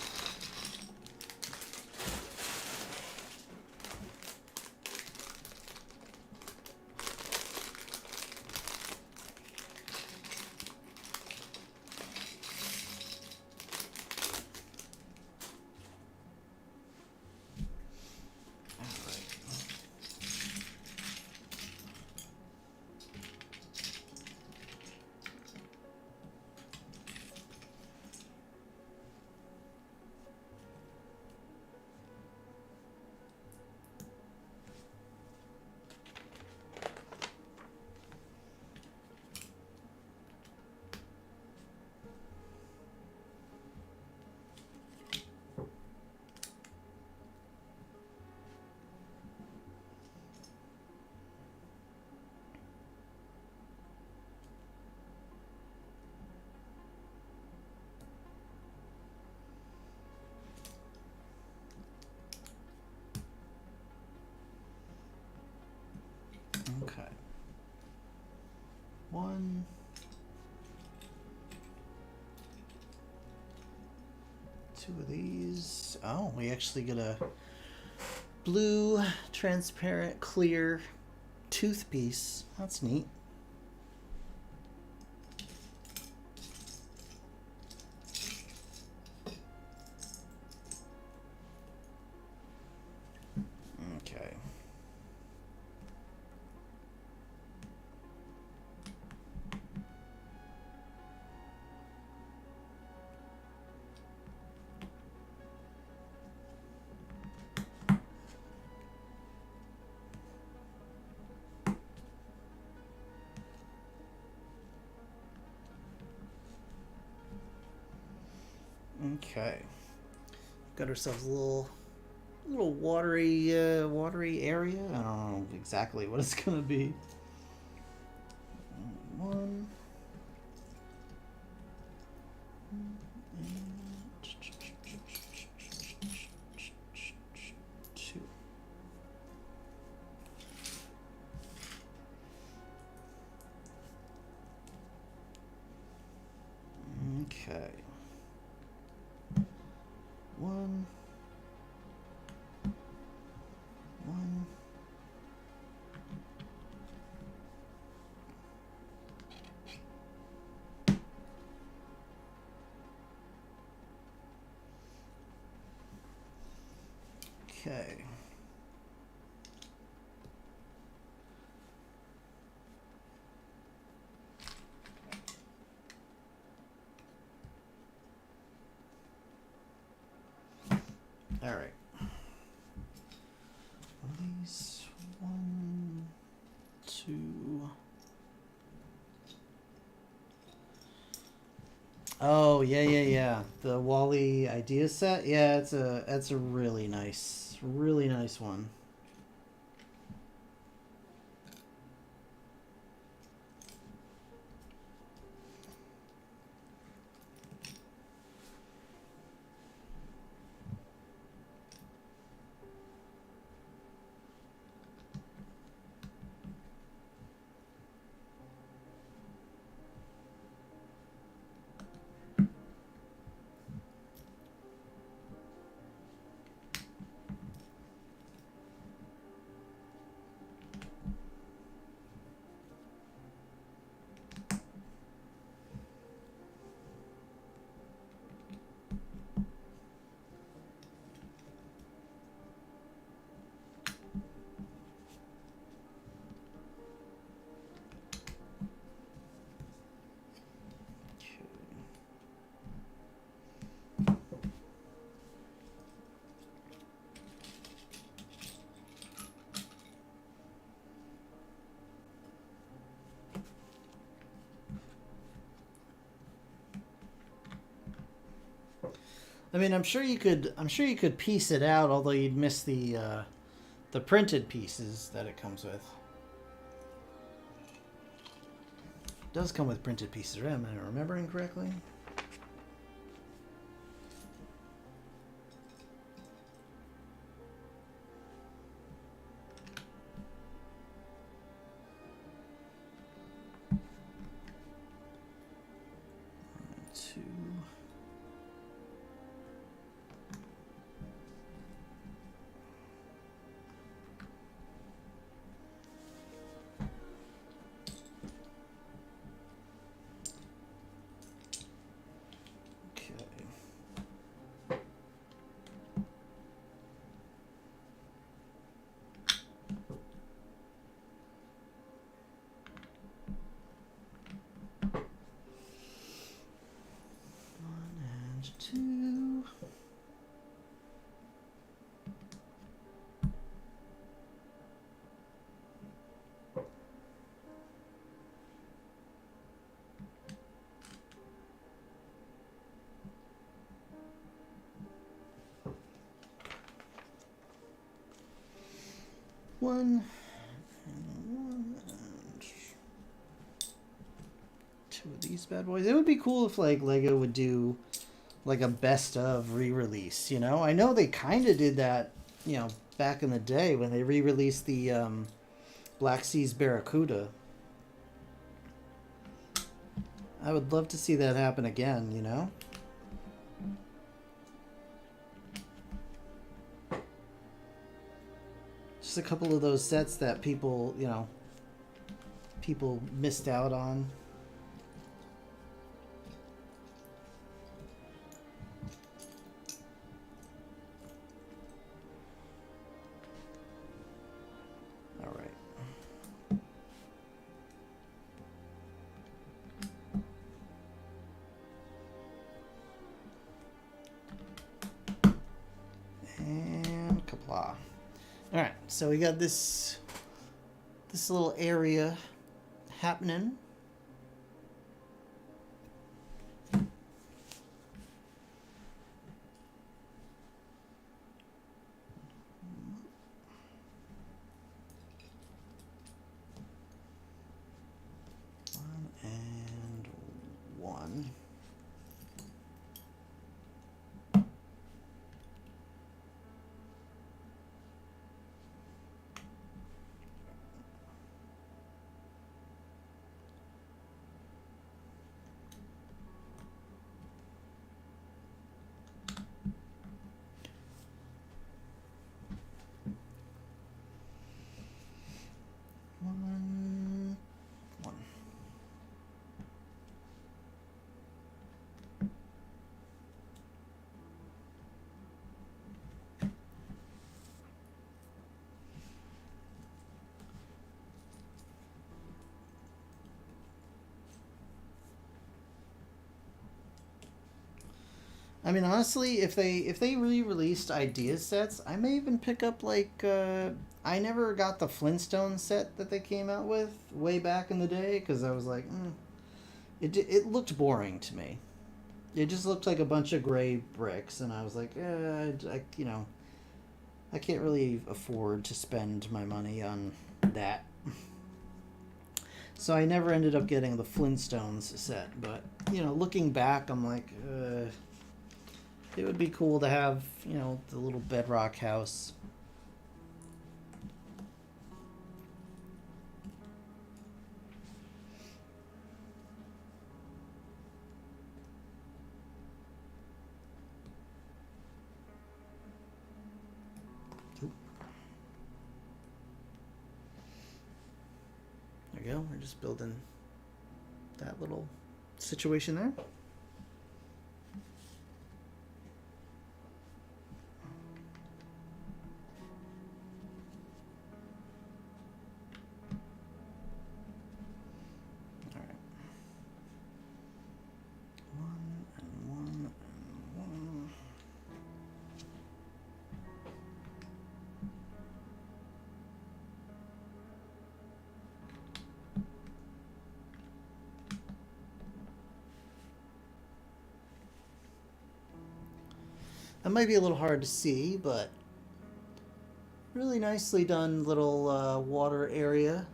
Okay. 1. 2 of these. Oh, we actually get a blue, transparent, clear tooth piece. That's neat. Okay. Okay. Got ourselves a little watery area. I don't know exactly what it's gonna be. One. Two. Okay. One. Okay. All right. These 1, 2. Oh yeah. The Wally idea set. Yeah, it's a really nice one. I mean, I'm sure you could piece it out, although you'd miss the printed pieces that it comes with. It does come with printed pieces, right? Am I remembering correctly? Two. Two. One and one and two of these bad boys. It would be cool if like Lego would do like a best of re-release, you know? I know they kind of did that, you know, back in the day when they re-released the Black Seas Barracuda. I would love to see that happen again, you know? Just a couple of those sets that people, you know, people missed out on. All right. And kapla. All right, so we got this little area happening. I mean, honestly, if they re-released idea sets, I may even pick up like I never got the Flintstone set that they came out with way back in the day because I was like, it looked boring to me. It just looked like a bunch of gray bricks, and I was like, I can't really afford to spend my money on that. So I never ended up getting the Flintstones set, but looking back, I'm like, it would be cool to have, the little bedrock house. There you go. We're just building that little situation there. That might be a little hard to see, but really nicely done little water area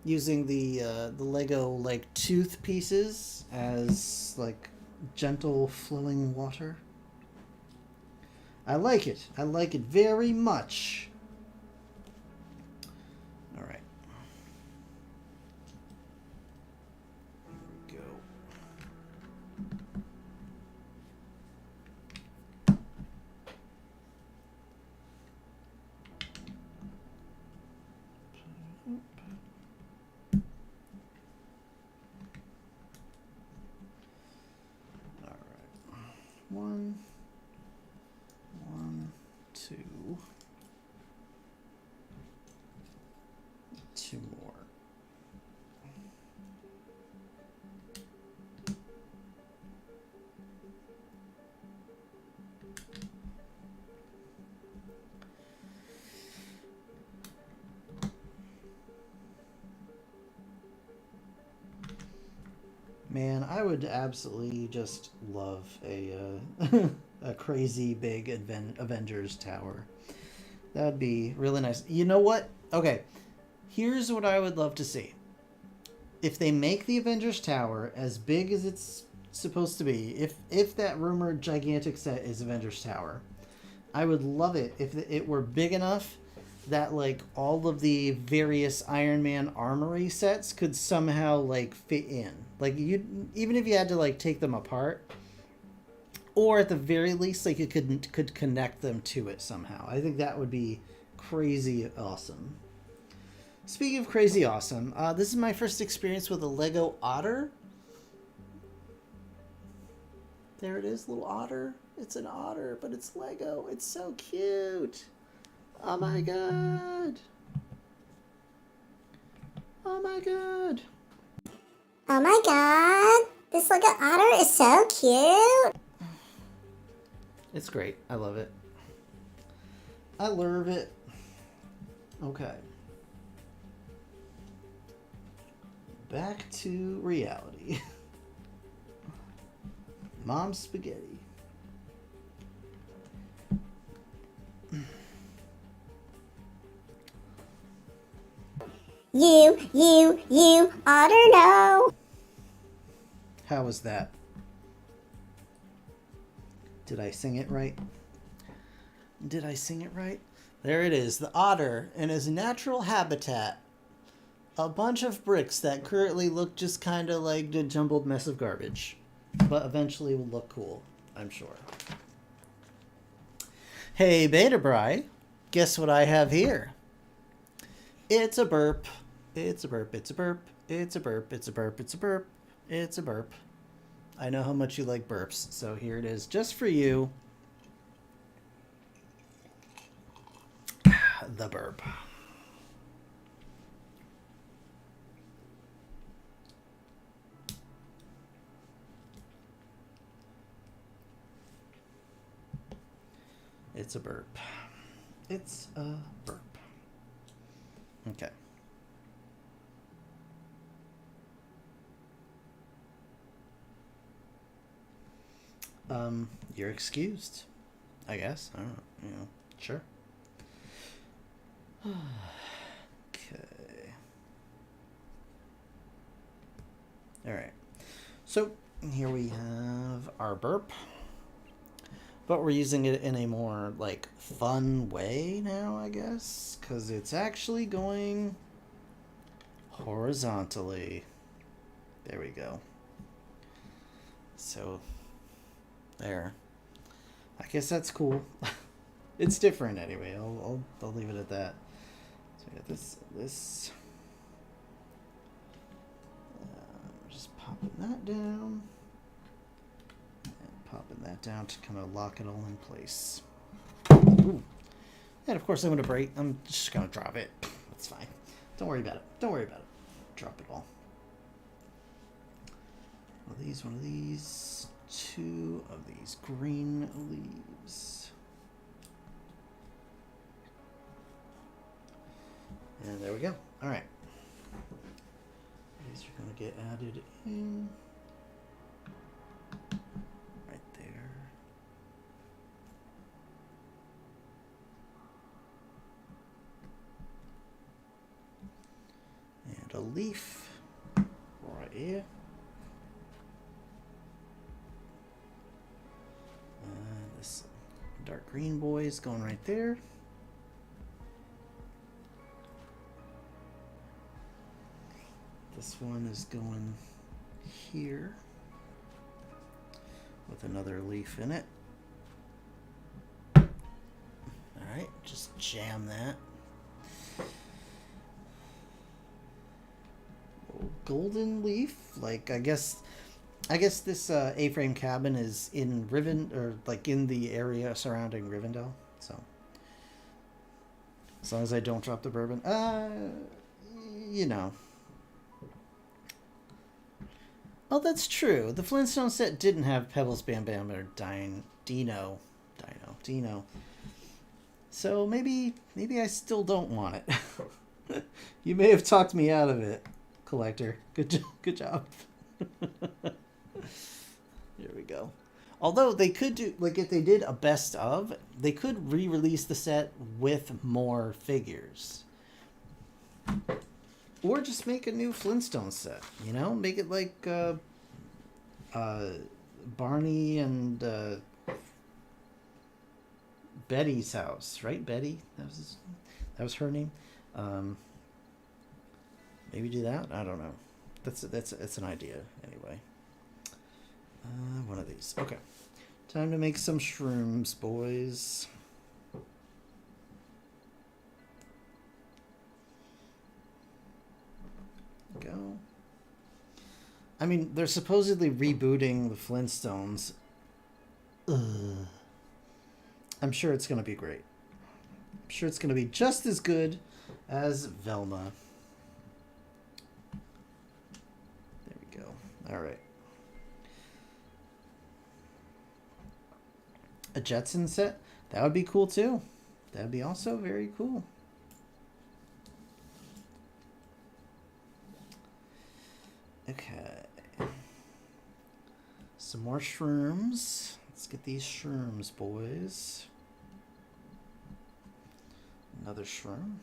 using the Lego like tooth pieces as like gentle flowing water. I like it. I like it very much. All right. Here we go. One, two, two more. Man, I would absolutely just love a a crazy big Avengers tower. That would be really nice. You know what? Okay, here's what I would love to see. If they make the Avengers tower as big as it's supposed to be, if that rumored gigantic set is Avengers tower, I would love it if it were big enough that like all of the various Iron Man armory sets could somehow like fit in. Like you, even if you had to like take them apart, or at the very least like it could connect them to it somehow. I think that would be crazy awesome. Speaking of crazy awesome, this is my first experience with a Lego otter. There it is, little otter. It's an otter, but it's Lego. It's so cute. Oh my god. Oh my god. Oh my god, this Lego otter is so cute. It's great. I love it. I love it. Okay. Back to reality. Mom's spaghetti. You, otter, no. How was that? Did I sing it right? Did I sing it right? There it is, the otter in his natural habitat. A bunch of bricks that currently look just kind of like a jumbled mess of garbage. But eventually will look cool, I'm sure. Hey, Beta Bri, guess what I have here? It's a burp. It's a burp. It's a burp. It's a burp. It's a burp. It's a burp. It's a burp. I know how much you like burps, so here it is just for you. The burp. It's a burp. It's a burp. Okay. You're excused, I guess. I don't know, you know, sure. Okay. All right. So here we have our burp, but we're using it in a more like fun way now, I guess, because it's actually going horizontally. There we go. So there. I guess that's cool. It's different anyway. I'll leave it at that. So we got this. Just popping that down. And popping that down to kind of lock it all in place. Ooh. And of course I'm going to break. I'm just going to drop it. That's fine. Don't worry about it. Don't worry about it. Drop it all. One of these, 2 of these green leaves. And there we go. All right. These are going to get added in right there. And a leaf right here. This dark green boy is going right there. This one is going here with another leaf in it. Alright, just jam that. Golden leaf, like I guess this A-frame cabin is in or like in the area surrounding Rivendell. So as long as I don't drop the bourbon, you know. Oh, that's true. The Flintstone set didn't have Pebbles, Bam Bam, or Dino. So maybe I still don't want it. You may have talked me out of it, collector. Good job. Here we go. Although they could do, like, if they did a best of, they could re-release the set with more figures. Or just make a new Flintstone set, you know? Make it like Barney and Betty's house, right? Betty? That was her name. Maybe do that? I don't know. That's an idea anyway. One of these. Okay. Time to make some shrooms, boys. Go. I mean, they're supposedly rebooting the Flintstones. Ugh. I'm sure it's going to be great. I'm sure it's going to be just as good as Velma. There we go. All right. A Jetson set? That would be cool too. That would be also very cool. Okay. Some more shrooms. Let's get these shrooms, boys. Another shroom.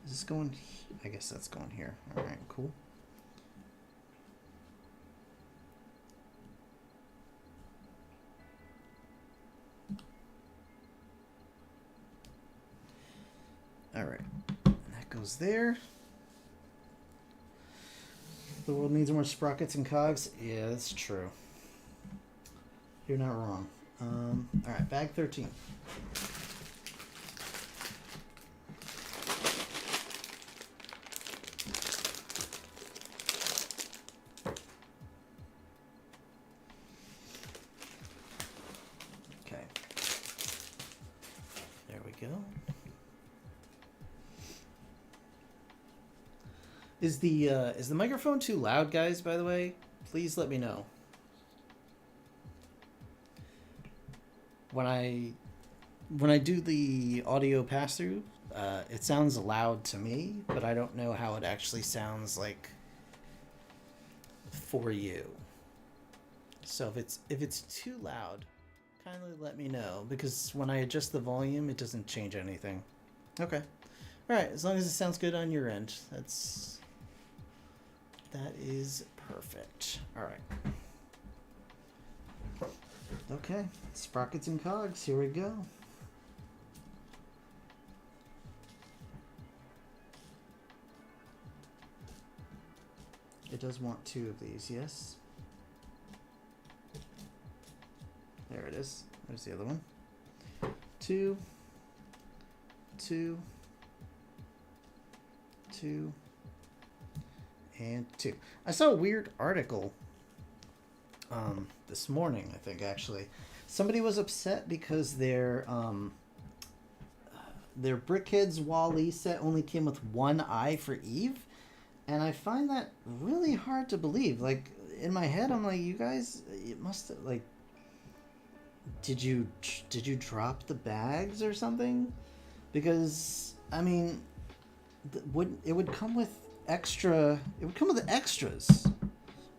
Is this going? I guess that's going here. All right, cool. All right, and that goes there. The world needs more sprockets and cogs. Yeah, that's true. You're not wrong. All right, bag 13. Okay. There we go. Is the microphone too loud, guys, by the way? please let me know. When I do the audio pass through, it sounds loud to me, but I don't know how it actually sounds like for you. So if it's too loud, kindly let me know, because when I adjust the volume, it doesn't change anything. Okay. All right, as long as it sounds good on your end, that is perfect. All right. Okay, sprockets and cogs, here we go. It does want 2 of these, yes. There it is. There's the other one. 2, 2, 2, and 2. I saw a weird article this morning, I think, actually. Somebody was upset because their Brickhead's Wall-E set only came with 1 eye for Eve, and I find that really hard to believe. Like, in my head, I'm like, you guys, it must have, like, did you drop the bags or something? Because, I mean, it would come with extras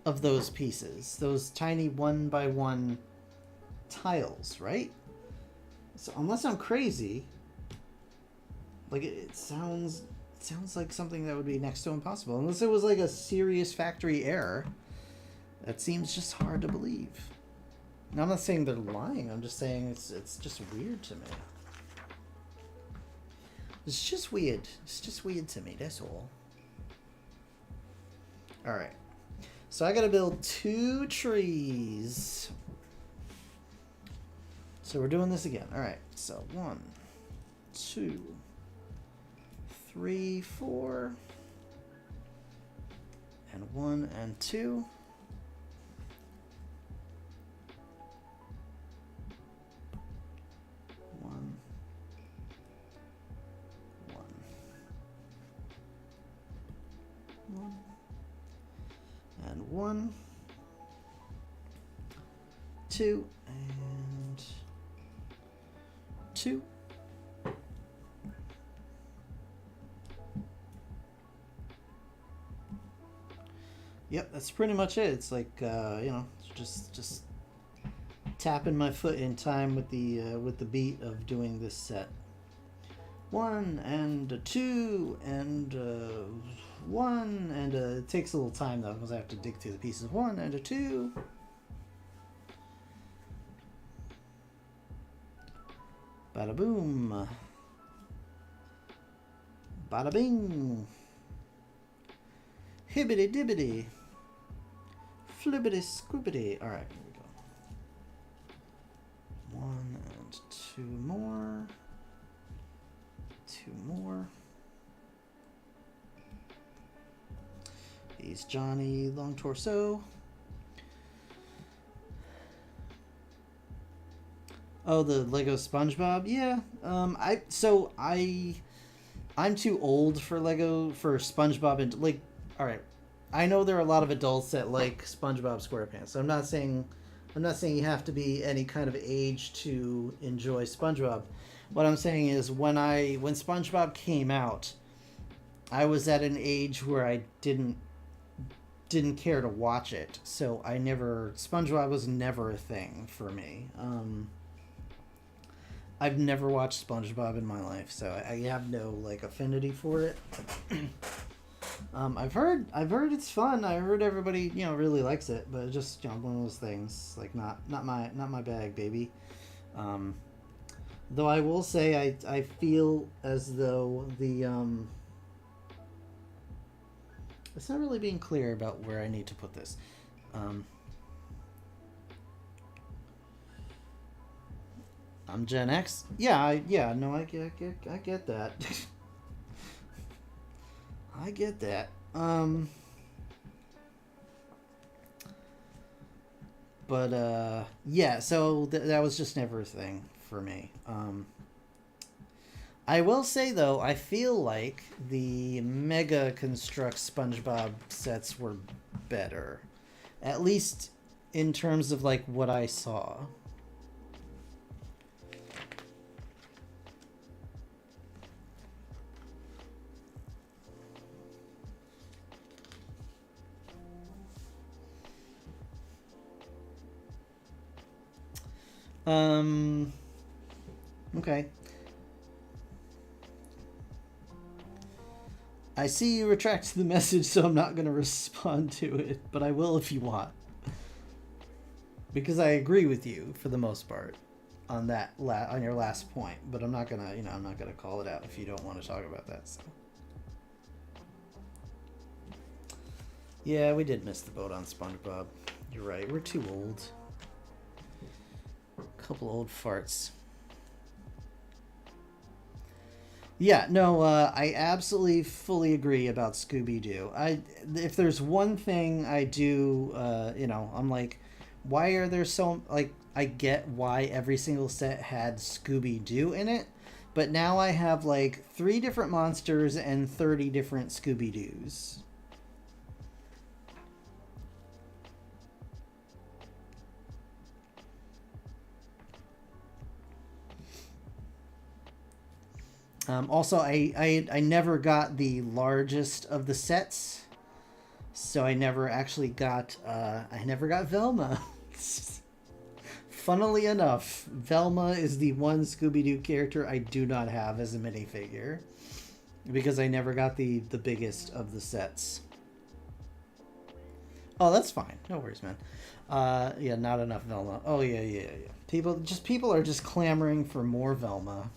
of those pieces, those tiny 1x1 tiles, right? So unless I'm crazy, like, it sounds like something that would be next to impossible, unless it was like a serious factory error. That seems just hard to believe. Now, I'm not saying they're lying, I'm just saying it's just weird to me. It's just weird. It's just weird to me, that's all. Alright. So I gotta build 2 trees. So we're doing this again. Alright, so 1, 2, 3, 4, and 1 and 2. And 1, 2, and 2. Yep, that's pretty much it. It's like just tapping my foot in time with the beat of doing this set. 1 and 2 and 1 and it takes a little time though, because I have to dig through the pieces. 1 and a 2. Bada boom. Bada bing. Hibbity dibbity. Flibbity squibbity. Alright, here we go. 1 and 2 more. 2 more. He's Johnny Long Torso. Oh, the Lego SpongeBob? Yeah. I'm too old for SpongeBob, and like, all right. I know there are a lot of adults that like SpongeBob SquarePants. So I'm not saying you have to be any kind of age to enjoy SpongeBob. What I'm saying is when SpongeBob came out, I was at an age where I didn't care to watch it. So SpongeBob was never a thing for me. I've never watched SpongeBob in my life, so I have no like affinity for it. I've heard it's fun. I heard everybody really likes it, but it's just one of those things, like not my bag, baby. Though I will say I feel as though it's not really being clear about where I need to put this. I'm Gen X. I get that. I get that. But yeah, so that was just never a thing for me. I will say though, I feel like the Mega Construct SpongeBob sets were better, At least in terms of like what I saw. Okay. I see you retract the message, so I'm not going to respond to it, but I will if you want. Because I agree with you for the most part on that on your last point, but I'm not going to, I'm not going to call it out if you don't want to talk about that. So. Yeah, we did miss the boat on SpongeBob. You're right. We're too old. A couple old farts. Yeah, no, I absolutely fully agree about Scooby-Doo. If there's one thing I do, I'm like, why are there so, like, I get why every single set had Scooby-Doo in it, but now I have, like, 3 different monsters and 30 different Scooby-Doos. Also, I never got the largest of the sets, so I never actually got Velma. Funnily enough, Velma is the one Scooby-Doo character I do not have as a minifigure, because I never got the biggest of the sets. Oh, that's fine. No worries, man. Yeah, not enough Velma. Oh yeah. People are just clamoring for more Velma.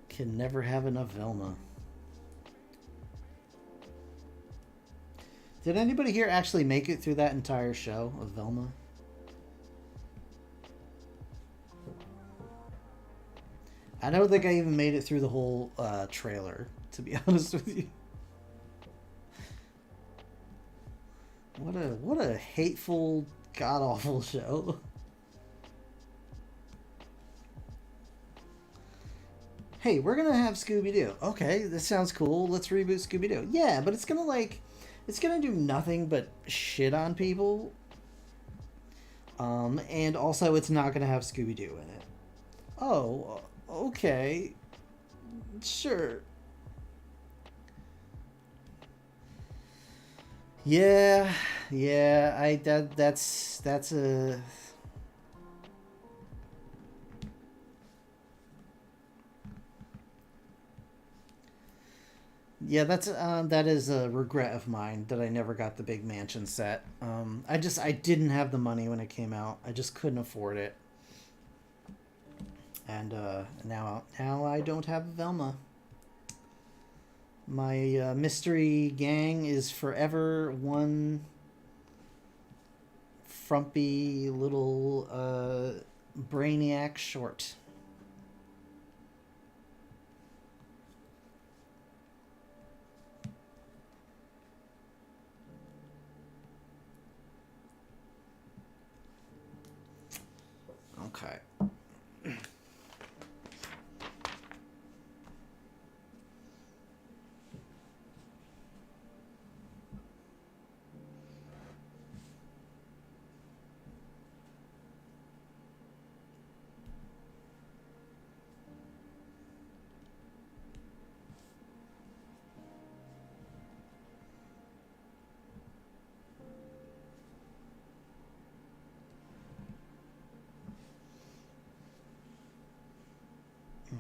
Can never have enough Velma. Did anybody here actually make it through that entire show of Velma? I don't think I even made it through the whole trailer, to be honest with you. What a hateful, god-awful show. Hey, we're gonna have Scooby-Doo. Okay, this sounds cool. Let's reboot Scooby-Doo. Yeah, but it's gonna do nothing but shit on people. And also it's not gonna have Scooby-Doo in it. Oh, okay. Sure. Yeah, that's a... Yeah, that is a regret of mine that I never got the big mansion set. I didn't have the money when it came out. I just couldn't afford it. And now I don't have Velma. My mystery gang is forever one frumpy little brainiac short. Okay.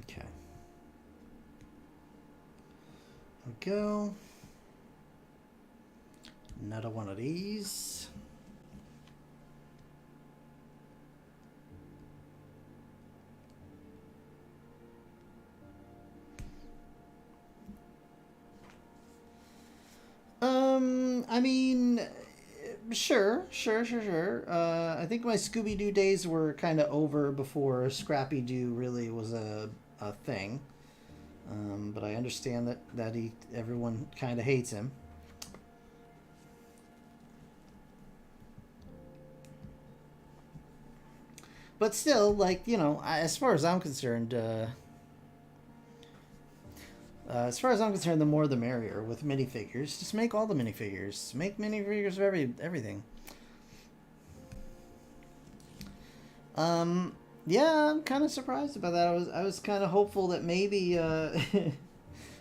Okay. There we go. Another one of these. I mean, sure. I think my Scooby-Doo days were kind of over before Scrappy-Doo really was a thing. But I understand that everyone kind of hates him. But still, like, you know, as far as I'm concerned, the more the merrier with minifigures. Just make all the minifigures. Make minifigures of everything. Yeah, I'm kind of surprised about that. I was kind of hopeful that maybe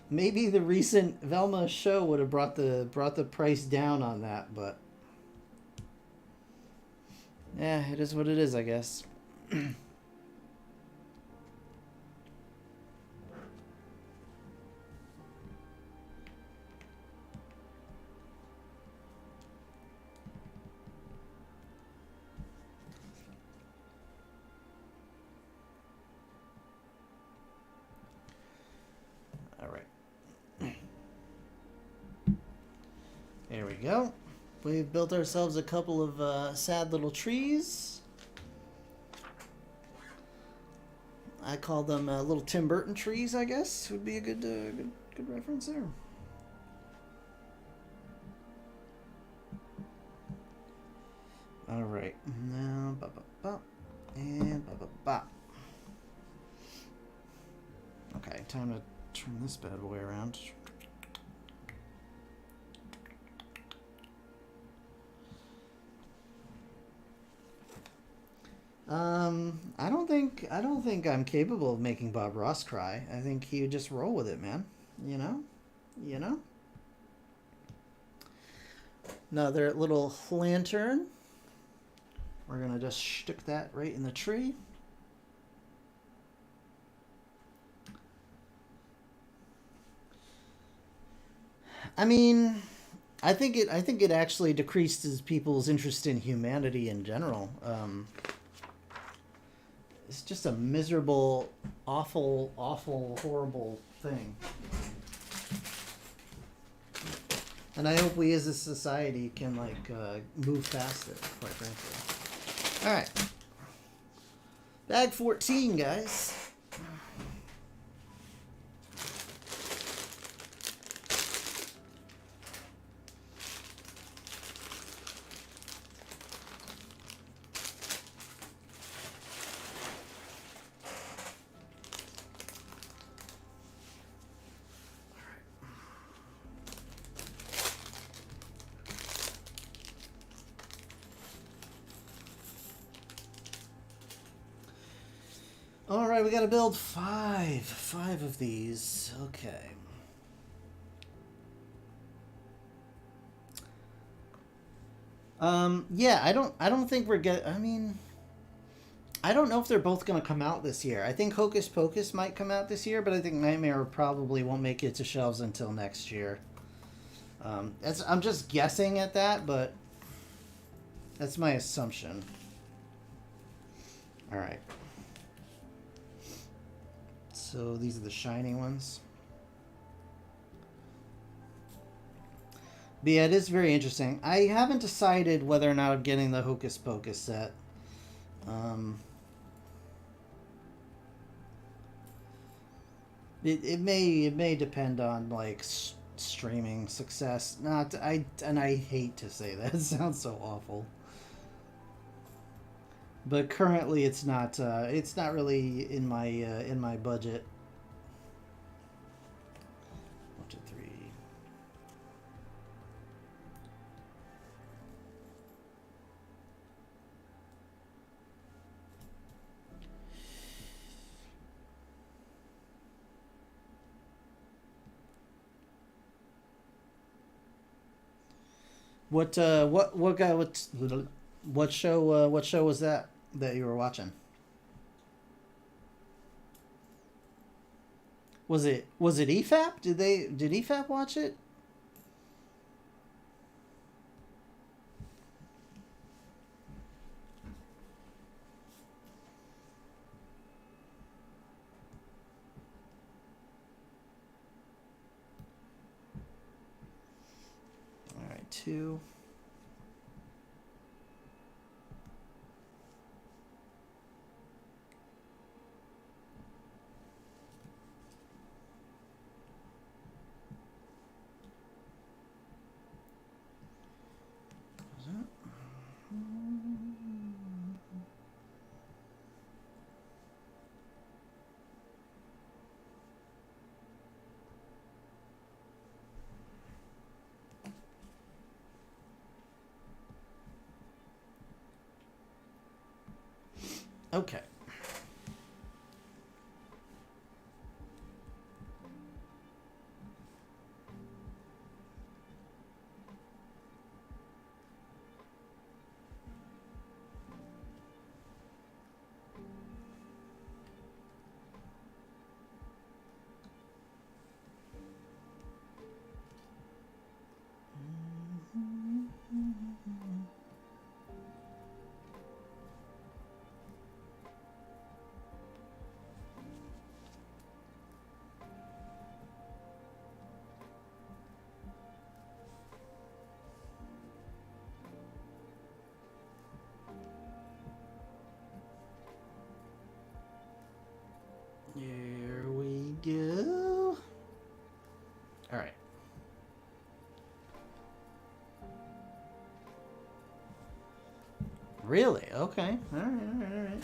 maybe the recent Velma show would have brought the price down on that, but yeah, it is what it is, I guess. All right. There we go. We've built ourselves a couple of sad little trees. I call them little Tim Burton trees, I guess, would be a good reference there. All right, now and Okay, time to turn this bad boy around. I don't think I'm capable of making Bob Ross cry. I think he would just roll with it, man. You know. Another little lantern. We're gonna just stick that right in the tree. I mean, I think it actually decreases people's interest in humanity in general. It's just a miserable, awful, horrible thing. And I hope we as a society can move past it, quite frankly. All right. Bag 14, guys. All right, we got to build five of these. Okay. Yeah, I don't think we're I mean, I don't know if they're both going to come out this year. I think Hocus Pocus might come out this year, but I think Nightmare probably won't make it to shelves until next year. I'm just guessing at that, but that's my assumption. All right. So these are the shiny ones. But yeah, it is very interesting. I haven't decided whether or not I'm getting the Hocus Pocus set. It may depend on streaming success. I hate to say that. It sounds so awful. But currently, it's not really in my budget. 1, 2, 3. What show was that you were watching? Was it EFAP? Did EFAP watch it? All right, 2. Okay. Here we go. All right. Really? Okay. All right, all right, all right.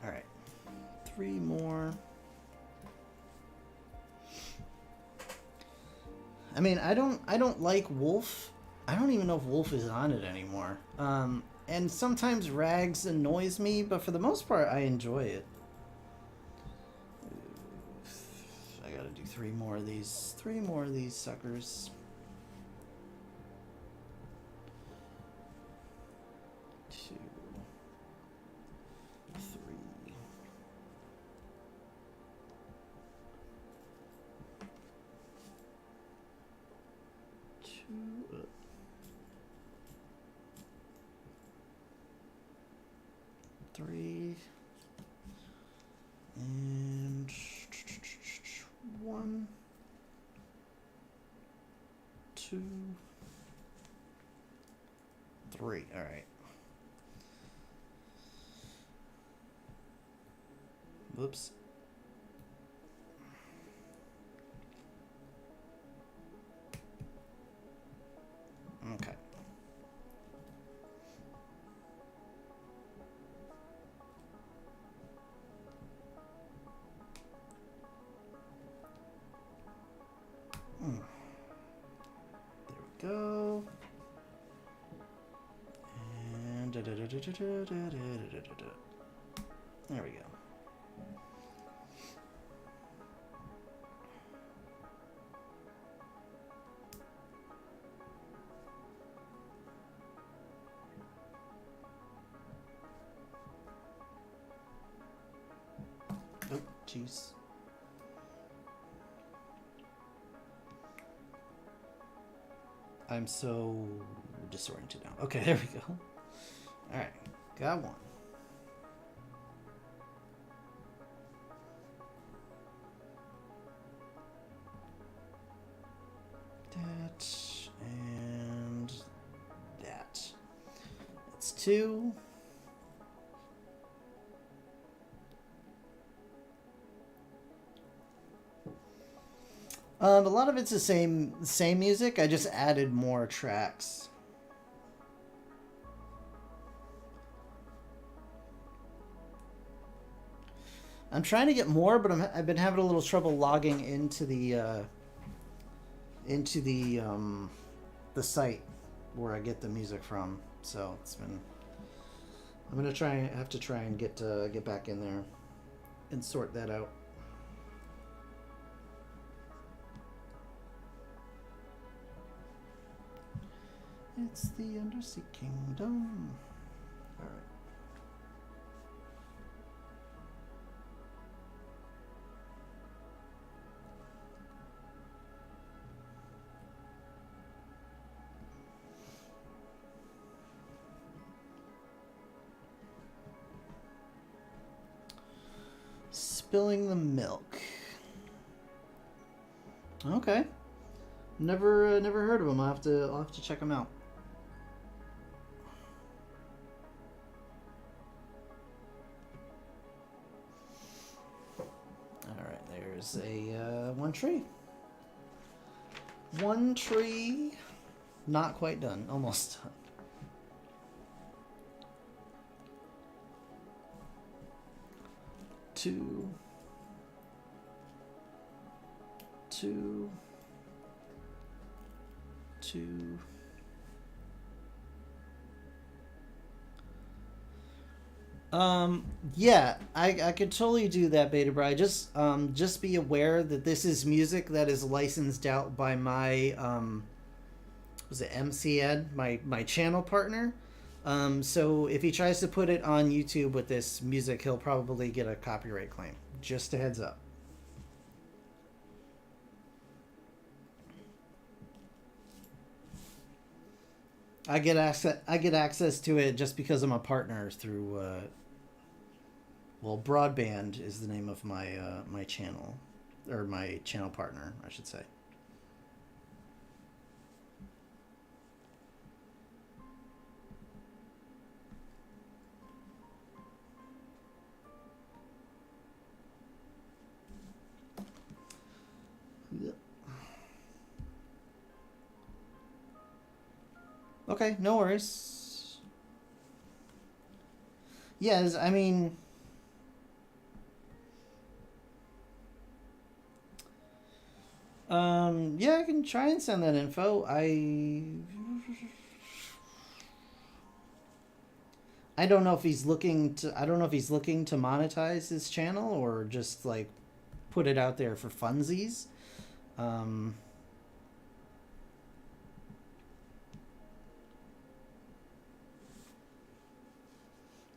All right. 3 more. I mean, I don't like Wolf. I don't even know if Wolf is on it anymore. And sometimes Rags annoys me, but for the most part, I enjoy it. I gotta do 3 more of these. 3 more of these suckers. 2, 3. 2. 3. And 1, 2, 3. All right. Whoops. Okay. There we go. And there we go. Oh, jeez. I'm so disoriented now. Okay, there we go. All right, got 1. That and that. That's 2. A lot of it's the same music. I just added more tracks. I'm trying to get more, but I've been having a little trouble logging into the site where I get the music from. So it's been. I'm gonna have to try and get back in there and sort that out. It's the Undersea Kingdom. All right. Spilling the milk. Okay. Never heard of them. I'll have to check them out. There's a 1 tree. 1 tree, not quite done, almost done. 2, 2, to... Yeah, I could totally do that, Beta Bri. Just be aware that this is music that is licensed out by my, was it MCN, my channel partner. So if he tries to put it on YouTube with this music, he'll probably get a copyright claim. Just a heads up. I get access to it just because I'm a partner through well, Broadband is the name of my my channel, or my channel partner, I should say. Okay, no worries. Yes, I mean, yeah, I can try and send that info. I don't know if he's looking to monetize his channel or just like put it out there for funsies.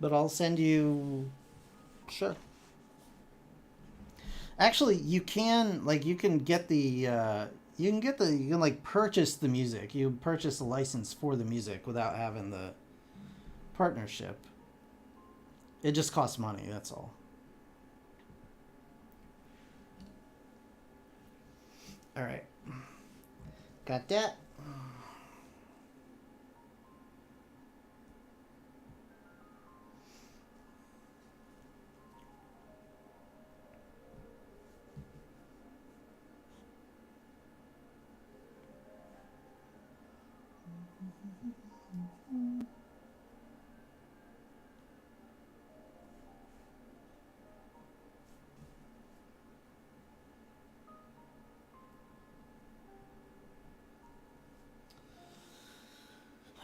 But I'll send you. Sure. Actually, you can get the you can like purchase the music. You purchase a license for the music without having the partnership. It just costs money, that's all. All right. Got that?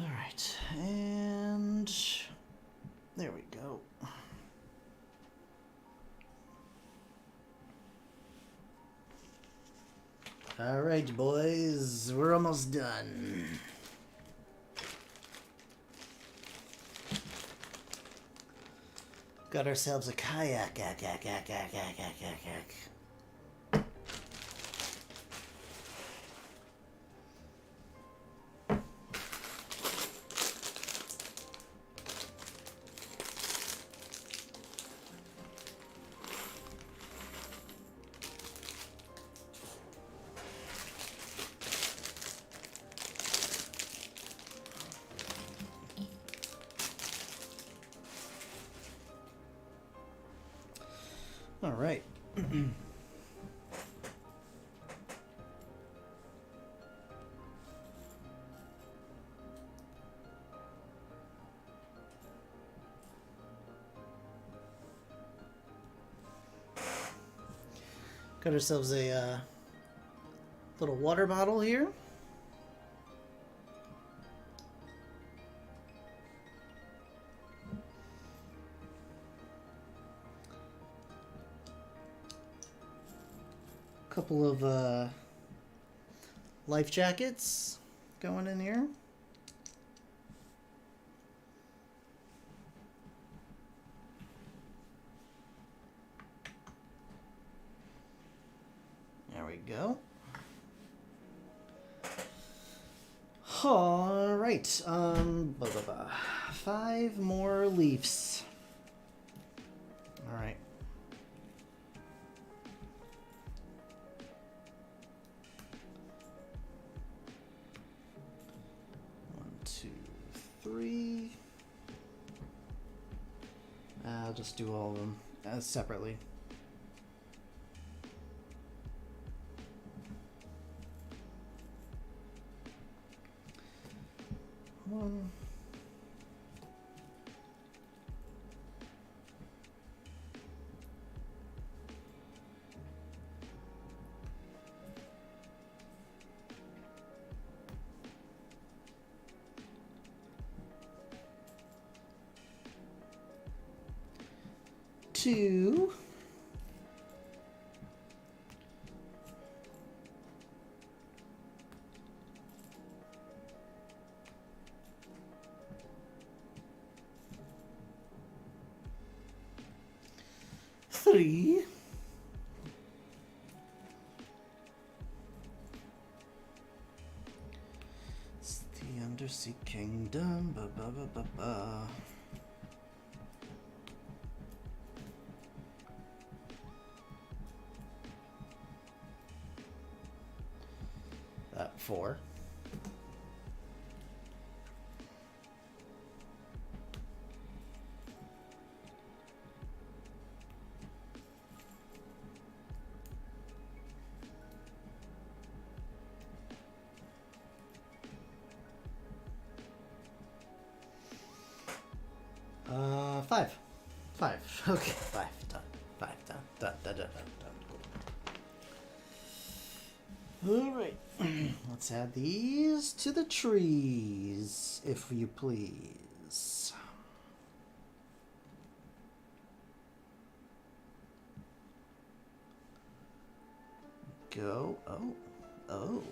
All right, and there we go. All right, boys, we're almost done. Got ourselves a kayak. All right. Got ourselves a little water bottle here. Couple of life jackets going in here. There we go. All right. Blah, blah, blah. 5 more leaves. All right. Three. I'll just do all of them separately. One. 2. Three. It's the Undersea Kingdom. Ba, ba, ba, ba, ba. That 4. Five. 5. Okay, 5 done. 5 done. Done. Cool. All right. Let's add these to the trees, if you please. Go. Oh.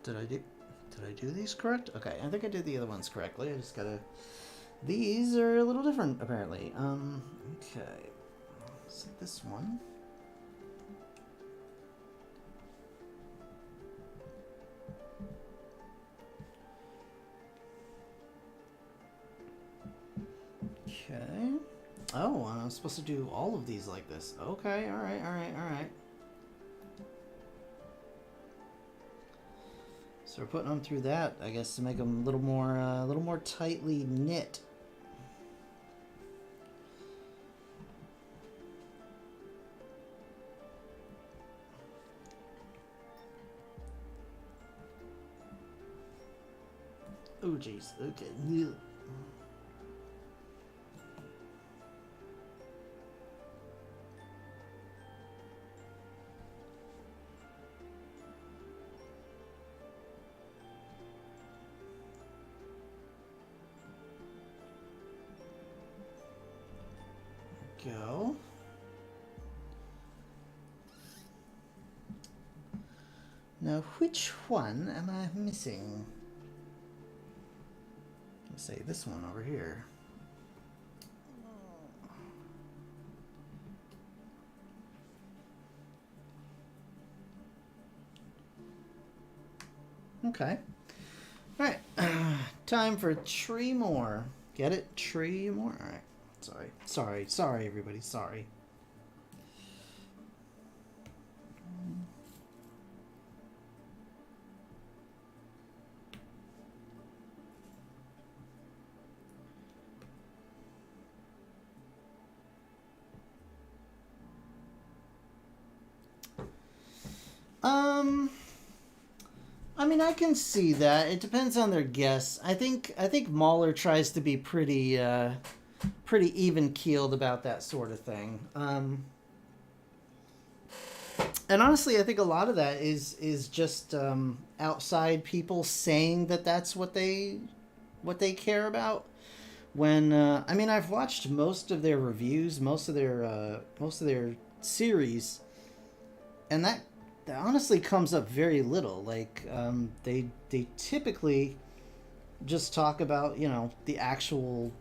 Did I do these correct? Okay, I think I did the other ones correctly. I just gotta... These are a little different, apparently. Okay. So this one... Okay. Oh, I'm supposed to do all of these like this. Okay, alright. So we're putting them through that, I guess, to make them a little more tightly knit. Oh, jeez. Okay. Go. Now, which one am I missing? Let's say this one over here. Okay. All right. Time for 3 more. Get it? 3 more. All right. Sorry, everybody. Sorry. I mean, I can see that. It depends on their guess. I think Mahler tries to be pretty even keeled about that sort of thing. And honestly, I think a lot of that is just outside people saying that that's what they care about. When I mean, I've watched most of their reviews, most of their series, and that honestly comes up very little. Like they typically just talk about, you know, the actual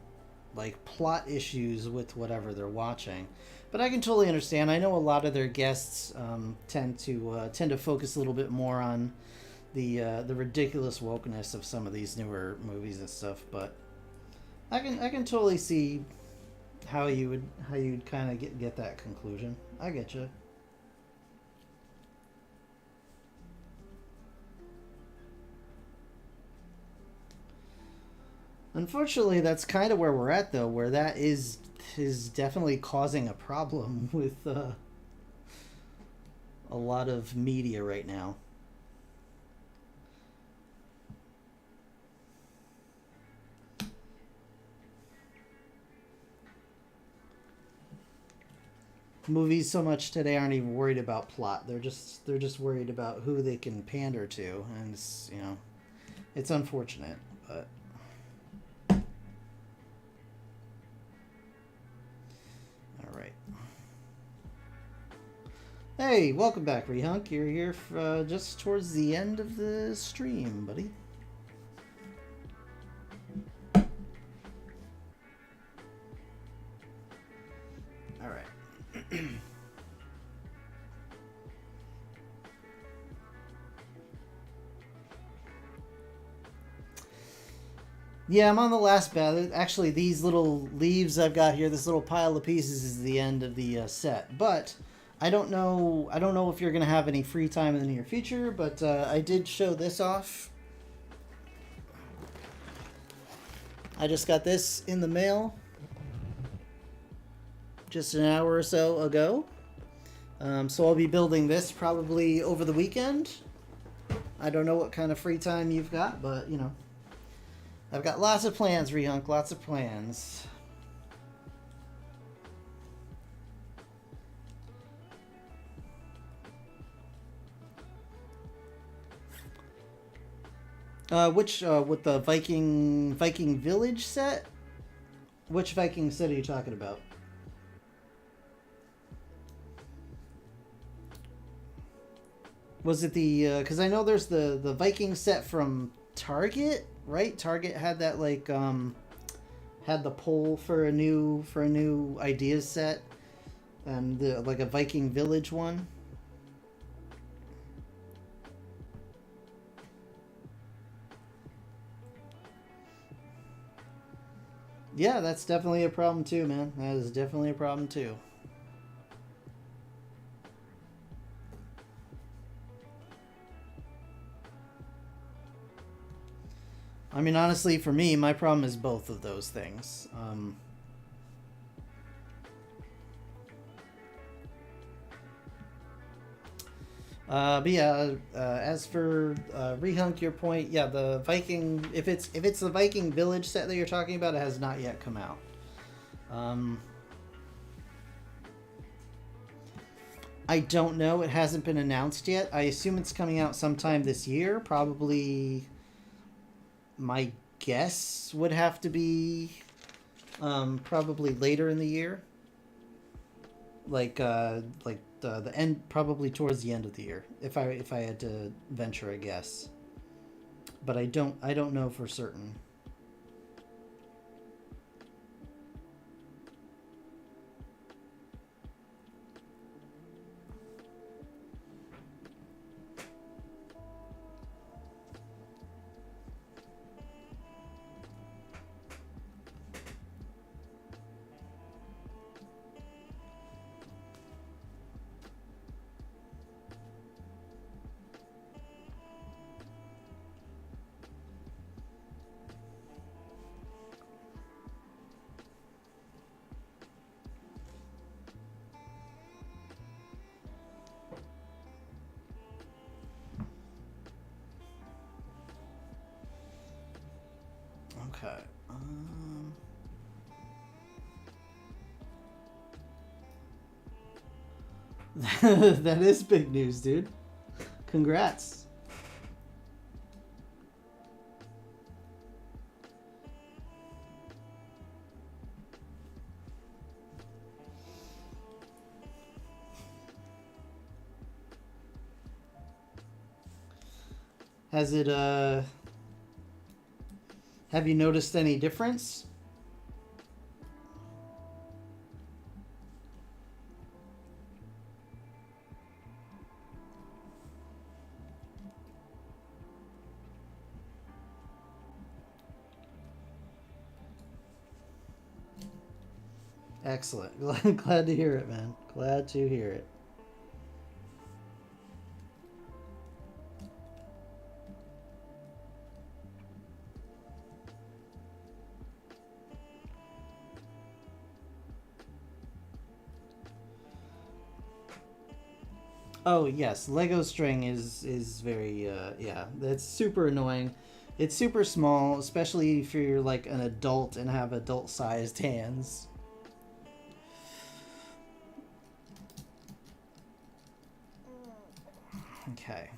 like plot issues with whatever they're watching. But I can totally understand. I know a lot of their guests tend to focus a little bit more on the ridiculous wokeness of some of these newer movies and stuff. But I can totally see how you'd kind of get that conclusion. I get you. Unfortunately, that's kind of where we're at, though, where that is definitely causing a problem with a lot of media right now. Movies so much today aren't even worried about plot. They're just worried about who they can pander to, and it's, you know, it's unfortunate, but Hey, welcome back, Rehunk. You're here just towards the end of the stream, buddy. All right. Yeah, I'm on the last batch. Actually, these little leaves I've got here, this little pile of pieces, is the end of the set. But I don't know. I don't know if you're gonna have any free time in the near future. But I did show this off. I just got this in the mail just an hour or so ago. So I'll be building this probably over the weekend. I don't know what kind of free time you've got, but you know. I've got lots of plans, Rehunk, lots of plans. With the Viking Village set? Which Viking set are you talking about? Was it the, because I know there's the Viking set from Target, right? Target had that like had the poll for a new ideas set, and the like a Viking Village one. Yeah, that's definitely a problem too, man. That is definitely a problem too. I mean, honestly, for me, my problem is both of those things. But yeah, as for Rehunk, your point, yeah, the Viking, if it's the Viking Village set that you're talking about, it has not yet come out. I don't know. It hasn't been announced yet. I assume it's coming out sometime this year. Probably, my guess would have to be probably later in the year. Like the end, probably towards the end of the year, if I had to venture a guess. But I don't know for certain. Okay. That is big news, dude. Congrats. Has it have you noticed any difference? Excellent. Glad to hear it, man. Glad to hear it. Oh yes, Lego string is very yeah, that's super annoying. It's super small, especially if you're like an adult and have adult-sized hands. Okay.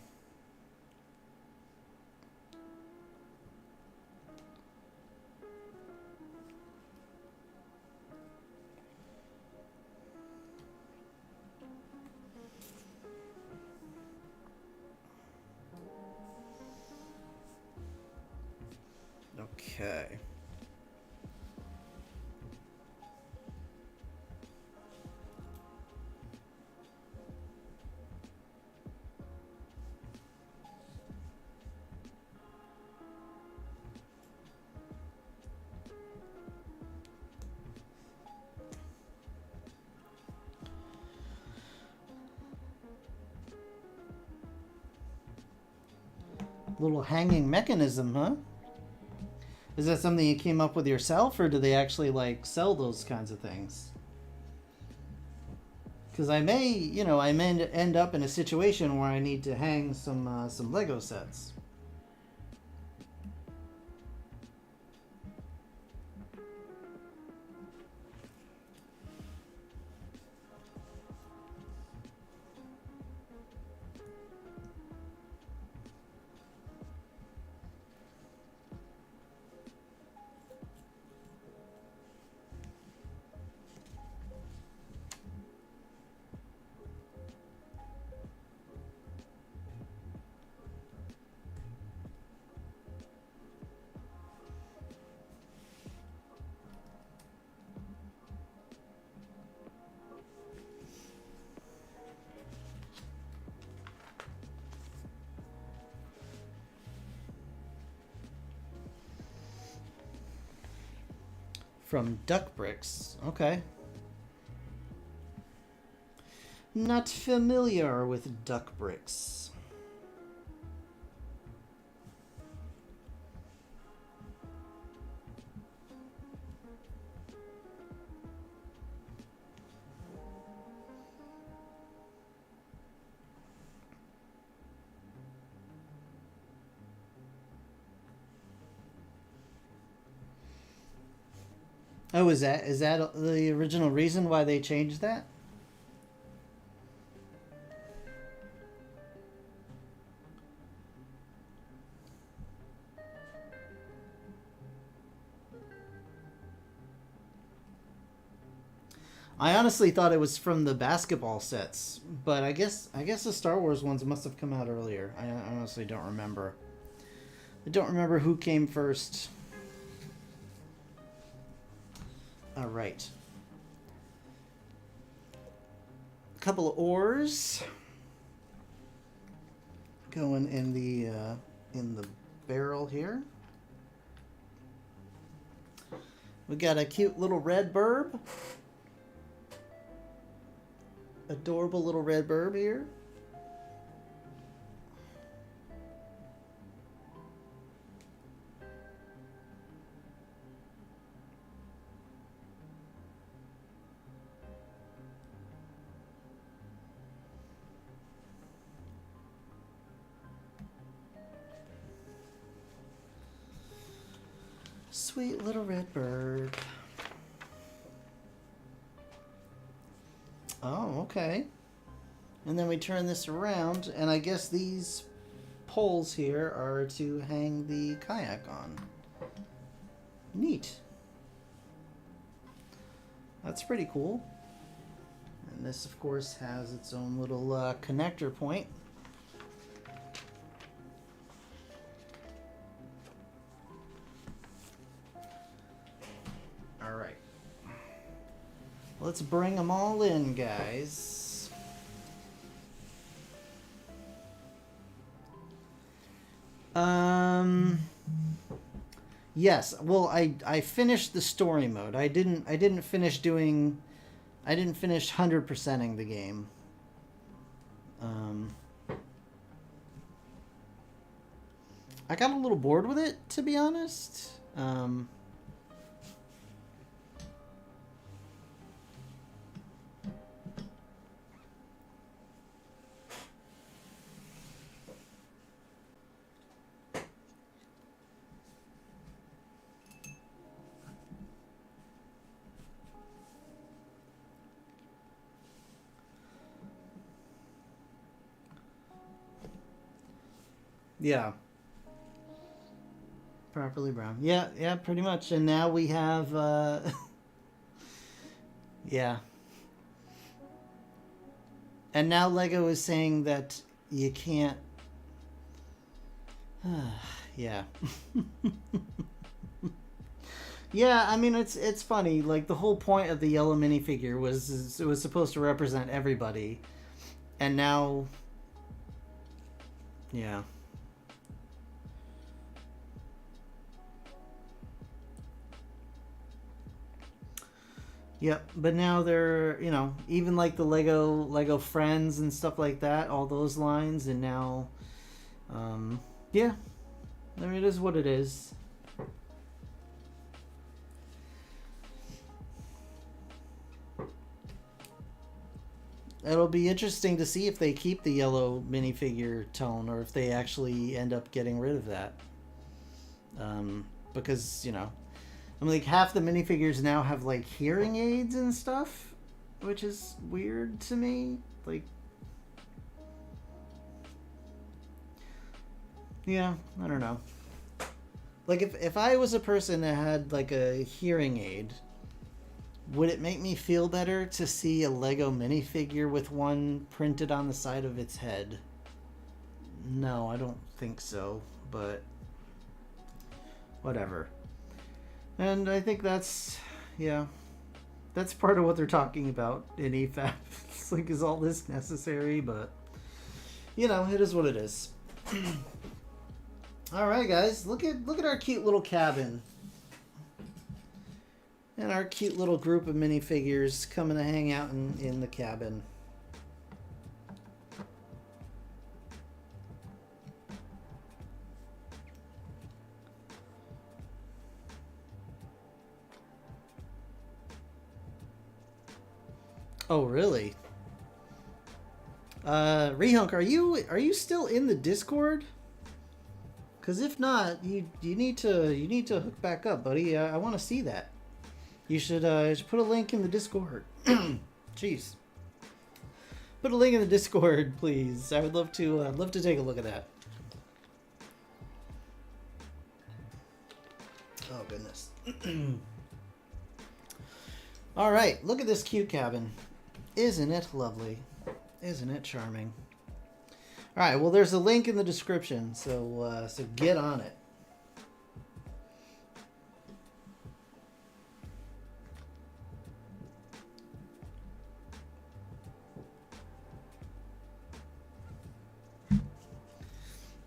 Okay. Little hanging mechanism, huh? Is that something you came up with yourself, or do they actually like sell those kinds of things? Because I may, I may end up in a situation where I need to hang some Lego sets. From duck bricks. Okay. Not familiar with duck bricks. Oh, is that the original reason why they changed that? I honestly thought it was from the basketball sets, but I guess the Star Wars ones must have come out earlier. I honestly don't remember. I don't remember who came first. All right. A couple of ores going in the barrel here. We got a cute little red burb. Adorable little red burb here. Sweet little red bird. Oh, okay. And then we turn this around, and I guess these poles here are to hang the kayak on. Neat. That's pretty cool. And this, of course, has its own little connector point. All right. Let's bring them all in, guys. Yes. Well, I finished the story mode. I didn't finish 100%ing the game. I got a little bored with it, to be honest. Yeah. Properly brown. Yeah, pretty much. And now we have, yeah. And now Lego is saying that you can't, yeah. Yeah, I mean it's funny. Like the whole point of the yellow minifigure was it was supposed to represent everybody, and now, yeah. Yep, but now they're, even like the Lego Friends and stuff like that, all those lines, and now, yeah, I mean, it is what it is. It'll be interesting to see if they keep the yellow minifigure tone or if they actually end up getting rid of that. Because, I mean, like half the minifigures now have like hearing aids and stuff, which is weird to me. Like, yeah, I don't know. Like if I was a person that had like a hearing aid, would it make me feel better to see a Lego minifigure with one printed on the side of its head? No, I don't think so, but whatever. And I think that's part of what they're talking about in EFAP. It's like, is all this necessary? But, it is what it is. All right, guys, look at our cute little cabin. And our cute little group of minifigures coming to hang out in the cabin. Oh, really? Rehunk, are you still in the Discord? Because if not, you need to hook back up, buddy. I want to see that. You should put a link in the Discord. Jeez. Put a link in the Discord, please. I would love to take a look at that. Oh goodness. All right, look at this cute cabin. Isn't it lovely? Isn't it charming? All right, well, there's a link in the description, so get on it.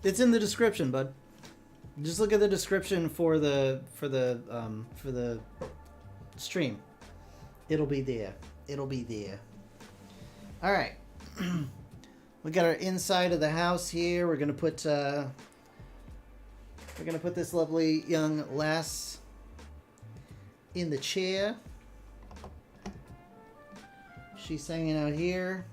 It's in the description, bud. Just look at the description for the stream. It'll be there. It'll be there. All right. We got our inside of the house here. We're gonna put this lovely young lass in the chair. She's hanging out here.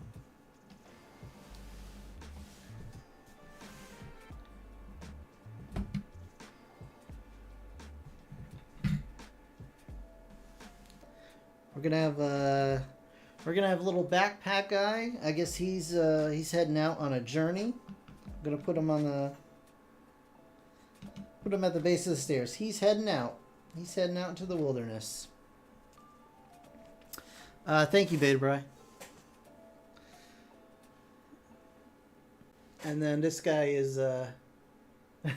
We're gonna have a little backpack guy. I guess he's heading out on a journey. I'm gonna put him at the base of the stairs. He's heading out. He's heading out into the wilderness. Thank you, Beta Bri. And then this guy is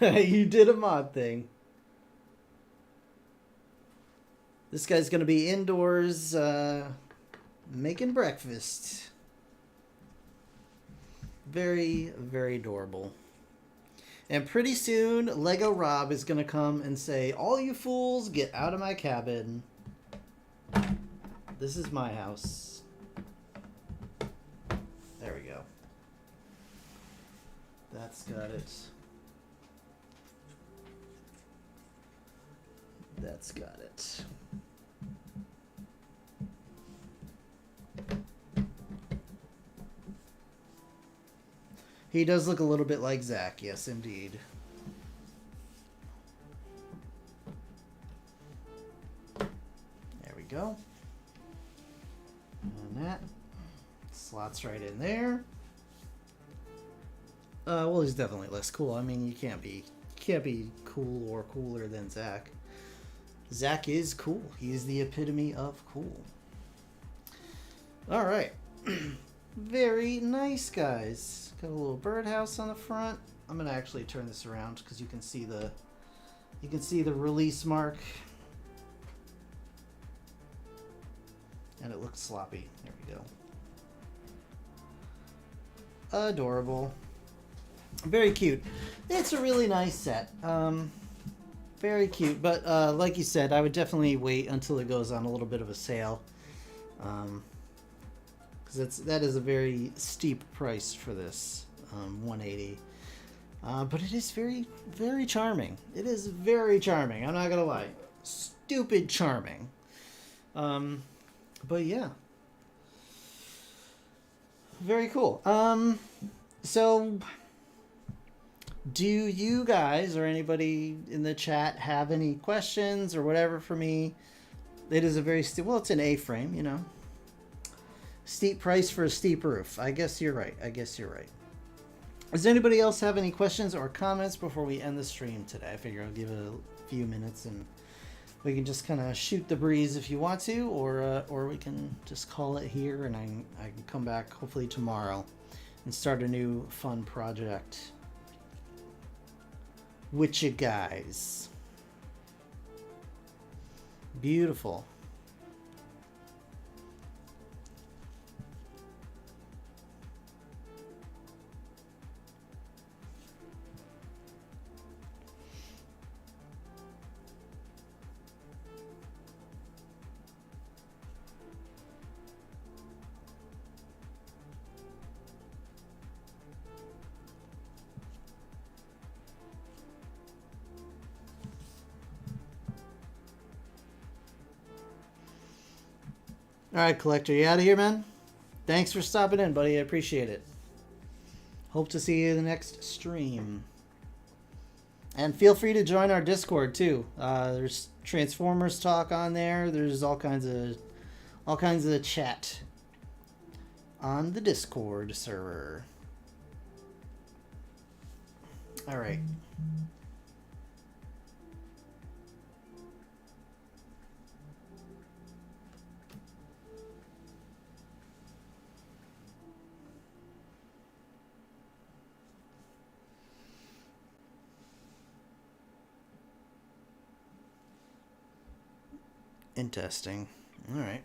you did a mod thing. This guy's gonna be indoors making breakfast. Very, very adorable. And pretty soon, Lego Rob is gonna come and say, "All you fools, get out of my cabin. This is my house." There we go. That's got it. That's got it. He does look a little bit like Zach, yes indeed. There we go. And that slots right in there. Well, he's definitely less cool. I mean, you can't be cool or cooler than Zach. Zach is cool. He's the epitome of cool. All right. Very nice, guys. Got a little birdhouse on the front. I'm going to actually turn this around because you can see the You can see the release mark. And it looks sloppy. There we go. Adorable. Very cute. It's a really nice set. Very cute. But like you said, I would definitely wait until it goes on a little bit of a sale. Because that is a very steep price for this. $180. But it is very, very charming. It is very charming. I'm not gonna lie. Stupid charming. But yeah. Very cool. So do you guys or anybody in the chat have any questions or whatever for me? It is a very well, it's an A-frame, you know. Steep price for a steep roof. I guess you're right. Does anybody else have any questions or comments before we end the stream today? I figure I'll give it a few minutes and we can just kind of shoot the breeze if you want to, or we can just call it here and I can come back hopefully tomorrow and start a new fun project with you guys. Beautiful. All right, Collector, you out of here, man? Thanks for stopping in, buddy. I appreciate it. Hope to see you in the next stream. And feel free to join our Discord too. There's Transformers talk on there. There's all kinds of chat on the Discord server. All right. Interesting. All right.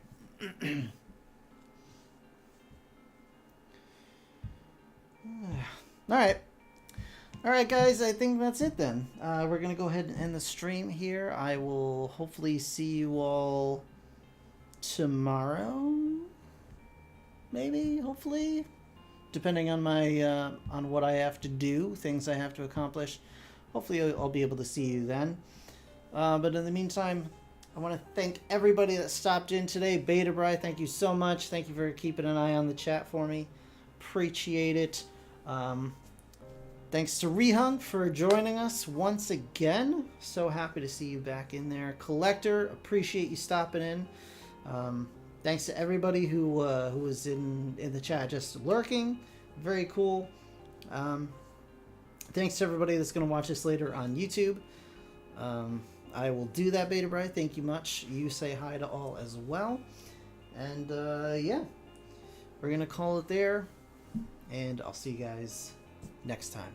All right, guys. I think that's it then. We're gonna go ahead and end the stream here. I will hopefully see you all tomorrow. Maybe, hopefully, depending on my on what I have to do, things I have to accomplish. Hopefully, I'll be able to see you then. But in the meantime, I want to thank everybody that stopped in today. Beta Bri, thank you so much. Thank you for keeping an eye on the chat for me. Appreciate it. Thanks to Rehung for joining us once again. So happy to see you back in there. Collector, appreciate you stopping in. Thanks to everybody who was in the chat just lurking. Very cool. Thanks to everybody that's going to watch this later on YouTube. I will do that, Beta Bri. Thank you much. You say hi to all as well. And yeah, we're going to call it there. And I'll see you guys next time.